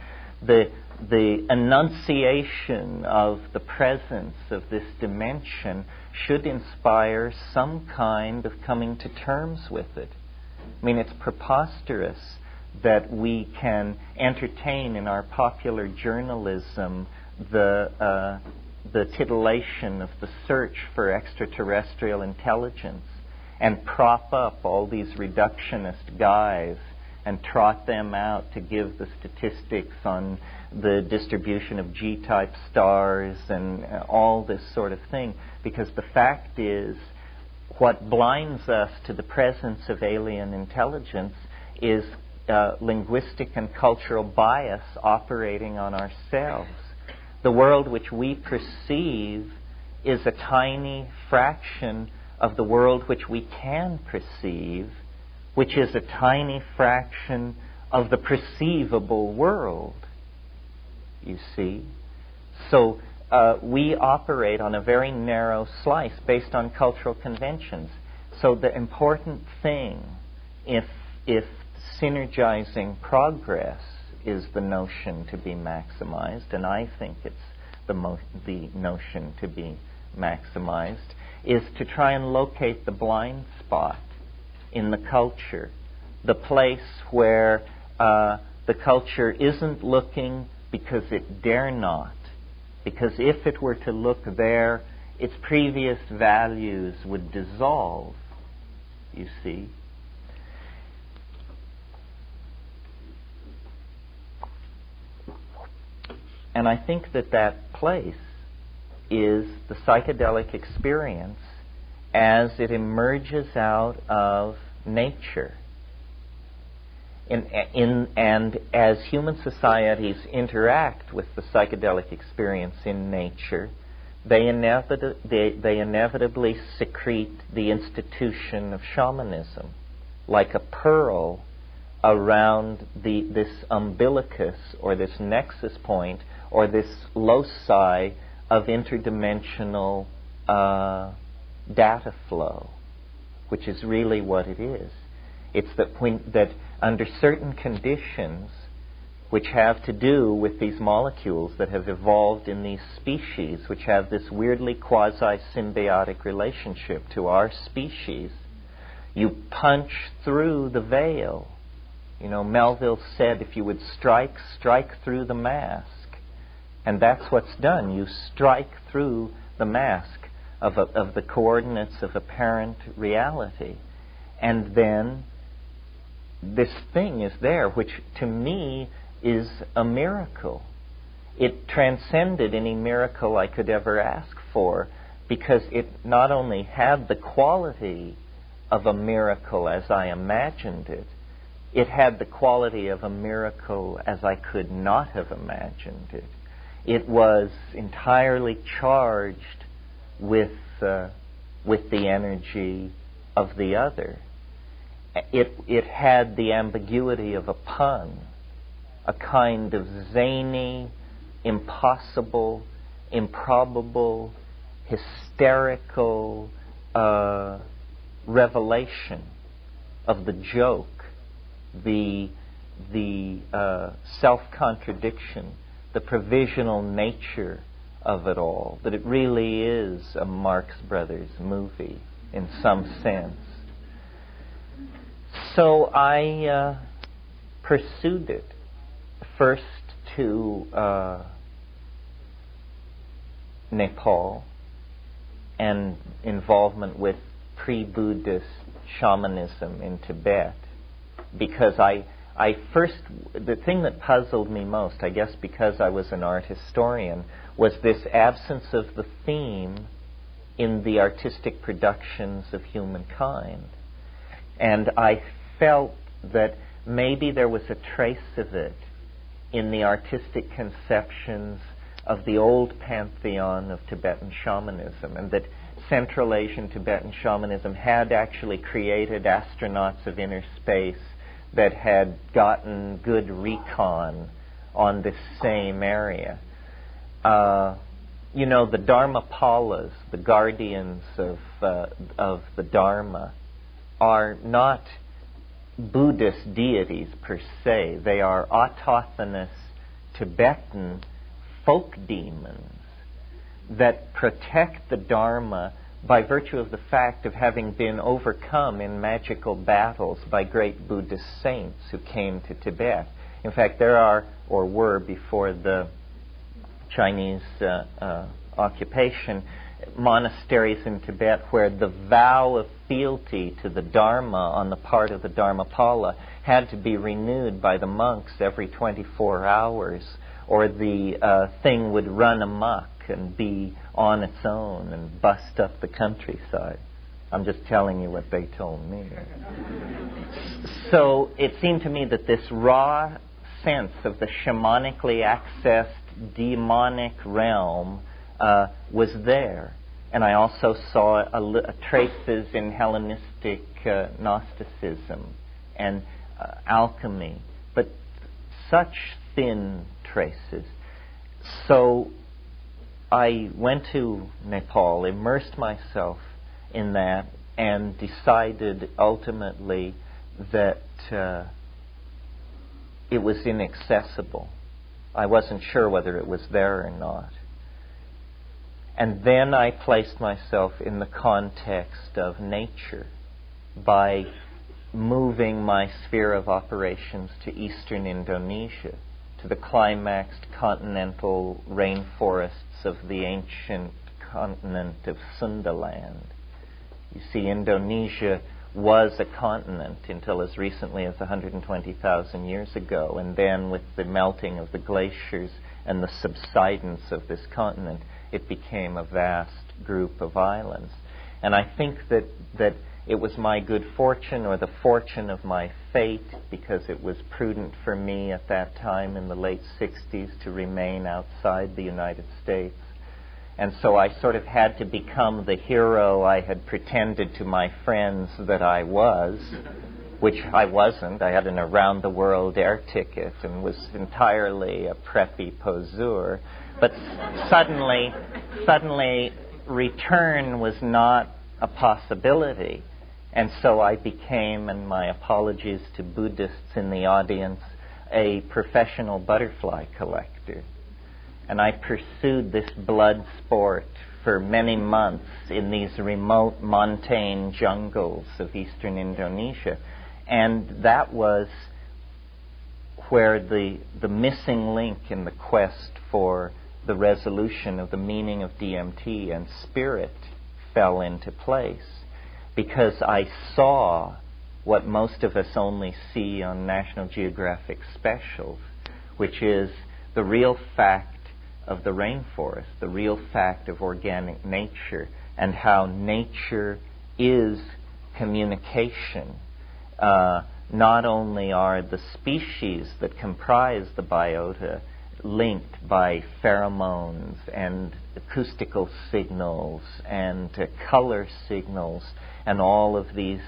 the enunciation of the presence of this dimension should inspire some kind of coming to terms with it. I mean, it's preposterous that we can entertain in our popular journalism the titillation of the search for extraterrestrial intelligence and prop up all these reductionist guys and trot them out to give the statistics on the distribution of G-type stars and all this sort of thing. Because the fact is, what blinds us to the presence of alien intelligence is linguistic and cultural bias operating on ourselves. The world which we perceive is a tiny fraction of the world which we can perceive, which is a tiny fraction of the perceivable world, you see. So we operate on a very narrow slice based on cultural conventions. So the important thing, if synergizing progress is the notion to be maximized, and I think it's the notion to be maximized, is to try and locate the blind spot in the culture, the place where the culture isn't looking because it dare not, because if it were to look there, its previous values would dissolve, you see. And I think that place is the psychedelic experience as it emerges out of nature. And as human societies interact with the psychedelic experience in nature, they inevitably secrete the institution of shamanism, like a pearl around this umbilicus or this nexus point or this loci of interdimensional data flow, which is really what it is. It's that under certain conditions, which have to do with these molecules that have evolved in these species, which have this weirdly quasi-symbiotic relationship to our species, you punch through the veil. You know, Melville said, if you would strike through the mask. And that's what's done. You strike through the mask of the coordinates of apparent reality. And then this thing is there, which to me is a miracle. It transcended any miracle I could ever ask for, because it not only had the quality of a miracle as I imagined it, it had the quality of a miracle as I could not have imagined it. It was entirely charged with the energy of the other. It had the ambiguity of a pun, a kind of zany, impossible, improbable, hysterical revelation of the joke, the self-contradiction, the provisional nature of it all, that it really is a Marx Brothers movie in some sense. So I pursued it first to Nepal and involvement with pre-Buddhist shamanism in Tibet, because the thing that puzzled me most, I guess because I was an art historian, was this absence of the theme in the artistic productions of humankind. And I felt that maybe there was a trace of it in the artistic conceptions of the old pantheon of Tibetan shamanism, and that Central Asian Tibetan shamanism had actually created astronauts of inner space that had gotten good recon on this same area. You know, the Dharmapalas, the guardians of the Dharma, are not Buddhist deities per se. They are autochthonous Tibetan folk demons that protect the Dharma by virtue of the fact of having been overcome in magical battles by great Buddhist saints who came to Tibet. In fact, there are, or were before the Chinese occupation, monasteries in Tibet where the vow of fealty to the Dharma on the part of the Dharmapala had to be renewed by the monks every 24 hours, or the thing would run amok and be on its own and bust up the countryside. I'm just telling you what they told me. So it seemed to me that this raw sense of the shamanically accessed demonic realm was there. And I also saw traces in Hellenistic Gnosticism and alchemy, but such thin traces. So I went to Nepal, immersed myself in that, and decided ultimately that it was inaccessible. I wasn't sure whether it was there or not. And then I placed myself in the context of nature by moving my sphere of operations to eastern Indonesia, to the climaxed continental rainforests of the ancient continent of Sundaland. You see, Indonesia was a continent until as recently as 120,000 years ago, and then with the melting of the glaciers and the subsidence of this continent, it became a vast group of islands. And I think that it was my good fortune, or the fortune of my fate, because it was prudent for me at that time in the late 60s to remain outside the United States. And so I sort of had to become the hero I had pretended to my friends that I was, which I wasn't. I had an around-the-world air ticket and was entirely a preppy poseur. But suddenly, return was not a possibility. And so I became, and my apologies to Buddhists in the audience, a professional butterfly collector. And I pursued this blood sport for many months in these remote montane jungles of eastern Indonesia. And that was where the missing link in the quest for the resolution of the meaning of DMT and spirit fell into place. Because I saw what most of us only see on National Geographic specials, which is the real fact of the rainforest, the real fact of organic nature, and how nature is communication. Not only are the species that comprise the biota linked by pheromones and acoustical signals and color signals and all of these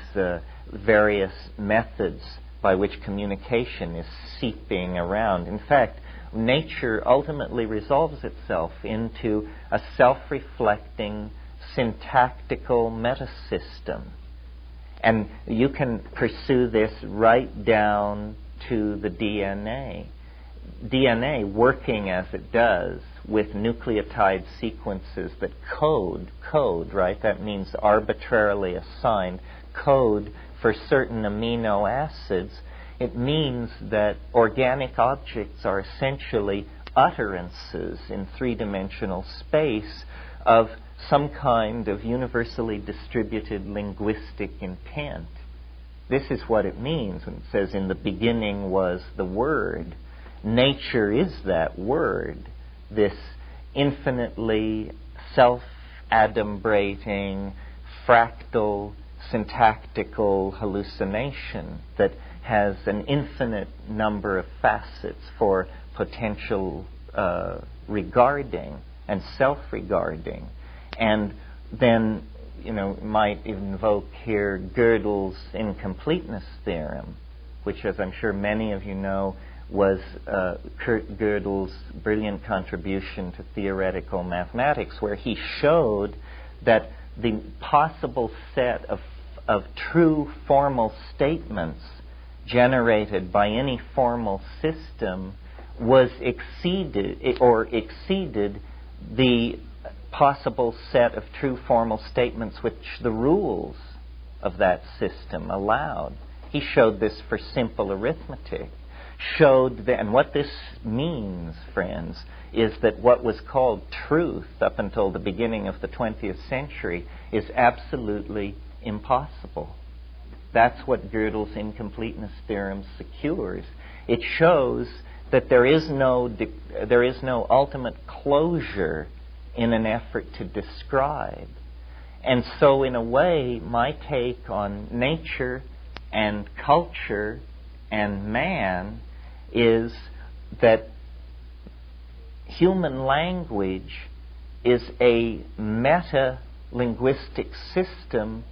various methods by which communication is seeping around. In fact, nature ultimately resolves itself into a self-reflecting syntactical metasystem. And you can pursue this right down to the DNA. DNA working as it does with nucleotide sequences that code, right? That means arbitrarily assigned code for certain amino acids. It means that organic objects are essentially utterances in three-dimensional space of some kind of universally distributed linguistic intent. This is what it means when it says, in the beginning was the Word. Nature is that Word, this infinitely self-adumbrating, fractal, syntactical hallucination that has an infinite number of facets for potential regarding and self-regarding. And then, might invoke here Gödel's incompleteness theorem, which, as I'm sure many of you know, was Kurt Gödel's brilliant contribution to theoretical mathematics, where he showed that the possible set of true formal statements generated by any formal system was exceeded the possible set of true formal statements which the rules of that system allowed. He showed this for simple arithmetic. And what this means, friends, is that what was called truth up until the beginning of the 20th century is absolutely impossible. That's what Gödel's incompleteness theorem secures. It shows that there is no ultimate closure in an effort to describe. And so, in a way, my take on nature and culture and man is that human language is a meta-linguistic system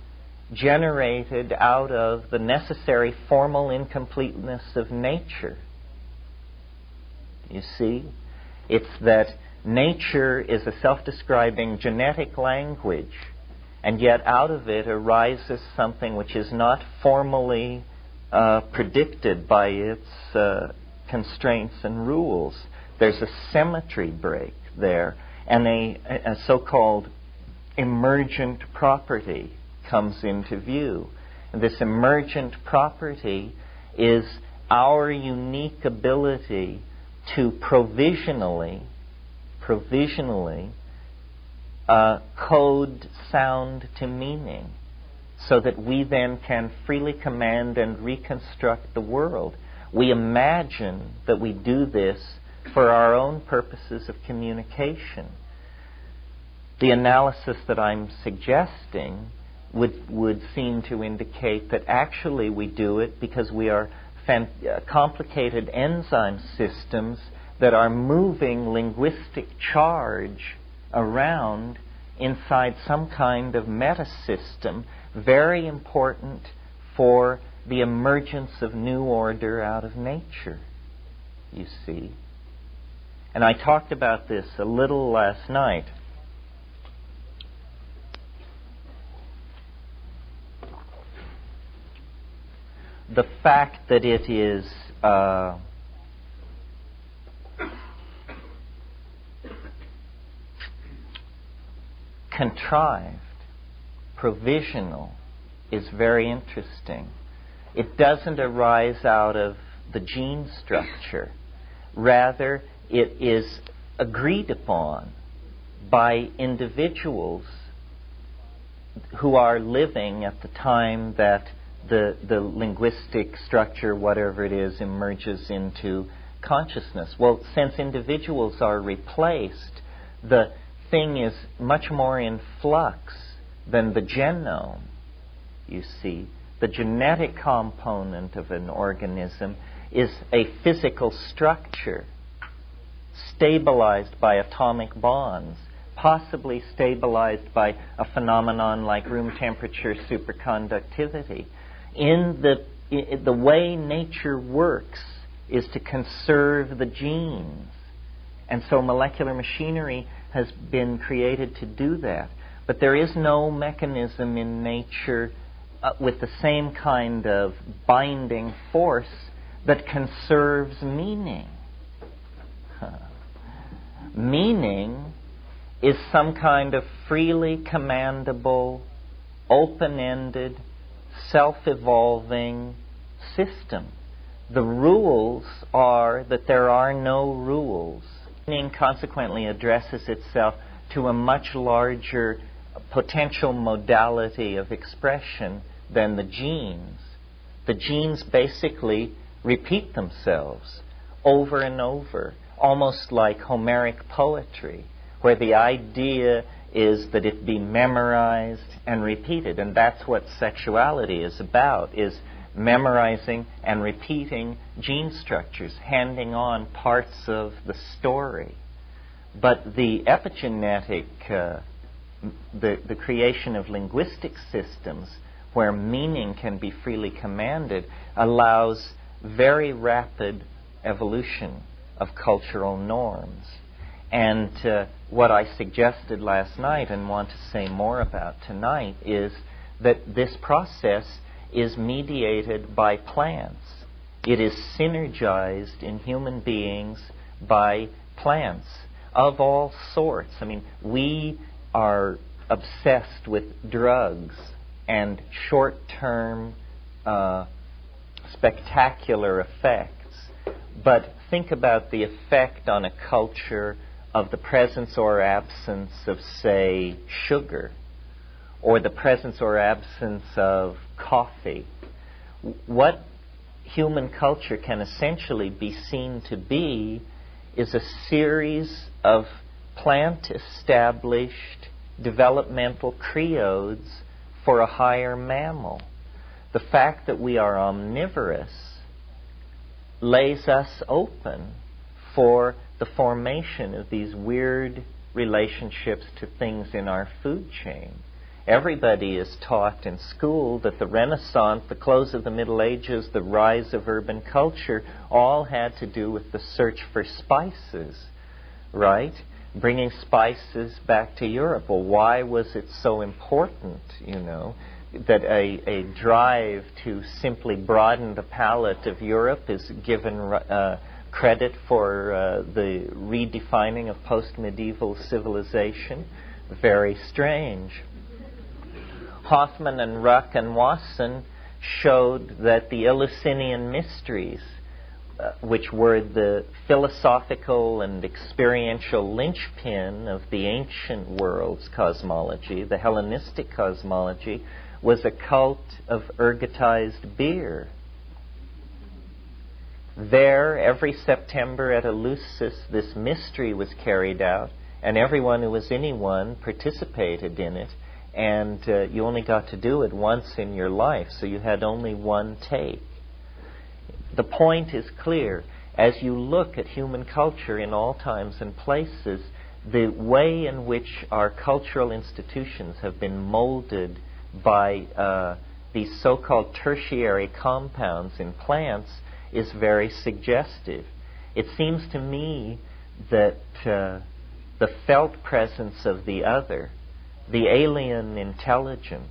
generated out of the necessary formal incompleteness of nature. You see? It's that nature is a self-describing genetic language, and yet out of it arises something which is not formally predicted by its constraints and rules. There's a symmetry break there, and a so-called emergent property comes into view. And this emergent property is our unique ability to provisionally code sound to meaning, so that we then can freely command and reconstruct the world. We imagine that we do this for our own purposes of communication. The analysis that I'm suggesting would seem to indicate that actually we do it because we are complicated enzyme systems that are moving linguistic charge around inside some kind of meta-system, very important for the emergence of new order out of nature, you see. And I talked about this a little last night. The fact that it is contrived, provisional, is very interesting. It doesn't arise out of the gene structure. Rather, it is agreed upon by individuals who are living at the time that the linguistic structure, whatever it is, emerges into consciousness. Well, since individuals are replaced, the thing is much more in flux than the genome, you see. The genetic component of an organism is a physical structure stabilized by atomic bonds, possibly stabilized by a phenomenon like room temperature superconductivity. In the way nature works is to conserve the genes. And so molecular machinery has been created to do that. But there is no mechanism in nature with the same kind of binding force that conserves meaning. Meaning is some kind of freely commandable, open-ended, self-evolving system. The rules are that there are no rules. Meaning consequently addresses itself to a much larger potential modality of expression than the genes. The genes basically repeat themselves over and over, almost like Homeric poetry, where the idea is that it be memorized and repeated. And that's what sexuality is about, is memorizing and repeating gene structures, handing on parts of the story. But the epigenetic, the creation of linguistic systems where meaning can be freely commanded allows very rapid evolution of cultural norms. And what I suggested last night and want to say more about tonight is that this process is mediated by plants. It is synergized in human beings by plants of all sorts. I mean, we are obsessed with drugs and short-term spectacular effects. But think about the effect on a culture of the presence or absence of, say, sugar, or the presence or absence of coffee. What human culture can essentially be seen to be is a series of plant-established developmental creodes for a higher mammal. The fact that we are omnivorous lays us open for the formation of these weird relationships to things in our food chain. Everybody is taught in school that the Renaissance, the close of the Middle Ages, the rise of urban culture, all had to do with the search for spices, right? Bringing spices back to Europe. Well, why was it so important, that a drive to simply broaden the palate of Europe is given credit for the redefining of post-medieval civilization? Very strange. Hoffman and Ruck and Wasson showed that the Eleusinian mysteries, which were the philosophical and experiential linchpin of the ancient world's cosmology, the Hellenistic cosmology, was a cult of ergotized beer. There, every September at Eleusis, this mystery was carried out, and everyone who was anyone participated in it, and you only got to do it once in your life, so you had only one take. The point is clear. As you look at human culture in all times and places, the way in which our cultural institutions have been molded by these so-called tertiary compounds in plants is very suggestive. It seems to me that the felt presence of the other, the alien intelligence,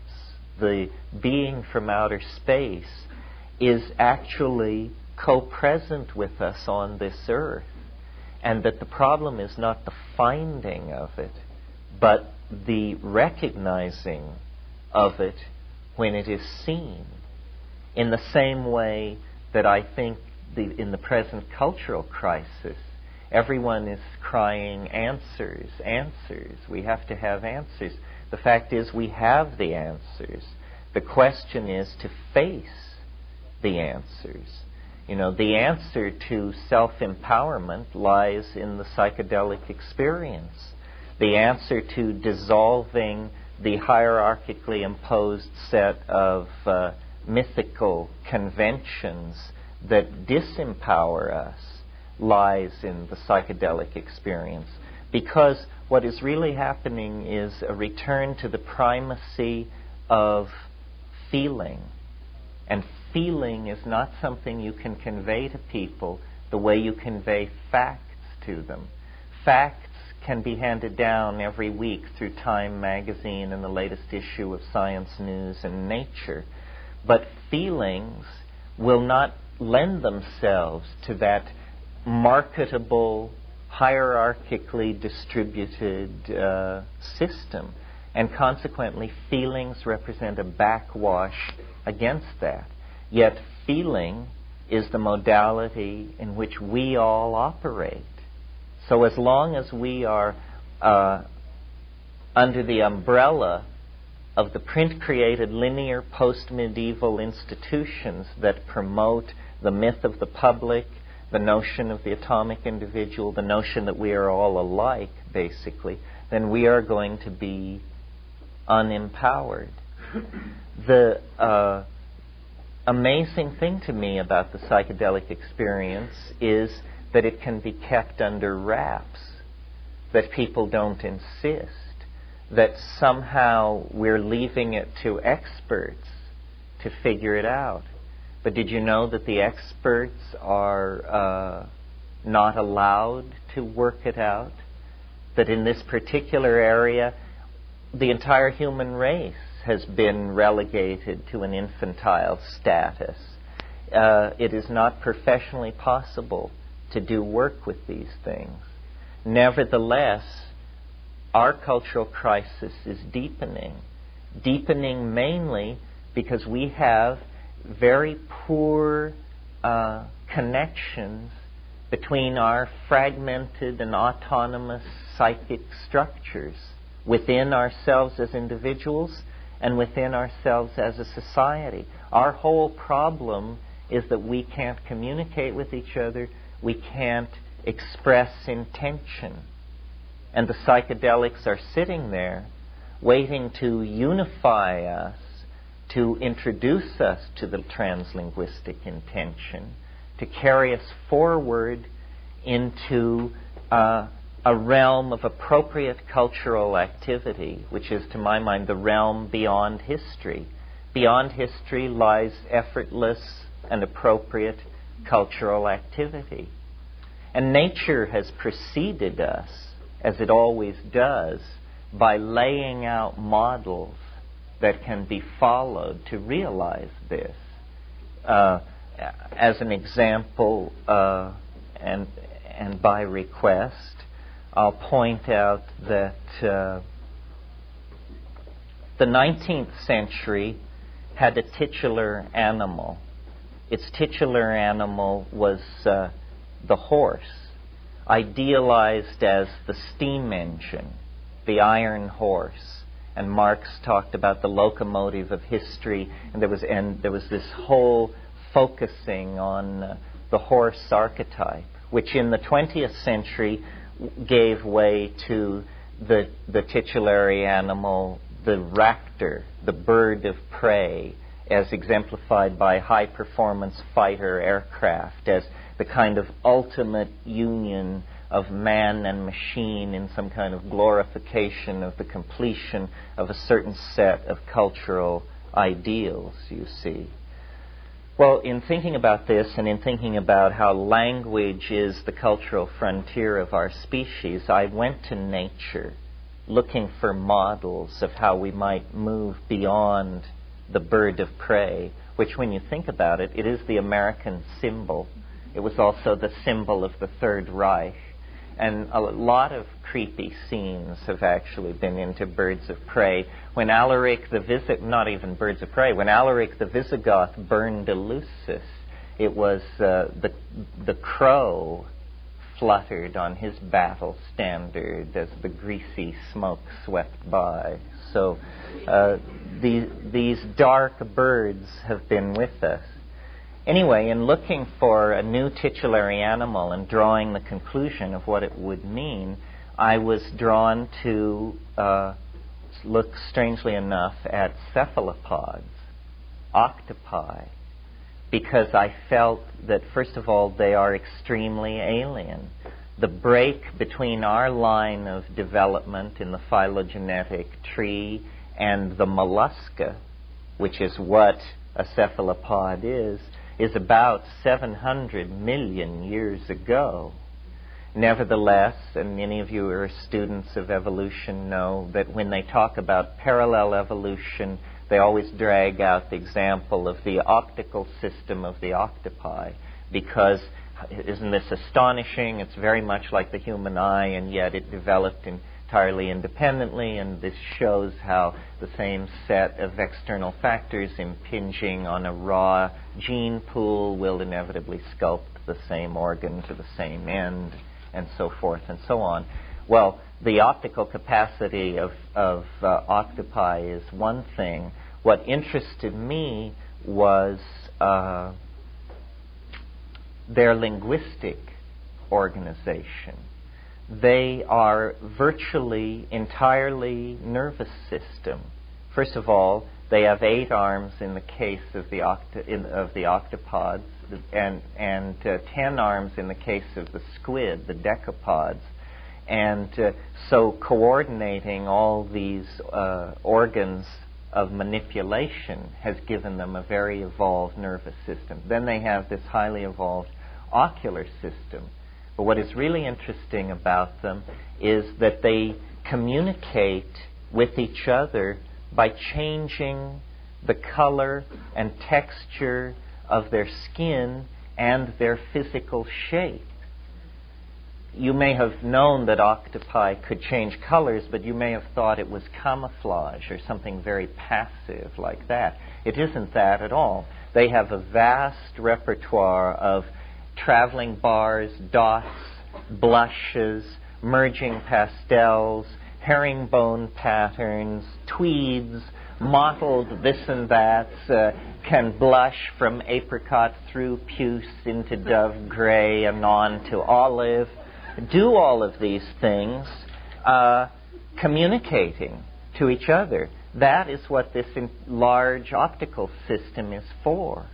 the being from outer space, is actually co-present with us on this earth, and that the problem is not the finding of it, but the recognizing of it when it is seen. In the same way that I think in the present cultural crisis, everyone is crying answers, answers. We have to have answers. The fact is we have the answers. The question is to face the answers. The answer to self-empowerment lies in the psychedelic experience. The answer to dissolving the hierarchically imposed set of mythical conventions that disempower us lies in the psychedelic experience. Because what is really happening is a return to the primacy of feeling. And feeling is not something you can convey to people the way you convey facts to them. Facts can be handed down every week through Time magazine and the latest issue of Science News and Nature. But feelings will not lend themselves to that marketable, hierarchically distributed system. And consequently, feelings represent a backwash against that. Yet feeling is the modality in which we all operate. So as long as we are under the umbrella of the print-created linear post-medieval institutions that promote the myth of the public, the notion of the atomic individual, the notion that we are all alike, basically, then we are going to be unempowered. The amazing thing to me about the psychedelic experience is that it can be kept under wraps, that people don't insist, that somehow we're leaving it to experts to figure it out. But did you know that the experts are not allowed to work it out? That in this particular area, the entire human race has been relegated to an infantile status. It is not professionally possible to do work with these things. Nevertheless, our cultural crisis is deepening mainly because we have very poor connections between our fragmented and autonomous psychic structures within ourselves as individuals and within ourselves as a society. Our whole problem is that we can't communicate with each other, we can't express intention. And the psychedelics are sitting there waiting to unify us, to introduce us to the translinguistic intention, to carry us forward into a realm of appropriate cultural activity, which is, to my mind, the realm beyond history. Beyond history lies effortless and appropriate cultural activity. And nature has preceded us, as it always does, by laying out models that can be followed to realize this. As an example, and by request, I'll point out that the 19th century had a titular animal. Its titular animal was the horse, idealized as the steam engine, the iron horse. And Marx talked about the locomotive of history, and there was this whole focusing on the horse archetype, which in the 20th century gave way to the titulary animal, the raptor, the bird of prey, as exemplified by high-performance fighter aircraft, as the kind of ultimate union of man and machine in some kind of glorification of the completion of a certain set of cultural ideals, you see. Well, in thinking about this and in thinking about how language is the cultural frontier of our species, I went to nature looking for models of how we might move beyond the bird of prey, which, when you think about it, it is the American symbol. It was also the symbol of the Third Reich. And a lot of creepy scenes have actually been into birds of prey. When Alaric the not even birds of prey, when Alaric the Visigoth burned Eleusis, it was the crow fluttered on his battle standard as the greasy smoke swept by. So these dark birds have been with us. Anyway, in looking for a new titulary animal and drawing the conclusion of what it would mean, I was drawn to look, strangely enough, at cephalopods, octopi, because I felt that, first of all, they are extremely alien. The break between our line of development in the phylogenetic tree and the mollusca, which is what a cephalopod is about 700 million years ago. Nevertheless, and many of you who are students of evolution know that when they talk about parallel evolution, they always drag out the example of the optical system of the octopi, because isn't this astonishing? It's very much like the human eye, and yet it developed entirely independently, and this shows how the same set of external factors impinging on a raw gene pool will inevitably sculpt the same organ to the same end, and so forth and so on. Well, the optical capacity of octopi is one thing. What interested me was their linguistic organization. They are virtually entirely nervous system. First of all, they have 8 arms in the case of the octopods, and 10 arms in the case of the squid, the decapods. And so coordinating all these organs of manipulation has given them a very evolved nervous system. Then they have this highly evolved ocular system. But what is really interesting about them is that they communicate with each other by changing the color and texture of their skin and their physical shape. you may have known that octopi could change colors, but you may have thought it was camouflage or something very passive like that. It isn't that at all. They have a vast repertoire of traveling bars, dots, blushes, merging pastels, herringbone patterns, tweeds, mottled this and that, can blush from apricot through puce into dove gray and on to olive. Do all of these things communicating to each other. That is what this large optical system is for,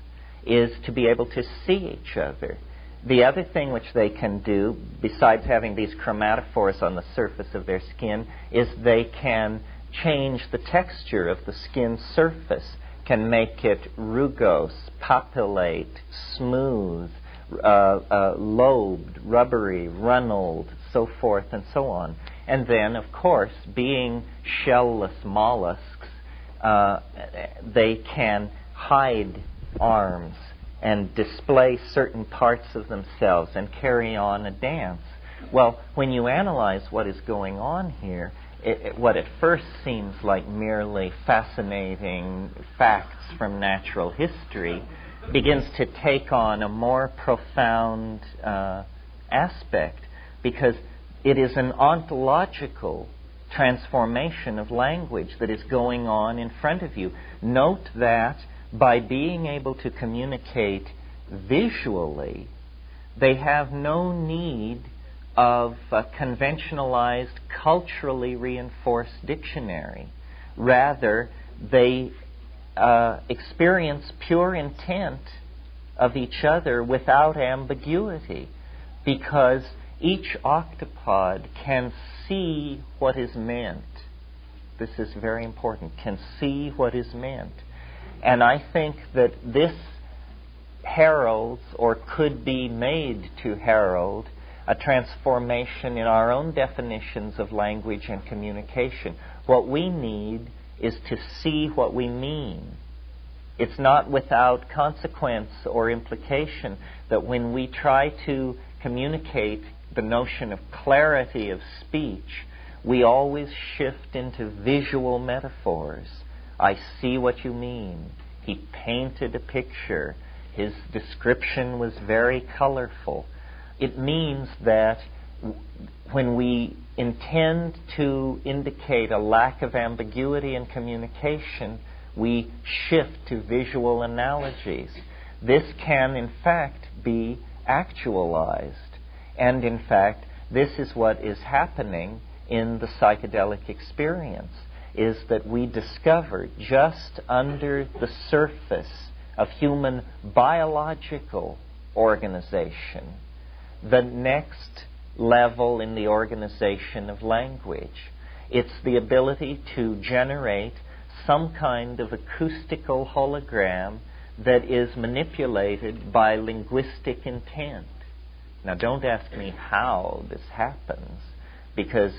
is to be able to see each other. The other thing which they can do, besides having these chromatophores on the surface of their skin, is they can change the texture of the skin surface, can make it rugose, papillate, smooth, lobed, rubbery, runnelled, so forth and so on. And then, of course, being shell-less mollusks, they can hide arms and display certain parts of themselves and carry on a dance. Well, when you analyze what is going on here, what at first seems like merely fascinating facts from natural history begins to take on a more profound aspect, because it is an ontological transformation of language that is going on in front of you. Note that by being able to communicate visually, they have no need of a conventionalized, culturally reinforced dictionary. Rather, they experience pure intent of each other without ambiguity, because each octopod can see what is meant. This is very important, can see what is meant. And I think that this heralds, or could be made to herald, a transformation in our own definitions of language and communication. What we need is to see what we mean. It's not without consequence or implication that when we try to communicate the notion of clarity of speech, we always shift into visual metaphors. I see what you mean. He painted a picture. His description was very colorful. It means that when we intend to indicate a lack of ambiguity in communication, we shift to visual analogies. This can, in fact, be actualized. And, in fact, this is what is happening in the psychedelic experience, is that we discover just under the surface of human biological organization the next level in the organization of language. It's the ability to generate some kind of acoustical hologram that is manipulated by linguistic intent. Now, don't ask me how this happens, because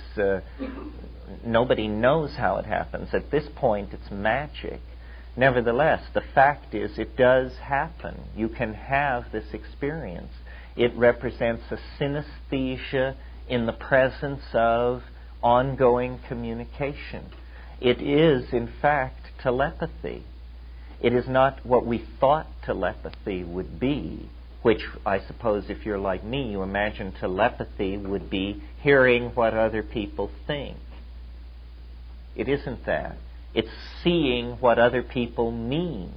nobody knows how it happens. At this point, it's magic. Nevertheless, the fact is it does happen. You can have this experience. It represents a synesthesia in the presence of ongoing communication. It is, in fact, telepathy. It is not what we thought telepathy would be, which I suppose if you're like me, you imagine telepathy would be hearing what other people think. It isn't that. It's seeing what other people mean,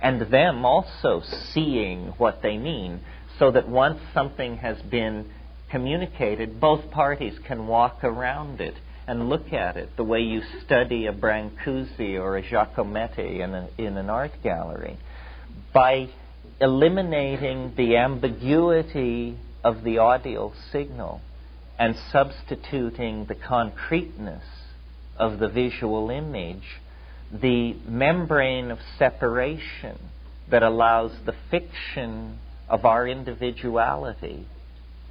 and them also seeing what they mean, so that once something has been communicated, both parties can walk around it and look at it the way you study a Brancusi or a Giacometti in an art gallery. By eliminating the ambiguity of the audio signal and substituting the concreteness of the visual image, the membrane of separation that allows the fiction of our individuality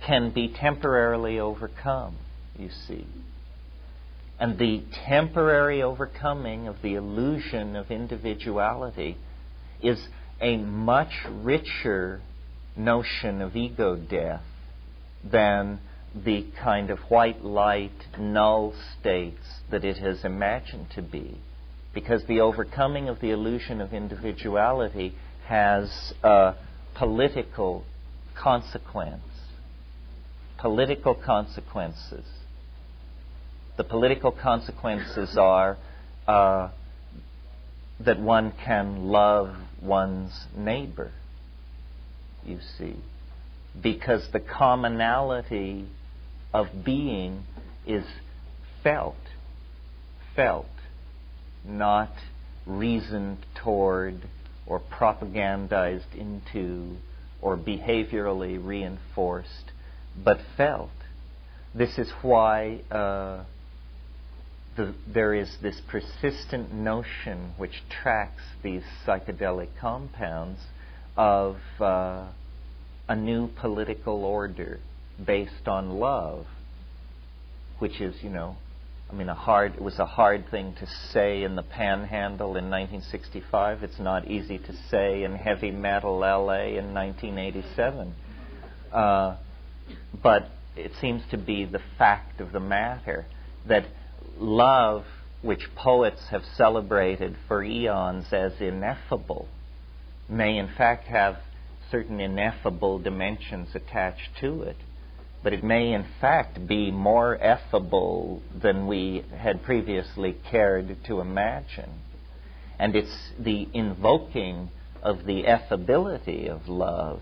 can be temporarily overcome, you see. And the temporary overcoming of the illusion of individuality is a much richer notion of ego death than the kind of white light, null states that it has imagined to be. Because the overcoming of the illusion of individuality has a political consequence. Political consequences. The political consequences are that one can love one's neighbor, you see, because the commonality of being is felt, not reasoned toward or propagandized into or behaviorally reinforced, but felt. This is why there is this persistent notion which tracks these psychedelic compounds of a new political order based on love, which is, it was a hard thing to say in the Panhandle in 1965. It's not easy to say in heavy metal LA in 1987. But it seems to be the fact of the matter that love, which poets have celebrated for eons as ineffable, may in fact have certain ineffable dimensions attached to it. But it may in fact be more effable than we had previously cared to imagine. And it's the invoking of the effability of love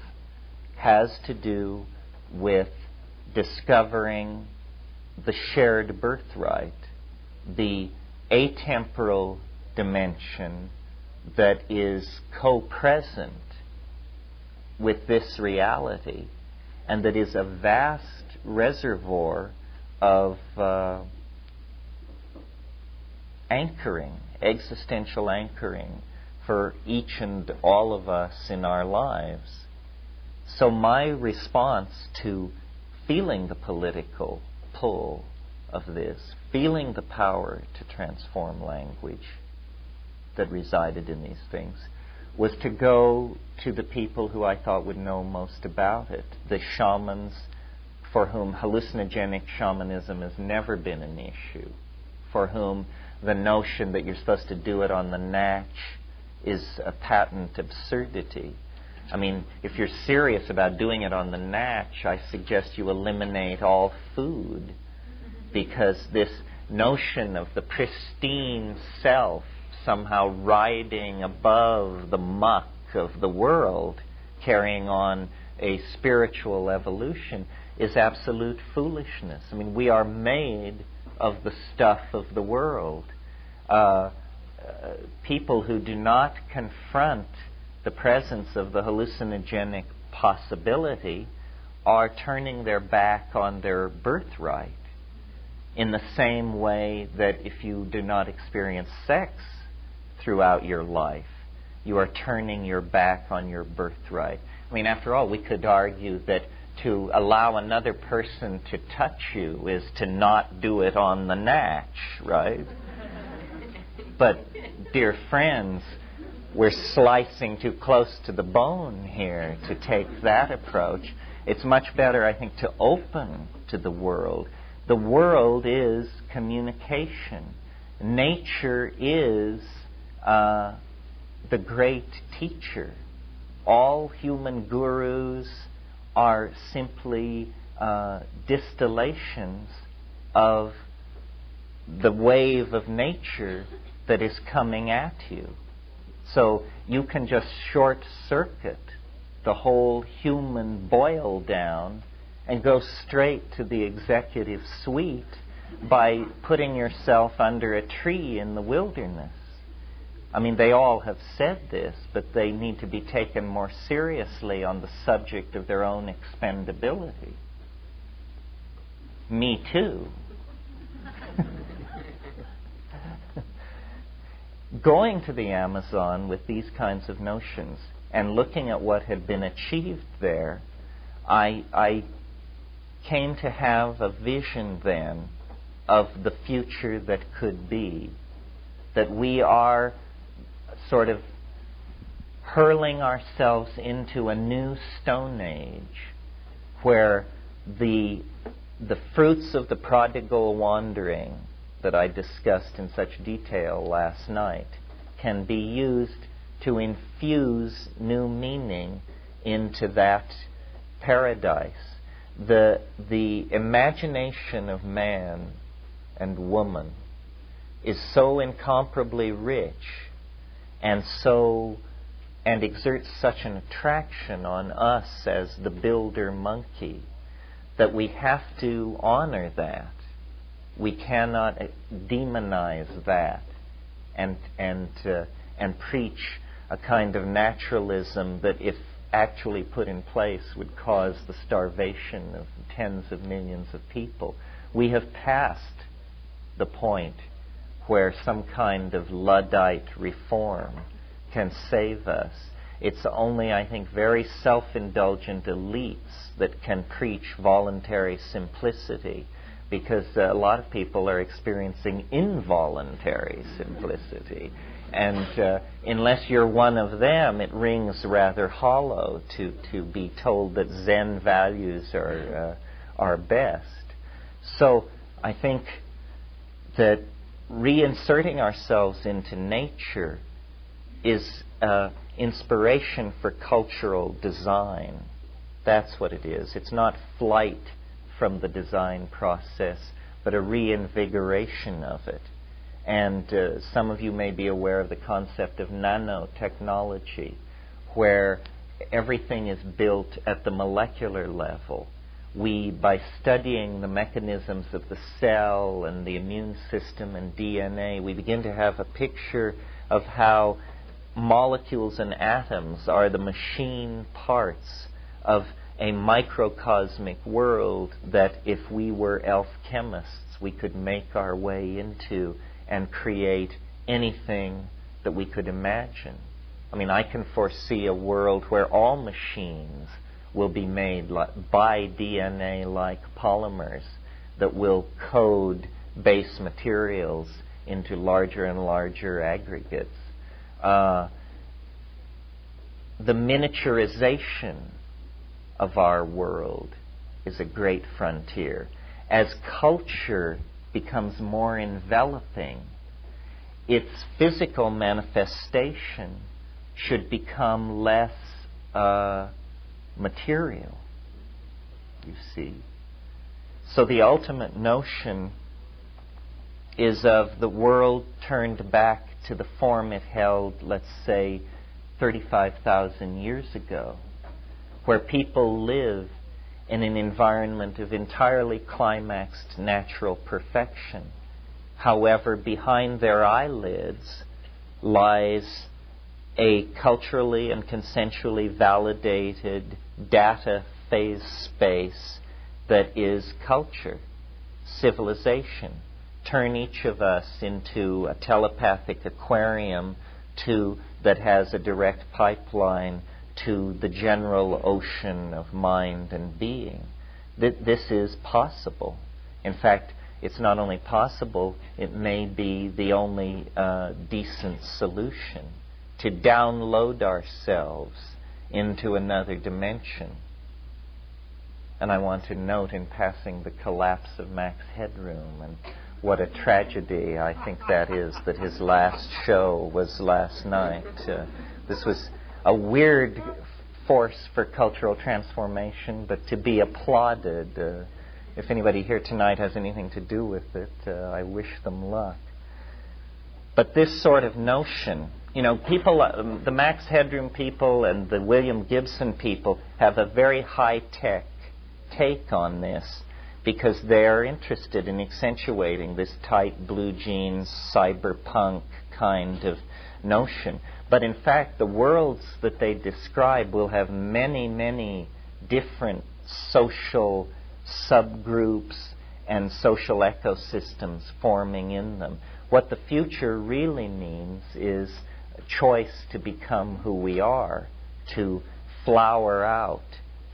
has to do with discovering the shared birthright, the atemporal dimension that is co-present with this reality, and that is a vast reservoir of anchoring, existential anchoring for each and all of us in our lives. So my response to feeling the political pull of this, feeling the power to transform language that resided in these things, was to go to the people who I thought would know most about it, the shamans for whom hallucinogenic shamanism has never been an issue, for whom the notion that you're supposed to do it on the natch is a patent absurdity. I mean, if you're serious about doing it on the natch, I suggest you eliminate all food, because this notion of the pristine self somehow riding above the muck of the world, carrying on a spiritual evolution, is absolute foolishness. I mean, we are made of the stuff of the world. People who do not confront the presence of the hallucinogenic possibility are turning their back on their birthright, in the same way that if you do not experience sex throughout your life, you are turning your back on your birthright. I mean, after all, we could argue that to allow another person to touch you is to not do it on the natch, right? But, dear friends, we're slicing too close to the bone here to take that approach. It's much better, I think, to open to the world. The world is communication. Nature is the great teacher. All human gurus are simply distillations of the wave of nature that is coming at you. So you can just short-circuit the whole human boil down and go straight to the executive suite by putting yourself under a tree in the wilderness. I mean, they all have said this, but they need to be taken more seriously on the subject of their own expendability. Me too. Going to the Amazon with these kinds of notions and looking at what had been achieved there, I came to have a vision then of the future that could be. That we are sort of hurling ourselves into a new Stone Age where the fruits of the prodigal wandering that I discussed in such detail last night can be used to infuse new meaning into that paradise. The imagination of man and woman is so incomparably rich and exerts such an attraction on us as the builder monkey that we have to honor that. We cannot demonize that and preach a kind of naturalism that, if actually put in place, would cause the starvation of tens of millions of people. We have passed the point where some kind of Luddite reform can save us. It's only, I think, very self-indulgent elites that can preach voluntary simplicity, because a lot of people are experiencing involuntary simplicity. And unless you're one of them, it rings rather hollow to be told that Zen values are best. So I think that reinserting ourselves into nature is inspiration for cultural design. That's what it is. It's not flight from the design process, but a reinvigoration of it. And some of you may be aware of the concept of nanotechnology, where everything is built at the molecular level. We, by studying the mechanisms of the cell and the immune system and DNA, we begin to have a picture of how molecules and atoms are the machine parts of a microcosmic world that, if we were elf chemists, we could make our way into and create anything that we could imagine. I mean, I can foresee a world where all machines will be made by DNA-like polymers that will code base materials into larger and larger aggregates. The miniaturization of our world is a great frontier. As culture becomes more enveloping, its physical manifestation should become less material, you see. So the ultimate notion is of the world turned back to the form it held, let's say, 35,000 years ago, where people live in an environment of entirely climaxed natural perfection. However, behind their eyelids lies a culturally and consensually validated data phase space that is culture, civilization. Turn each of us into a telepathic aquarium that has a direct pipeline to the general ocean of mind and being. This is possible. In fact, it's not only possible, it may be the only decent solution to download ourselves into another dimension. And I want to note in passing the collapse of Max Headroom, and what a tragedy I think that is, that his last show was last night. This was a weird force for cultural transformation, but to be applauded. If anybody here tonight has anything to do with it, I wish them luck. But this sort of notion, people, the Max Headroom people and the William Gibson people have a very high-tech take on this, because they're interested in accentuating this tight blue jeans, cyberpunk kind of notion. But in fact, the worlds that they describe will have many, many different social subgroups and social ecosystems forming in them. What the future really means is a choice to become who we are, to flower out,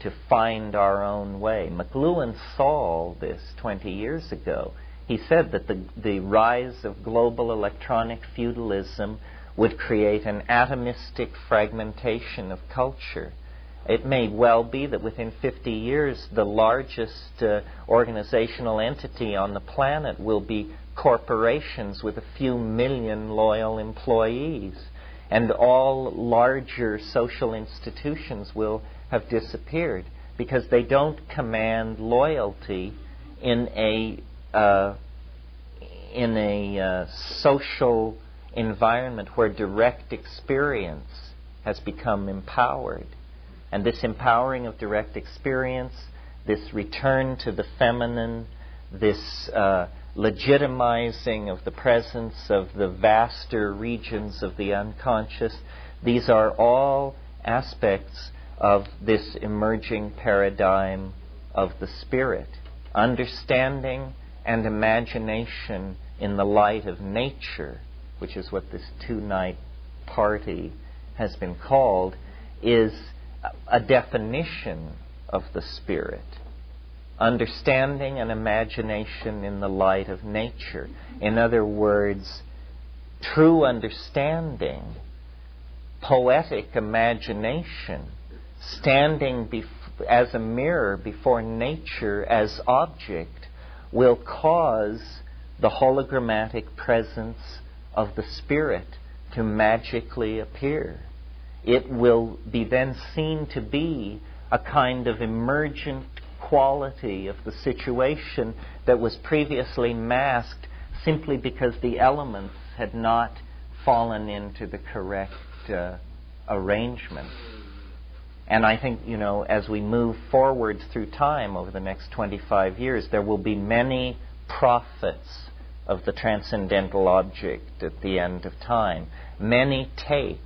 to find our own way. McLuhan saw this 20 years ago. He said that the rise of global electronic feudalism would create an atomistic fragmentation of culture, It may well be that within 50 years the largest organizational entity on the planet will be corporations with a few million loyal employees, and all larger social institutions will have disappeared because they don't command loyalty in a social environment where direct experience has become empowered. And this empowering of direct experience, this return to the feminine, this legitimizing of the presence of the vaster regions of the unconscious, these are all aspects of this emerging paradigm of the spirit. Understanding and imagination in the light of nature, which is what this two-night party has been called, is a definition of the spirit. Understanding and imagination in the light of nature. In other words, true understanding, poetic imagination, standing as a mirror before nature as object, will cause the hologrammatic presence of the spirit to magically appear. It will be then seen to be a kind of emergent quality of the situation that was previously masked simply because the elements had not fallen into the correct arrangement. And I think, as we move forward through time over the next 25 years, there will be many prophets of the transcendental object at the end of time. Many takes.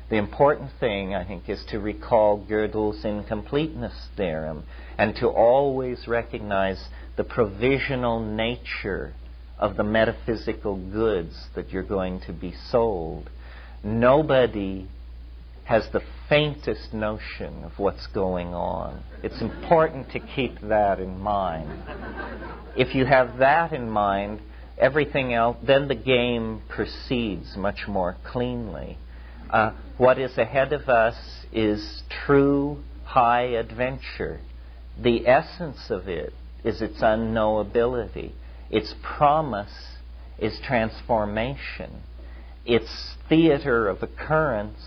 The important thing, I think, is to recall Gödel's incompleteness theorem and to always recognize the provisional nature of the metaphysical goods that you're going to be sold. Nobody has the faintest notion of what's going on. It's important to keep that in mind. If you have that in mind, everything else, then the game proceeds much more cleanly. What is ahead of us is true high adventure. The essence of it is its unknowability. Its promise is transformation. Its theater of occurrence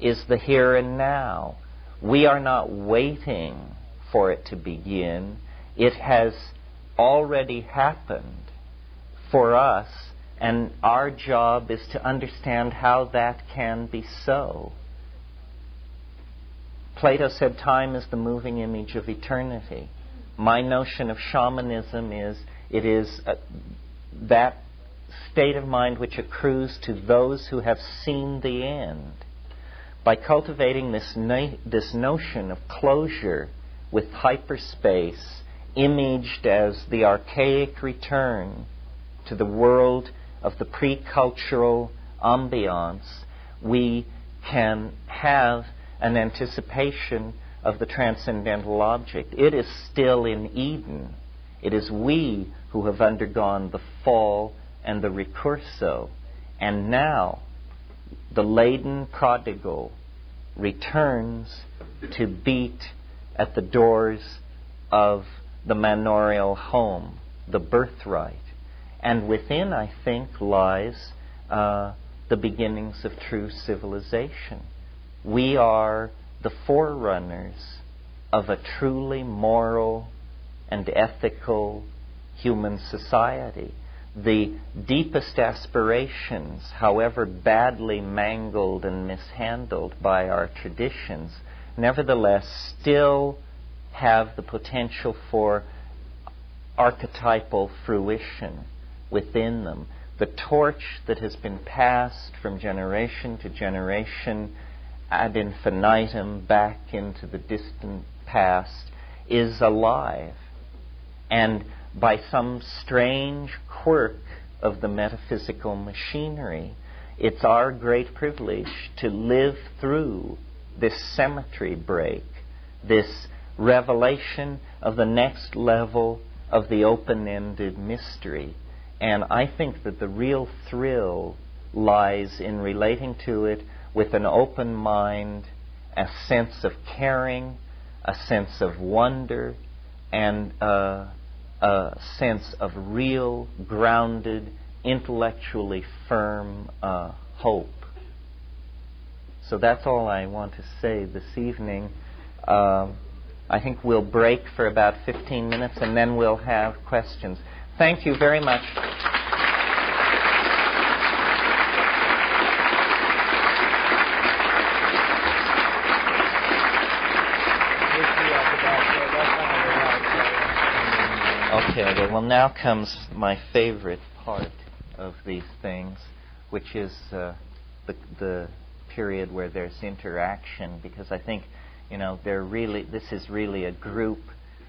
is the here and now. We are not waiting for it to begin. It has already happened for us, and our job is to understand how that can be so. Plato said time is the moving image of eternity. My notion of shamanism is it is that state of mind which accrues to those who have seen the end. By cultivating this notion of closure with hyperspace, imaged as the archaic return to the world of the pre-cultural ambiance, we can have an anticipation of the transcendental object. It is still in Eden. It is we who have undergone the fall and the recurso. And now the laden prodigal returns to beat at the doors of the manorial home, the birthright. And within, I think, lies the beginnings of true civilization. We are the forerunners of a truly moral and ethical human society. The deepest aspirations, however badly mangled and mishandled by our traditions, nevertheless still have the potential for archetypal fruition within them. The torch that has been passed from generation to generation ad infinitum back into the distant past is alive. And by some strange quirk of the metaphysical machinery, it's our great privilege to live through this symmetry break, this revelation of the next level of the open-ended mystery. And I think that the real thrill lies in relating to it with an open mind a sense of caring, a sense of wonder, and a sense of real, grounded, intellectually firm hope. So that's all I want to say this evening. I think we'll break for about 15 minutes and then we'll have questions. Thank you very much. Okay, well now comes my favorite part of these things, which is the period where there's interaction, because I think, this is really a group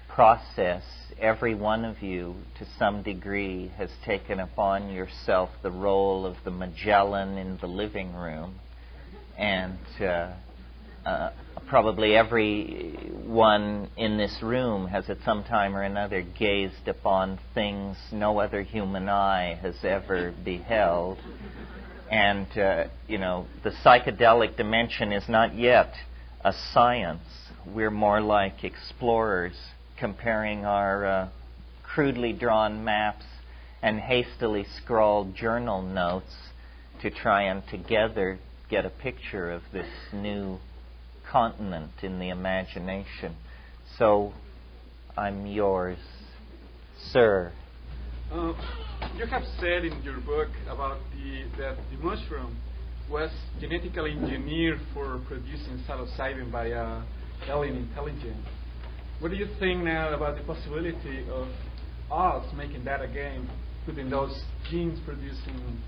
process. Every one of you, to some degree, has taken upon yourself the role of the Magellan in the living room, and probably everyone in this room has at some time or another gazed upon things no other human eye has ever beheld. And, the psychedelic dimension is not yet a science. We're more like explorers, comparing our crudely drawn maps and hastily scrawled journal notes to try and together get a picture of this new continent in the imagination. So, I'm yours, sir. You have said in your book about that the mushroom was genetically engineered for producing psilocybin by alien intelligence. What do you think now about the possibility of us making that again, putting those genes producing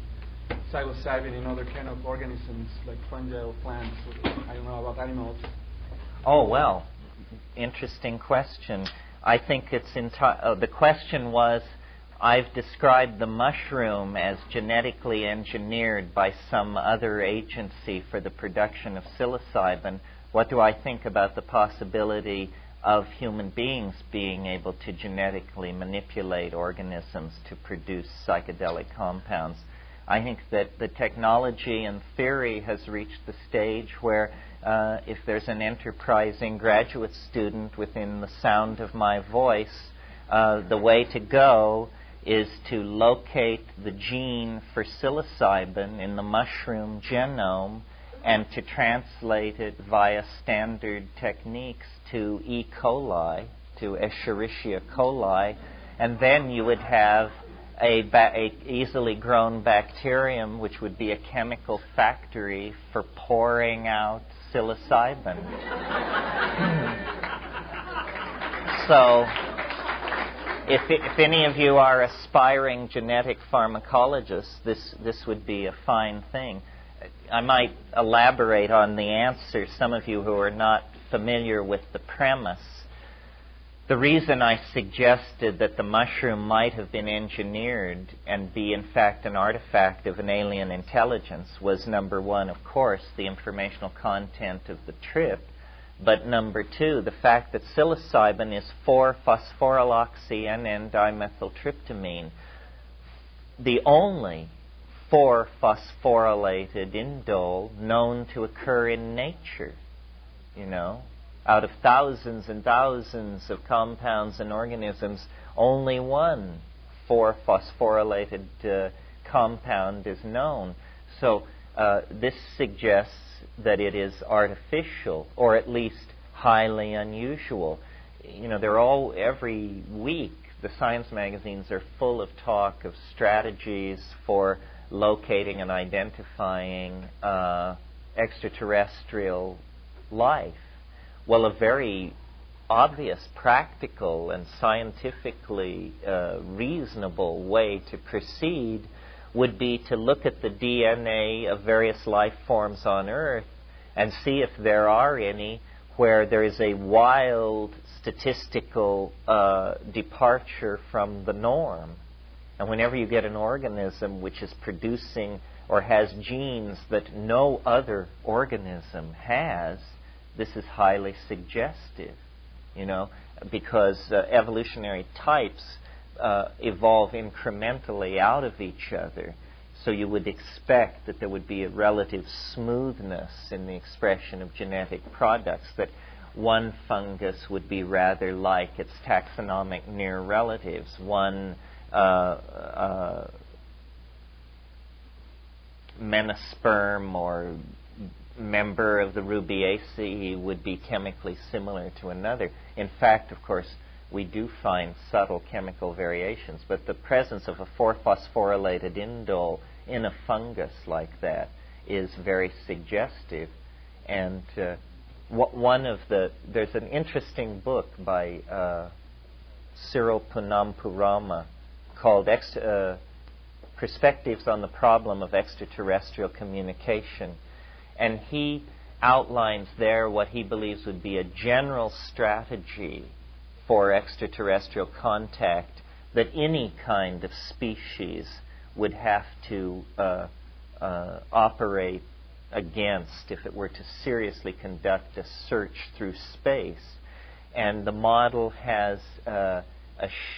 psilocybin in other kind of organisms like fungi or plants, or, I don't know, about animals? Oh, well, interesting question. I think it's the question was, I've described the mushroom as genetically engineered by some other agency for the production of psilocybin. What do I think about the possibility of human beings being able to genetically manipulate organisms to produce psychedelic compounds? I think that the technology and theory has reached the stage where if there's an enterprising graduate student within the sound of my voice, the way to go is to locate the gene for psilocybin in the mushroom genome and to translate it via standard techniques to E. coli, to Escherichia coli, and then you would have a easily grown bacterium, which would be a chemical factory for pouring out psilocybin. So, if any of you are aspiring genetic pharmacologists, this would be a fine thing. I might elaborate on the answer, some of you who are not familiar with the premise. The reason I suggested that the mushroom might have been engineered and be in fact an artifact of an alien intelligence was, number one, of course, the informational content of the trip, but number two, the fact that psilocybin is 4-phosphoryloxy-N-dimethyltryptamine, the only 4-phosphorylated indole known to occur in nature, Out of thousands and thousands of compounds and organisms, only one 4-phosphorylated compound is known. So this suggests that it is artificial, or at least highly unusual. Every week, the science magazines are full of talk of strategies for locating and identifying extraterrestrial life. Well, a very obvious, practical, and scientifically reasonable way to proceed would be to look at the DNA of various life forms on Earth and see if there are any where there is a wild statistical departure from the norm. And whenever you get an organism which is producing or has genes that no other organism has, this is highly suggestive, because evolutionary types evolve incrementally out of each other. So you would expect that there would be a relative smoothness in the expression of genetic products, that one fungus would be rather like its taxonomic near relatives. One menisperm or member of the Rubiaceae would be chemically similar to another. In fact, of course, we do find subtle chemical variations, but the presence of a 4-phosphorylated indole in a fungus like that is very suggestive. And there's an interesting book by Cyril Punampurama called Perspectives on the Problem of Extraterrestrial Communication. And he outlines there what he believes would be a general strategy for extraterrestrial contact that any kind of species would have to operate against if it were to seriously conduct a search through space. And the model has a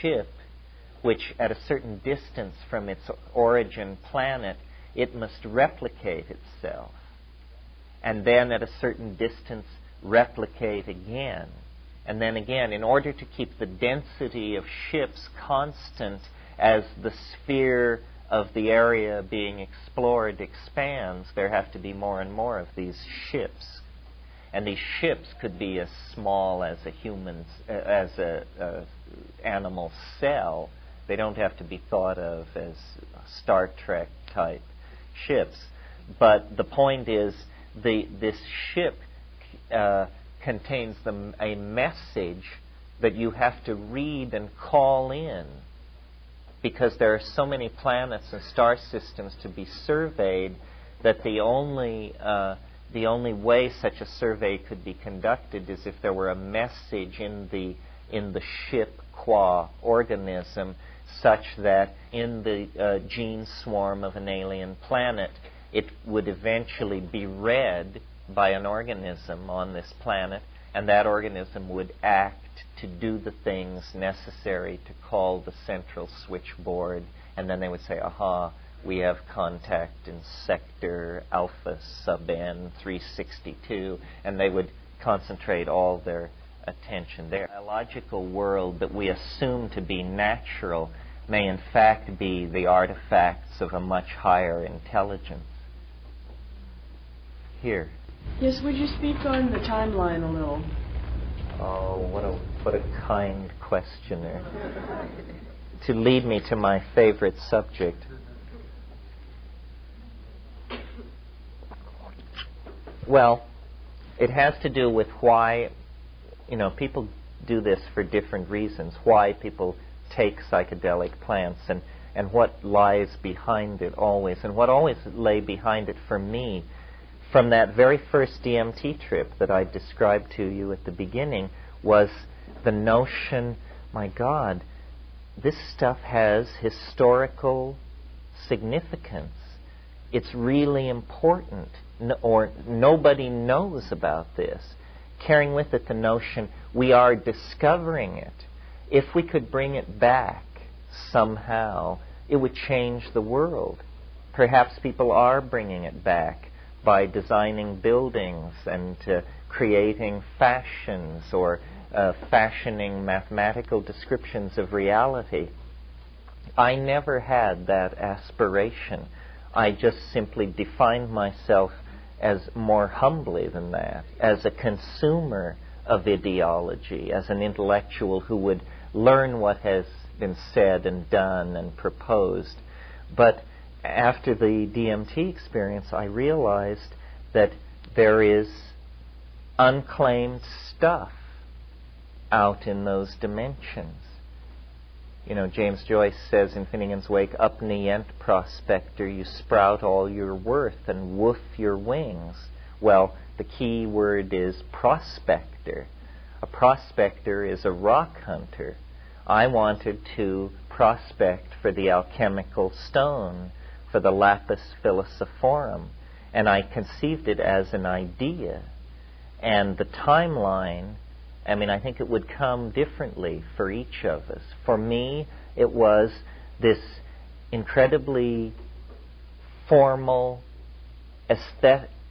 ship which, at a certain distance from its origin planet, it must replicate itself. And then at a certain distance, replicate again. And then again, in order to keep the density of ships constant as the sphere of the area being explored expands, there have to be more and more of these ships. And these ships could be as small as a animal cell. They don't have to be thought of as Star Trek type ships. But the point is, this ship contains a message that you have to read and call in, because there are so many planets and star systems to be surveyed that the only way such a survey could be conducted is if there were a message in the ship qua organism, such that in the gene swarm of an alien planet, it would eventually be read by an organism on this planet, and that organism would act to do the things necessary to call the central switchboard, and then they would say, aha, we have contact in sector alpha sub n 362, and they would concentrate all their attention there. The biological world that we assume to be natural may in fact be the artifacts of a much higher intelligence. Here. Yes, would you speak on the timeline a little? Oh, what a kind questioner. To lead me to my favorite subject. Well, it has to do with why, people do this for different reasons, why people take psychedelic plants and what lies behind it always. And what always lay behind it for me, from that very first DMT trip that I described to you at the beginning, was the notion, my God, this stuff has historical significance. It's really important, or nobody knows about this. Carrying with it the notion we are discovering it. If we could bring it back somehow, it would change the world. Perhaps people are bringing it back by designing buildings and creating fashions or fashioning mathematical descriptions of reality. I never had that aspiration. I just simply defined myself as more humbly than that, as a consumer of ideology, as an intellectual who would learn what has been said and done and proposed. But after the DMT experience, I realized that there is unclaimed stuff out in those dimensions. James Joyce says in Finnegan's Wake, up nient prospector, you sprout all your worth and woof your wings. Well, the key word is prospector. A prospector is a rock hunter. I wanted to prospect for the alchemical stone, for the lapis philosophorum, and I conceived it as an idea. And the timeline, I think it would come differently for each of us. For me, it was this incredibly formal,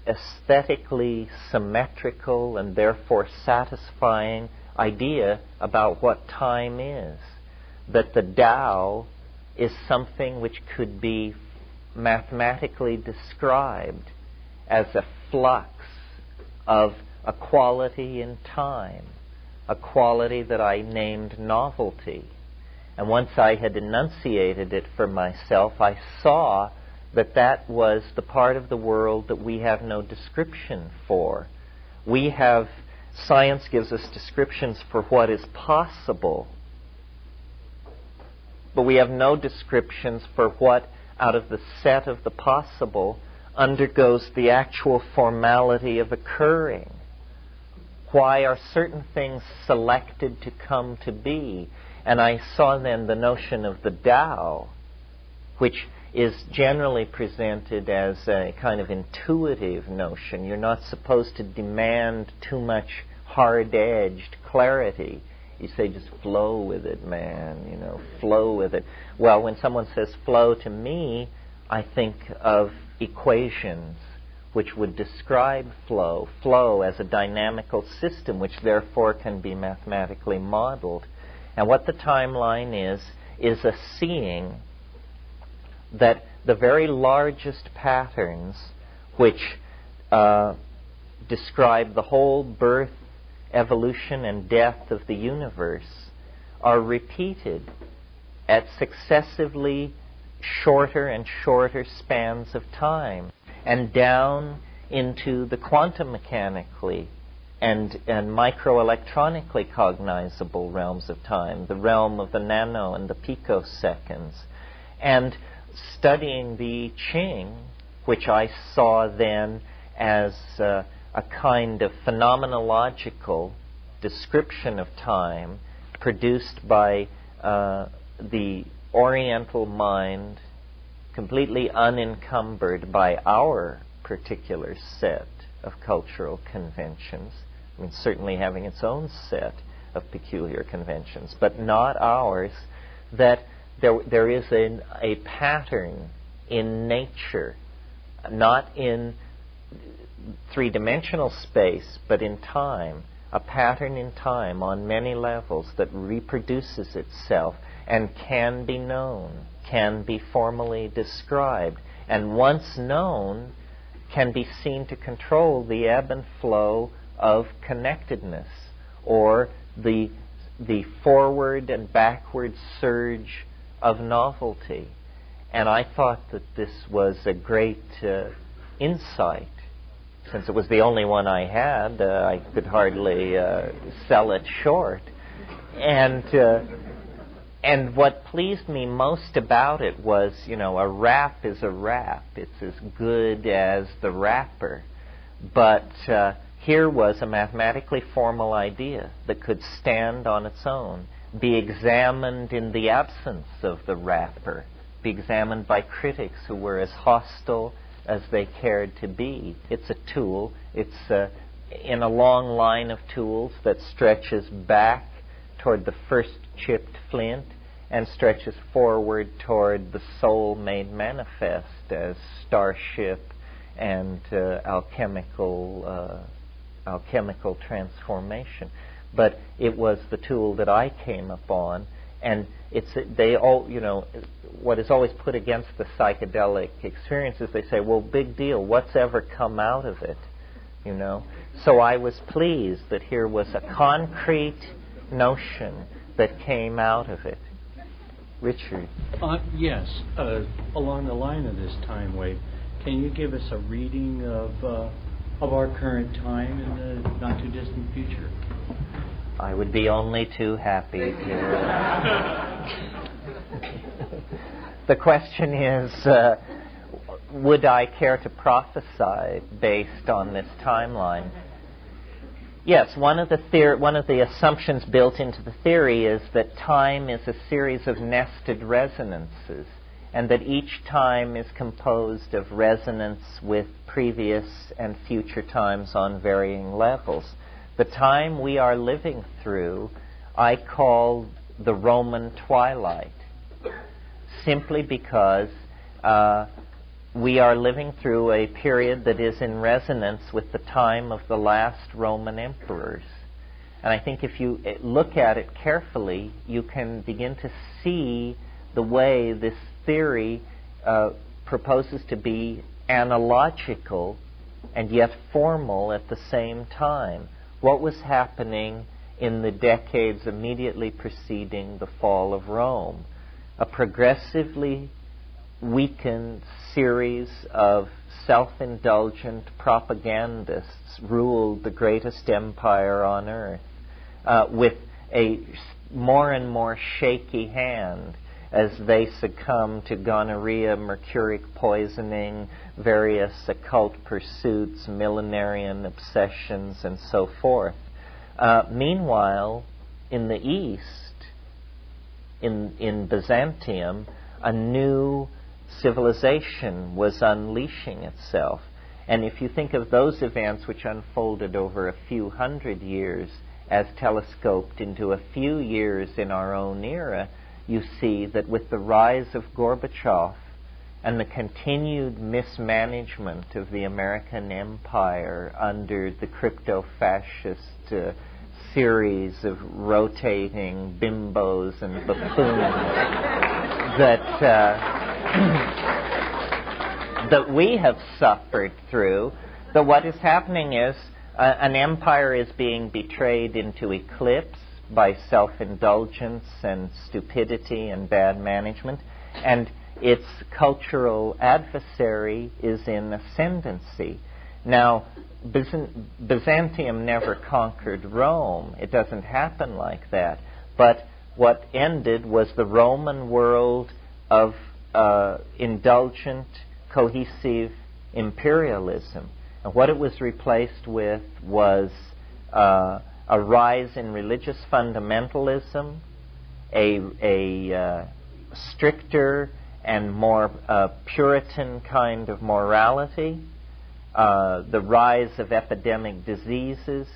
aesthetically symmetrical, and therefore satisfying idea about what time is. That the Tao is something which could be mathematically described as a flux of a quality in time, a quality that I named novelty. And once I had enunciated it for myself, I saw that that was the part of the world that we have no description for. Science gives us descriptions for what is possible, but we have no descriptions for what, out of the set of the possible, undergoes the actual formality of occurring. Why are certain things selected to come to be? And I saw then the notion of the Tao, which is generally presented as a kind of intuitive notion. You're not supposed to demand too much hard-edged clarity. You say, just flow with it, man, flow with it. Well, when someone says flow to me, I think of equations which would describe flow as a dynamical system, which therefore can be mathematically modeled. And what the timeline is a seeing that the very largest patterns which describe the whole birth, evolution, and death of the universe are repeated at successively shorter and shorter spans of time, and down into the quantum mechanically and microelectronically cognizable realms of time, the realm of the nano and the picoseconds. And studying the Qing, which I saw then as a kind of phenomenological description of time produced by the Oriental mind, completely unencumbered by our particular set of cultural conventions. I mean, certainly having its own set of peculiar conventions, but not ours, that there is a pattern in nature, not in three-dimensional space, but in time, a pattern in time on many levels that reproduces itself and can be known, can be formally described, and once known, can be seen to control the ebb and flow of connectedness, or the forward and backward surge of novelty. And I thought that this was a great insight. Since it was the only one I had, I could hardly sell it short. And what pleased me most about it was, a rap is a rap. It's as good as the rapper. But here was a mathematically formal idea that could stand on its own, be examined in the absence of the rapper, be examined by critics who were as hostile as they cared to be. It's a tool. It's in a long line of tools that stretches back toward the first chipped flint and stretches forward toward the soul made manifest as starship and alchemical transformation. But it was the tool that I came upon, and what is always put against the psychedelic experiences, they say, well, big deal, what's ever come out of it? So I was pleased that here was a concrete notion that came out of it. Richard? Yes, along the line of this time wave, can you give us a reading of our current time in the not-too-distant future? I would be only too happy to. The question is, would I care to prophesy based on this timeline? Yes, one of the assumptions built into the theory is that time is a series of nested resonances, and that each time is composed of resonance with previous and future times on varying levels. The time we are living through, I call the Roman twilight, simply because we are living through a period that is in resonance with the time of the last Roman emperors. And I think if you look at it carefully, you can begin to see the way this theory proposes to be analogical and yet formal at the same time. What was happening in the decades immediately preceding the fall of Rome? A progressively weakened series of self-indulgent propagandists ruled the greatest empire on earth with a more and more shaky hand as they succumb to gonorrhea, mercuric poisoning, various occult pursuits, millenarian obsessions, and so forth. Meanwhile, in the East, in Byzantium, a new civilization was unleashing itself. And if you think of those events which unfolded over a few hundred years as telescoped into a few years in our own era, you see that with the rise of Gorbachev and the continued mismanagement of the American empire under the crypto-fascist series of rotating bimbos and buffoons that we have suffered through, that what is happening is an empire is being betrayed into eclipse by self-indulgence and stupidity and bad management, and its cultural adversary is in ascendancy. Now, Byzantium never conquered Rome. It doesn't happen like that. But what ended was the Roman world of indulgent, cohesive imperialism. And what it was replaced with was a rise in religious fundamentalism, a stricter and more Puritan kind of morality, the rise of epidemic diseases,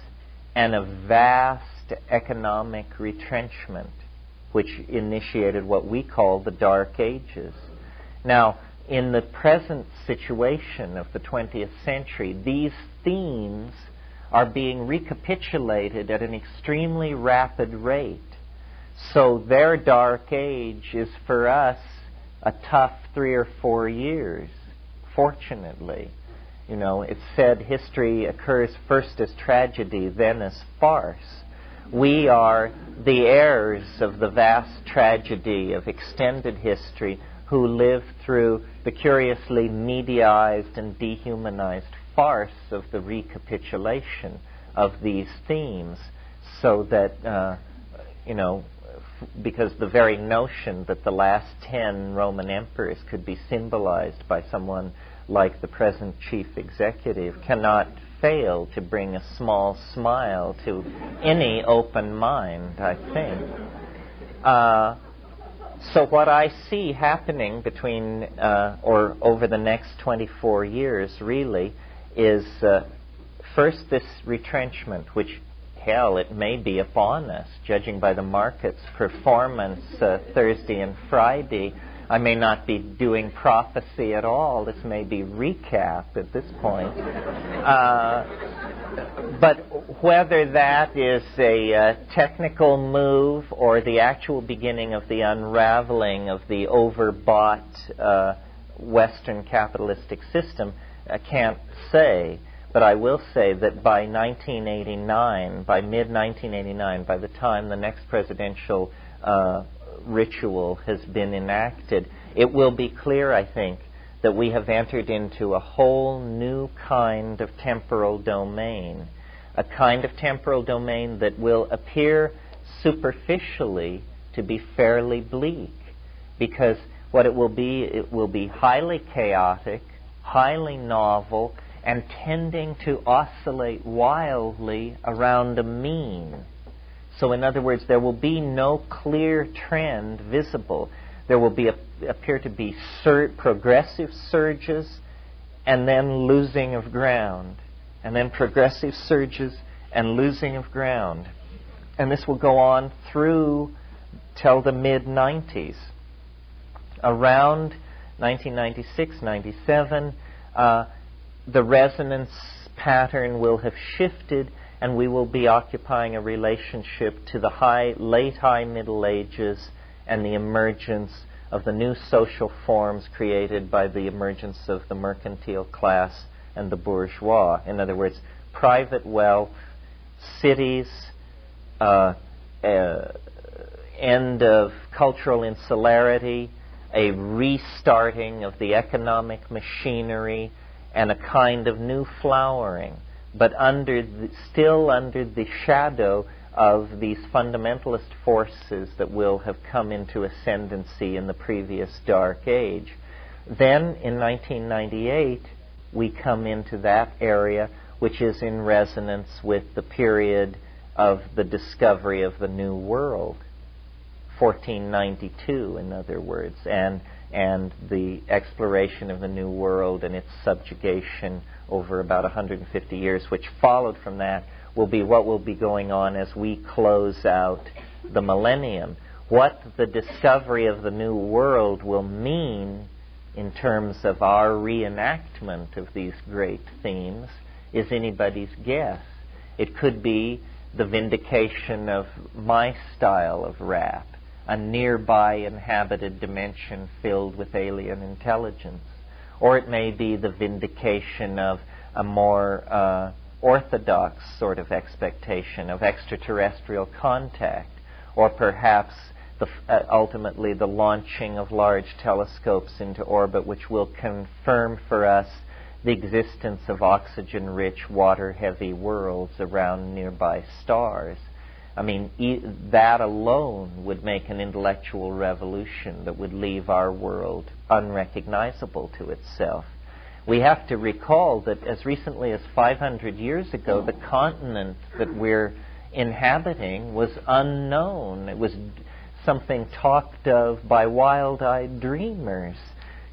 and a vast economic retrenchment, which initiated what we call the Dark Ages. Now, in the present situation of the 20th century, these themes are being recapitulated at an extremely rapid rate. So their dark age is for us a tough 3 or 4 years, fortunately. You know, it's said history occurs first as tragedy, then as farce. We are the heirs of the vast tragedy of extended history who lived through the curiously mediaized and dehumanized farce of the recapitulation of these themes, so that, because the very notion that the last 10 Roman emperors could be symbolized by someone like the present chief executive cannot fail to bring a small smile to any open mind, I think. So what I see happening between, or over the next 24 years, really, is first this retrenchment, which, hell, it may be upon us, judging by the market's performance Thursday and Friday. I may not be doing prophecy at all. This may be recap at this point. But whether that is a technical move or the actual beginning of the unraveling of the overbought Western capitalistic system, I can't say. But I will say that by 1989, by mid-1989, by the time the next presidential ritual has been enacted, it will be clear, I think, that we have entered into a whole new kind of temporal domain, a kind of temporal domain that will appear superficially to be fairly bleak, because what it will be highly chaotic, highly novel, and tending to oscillate wildly around a mean. So in other words, there will be no clear trend visible. There will appear to be progressive surges and then losing of ground, and then progressive surges and losing of ground. And this will go on through till the mid-90s. Around 1996, 97, the resonance pattern will have shifted, and we will be occupying a relationship to the late high Middle Ages and the emergence of the new social forms created by the emergence of the mercantile class and the bourgeois. In other words, private wealth, cities, end of cultural insularity, a restarting of the economic machinery, and a kind of new flowering, but still under the shadow of these fundamentalist forces that will have come into ascendancy in the previous Dark Age. Then, in 1998, we come into that area which is in resonance with the period of the discovery of the New World, 1492, in other words, and the exploration of the New World and its subjugation over about 150 years, which followed from that, will be what will be going on as we close out the millennium. What the discovery of the New World will mean in terms of our reenactment of these great themes is anybody's guess. It could be the vindication of my style of rap, a nearby inhabited dimension filled with alien intelligence. Or it may be the vindication of a more orthodox sort of expectation of extraterrestrial contact, or perhaps ultimately the launching of large telescopes into orbit, which will confirm for us the existence of oxygen-rich, water-heavy worlds around nearby stars. I mean, that alone would make an intellectual revolution that would leave our world unrecognizable to itself. We have to recall that as recently as 500 years ago, the continent that we're inhabiting was unknown. It was something talked of by wild-eyed dreamers.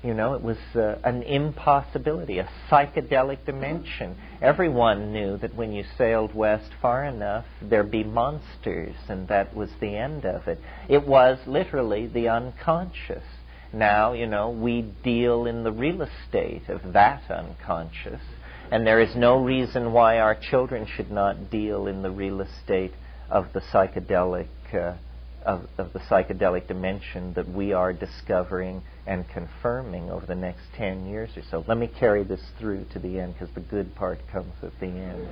You know, it was an impossibility, a psychedelic dimension. Everyone knew that when you sailed west far enough, there'd be monsters, and that was the end of it. It was literally the unconscious. Now, you know, we deal in the real estate of that unconscious, and there is no reason why our children should not deal in the real estate of the psychedelic of the psychedelic dimension that we are discovering and confirming over the next 10 years or so. Let me carry this through to the end, because the good part comes at the end.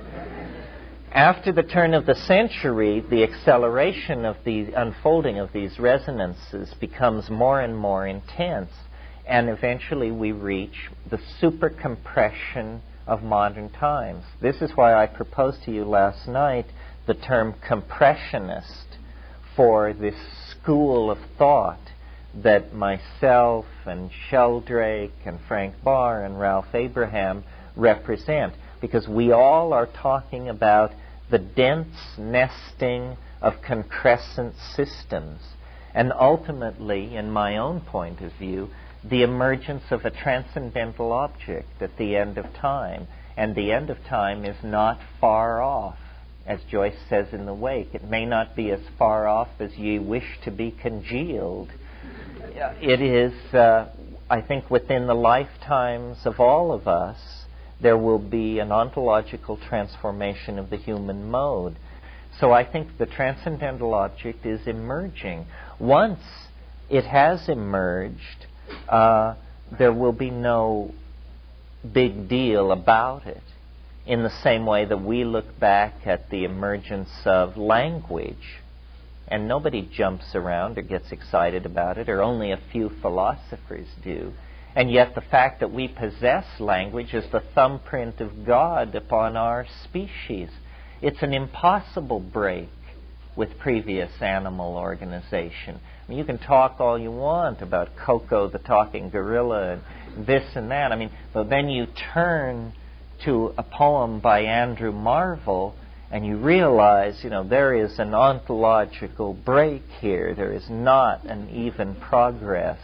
After the turn of the century, the acceleration of the unfolding of these resonances becomes more and more intense, and eventually we reach the supercompression of modern times. This is why I proposed to you last night the term compressionist for this school of thought that myself and Sheldrake and Frank Barr and Ralph Abraham represent, because we all are talking about the dense nesting of concrescent systems, and ultimately, in my own point of view, the emergence of a transcendental object at the end of time. And the end of time is not far off. As Joyce says in The Wake, it may not be as far off as ye wish to be congealed. It is, I think, within the lifetimes of all of us, there will be an ontological transformation of the human mode. So I think the transcendental object is emerging. Once it has emerged, there will be no big deal about it, in the same way that we look back at the emergence of language, and nobody jumps around or gets excited about it, or only a few philosophers do. And yet the fact that we possess language is the thumbprint of God upon our species. It's an impossible break with previous animal organization. I mean, you can talk all you want about Coco the talking gorilla and this and that. I mean, but then you turn to a poem by Andrew Marvell and you realize, you know, there is an ontological break here. There is not an even progress.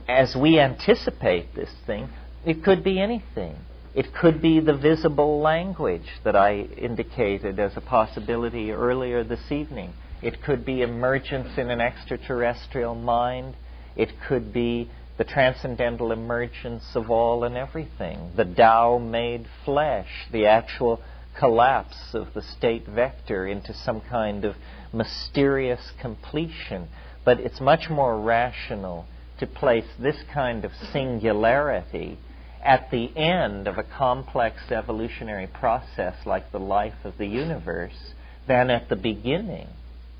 As we anticipate this thing, it could be anything. It could be the visible language that I indicated as a possibility earlier this evening. It could be emergence in an extraterrestrial mind. It could be the transcendental emergence of all and everything, the Tao made flesh, the actual collapse of the state vector into some kind of mysterious completion. But it's much more rational to place this kind of singularity at the end of a complex evolutionary process like the life of the universe than at the beginning,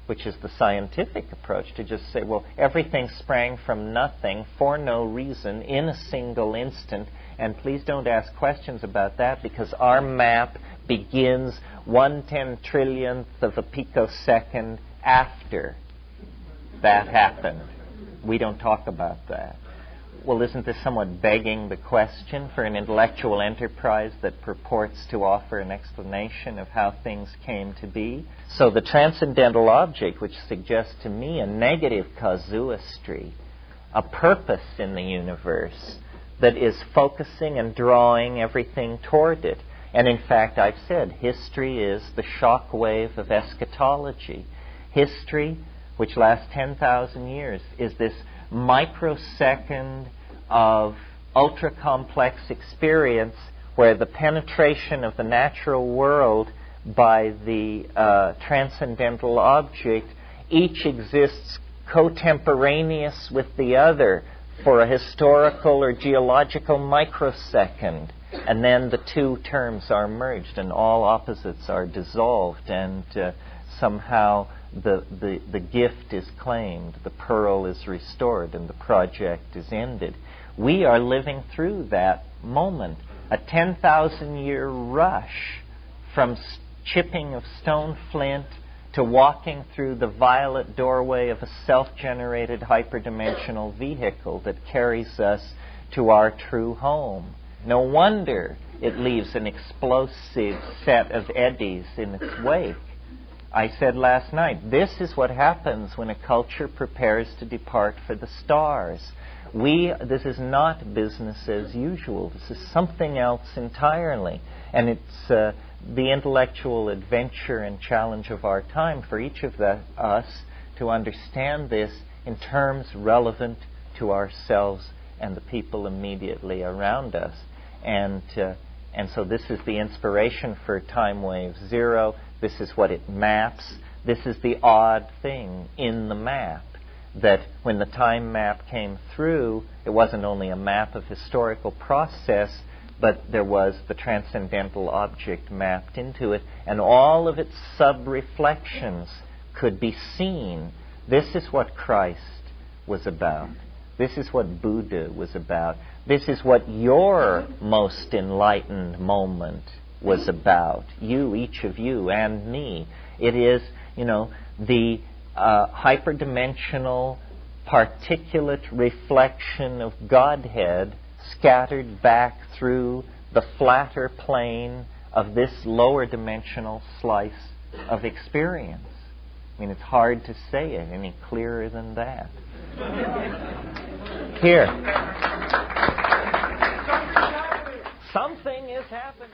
which is the scientific approach, to just say, well, everything sprang from nothing for no reason in a single instant, and please don't ask questions about that because our map begins 1/10 trillionth of a picosecond after that happened. We don't talk about that. Well, isn't this somewhat begging the question for an intellectual enterprise that purports to offer an explanation of how things came to be? So the transcendental object, which suggests to me a negative casuistry, a purpose in the universe that is focusing and drawing everything toward it. And in fact, I've said, history is the shock wave of eschatology. History, which lasts 10,000 years, is this microsecond of ultra-complex experience where the penetration of the natural world by the transcendental object each exists cotemporaneous with the other for a historical or geological microsecond, and then the two terms are merged and all opposites are dissolved, and somehow the gift is claimed, the pearl is restored, and the project is ended. We are living through that moment, a 10,000-year rush from chipping of stone flint to walking through the violet doorway of a self-generated hyperdimensional vehicle that carries us to our true home. No wonder it leaves an explosive set of eddies in its wake. I said last night, this is what happens when a culture prepares to depart for the stars. This is not business as usual. This is something else entirely. And it's the intellectual adventure and challenge of our time for each of us to understand this in terms relevant to ourselves and the people immediately around us. And so this is the inspiration for Time Wave Zero. This is what it maps. This is the odd thing in the map, that when the time map came through, it wasn't only a map of historical process, but there was the transcendental object mapped into it, and all of its sub-reflections could be seen. This is what Christ was about. This is what Buddha was about. This is what your most enlightened moment was about. You, each of you, and me. It is, the hyperdimensional particulate reflection of Godhead scattered back through the flatter plane of this lower dimensional slice of experience. I mean, it's hard to say it any clearer than that. Here. Something is happening.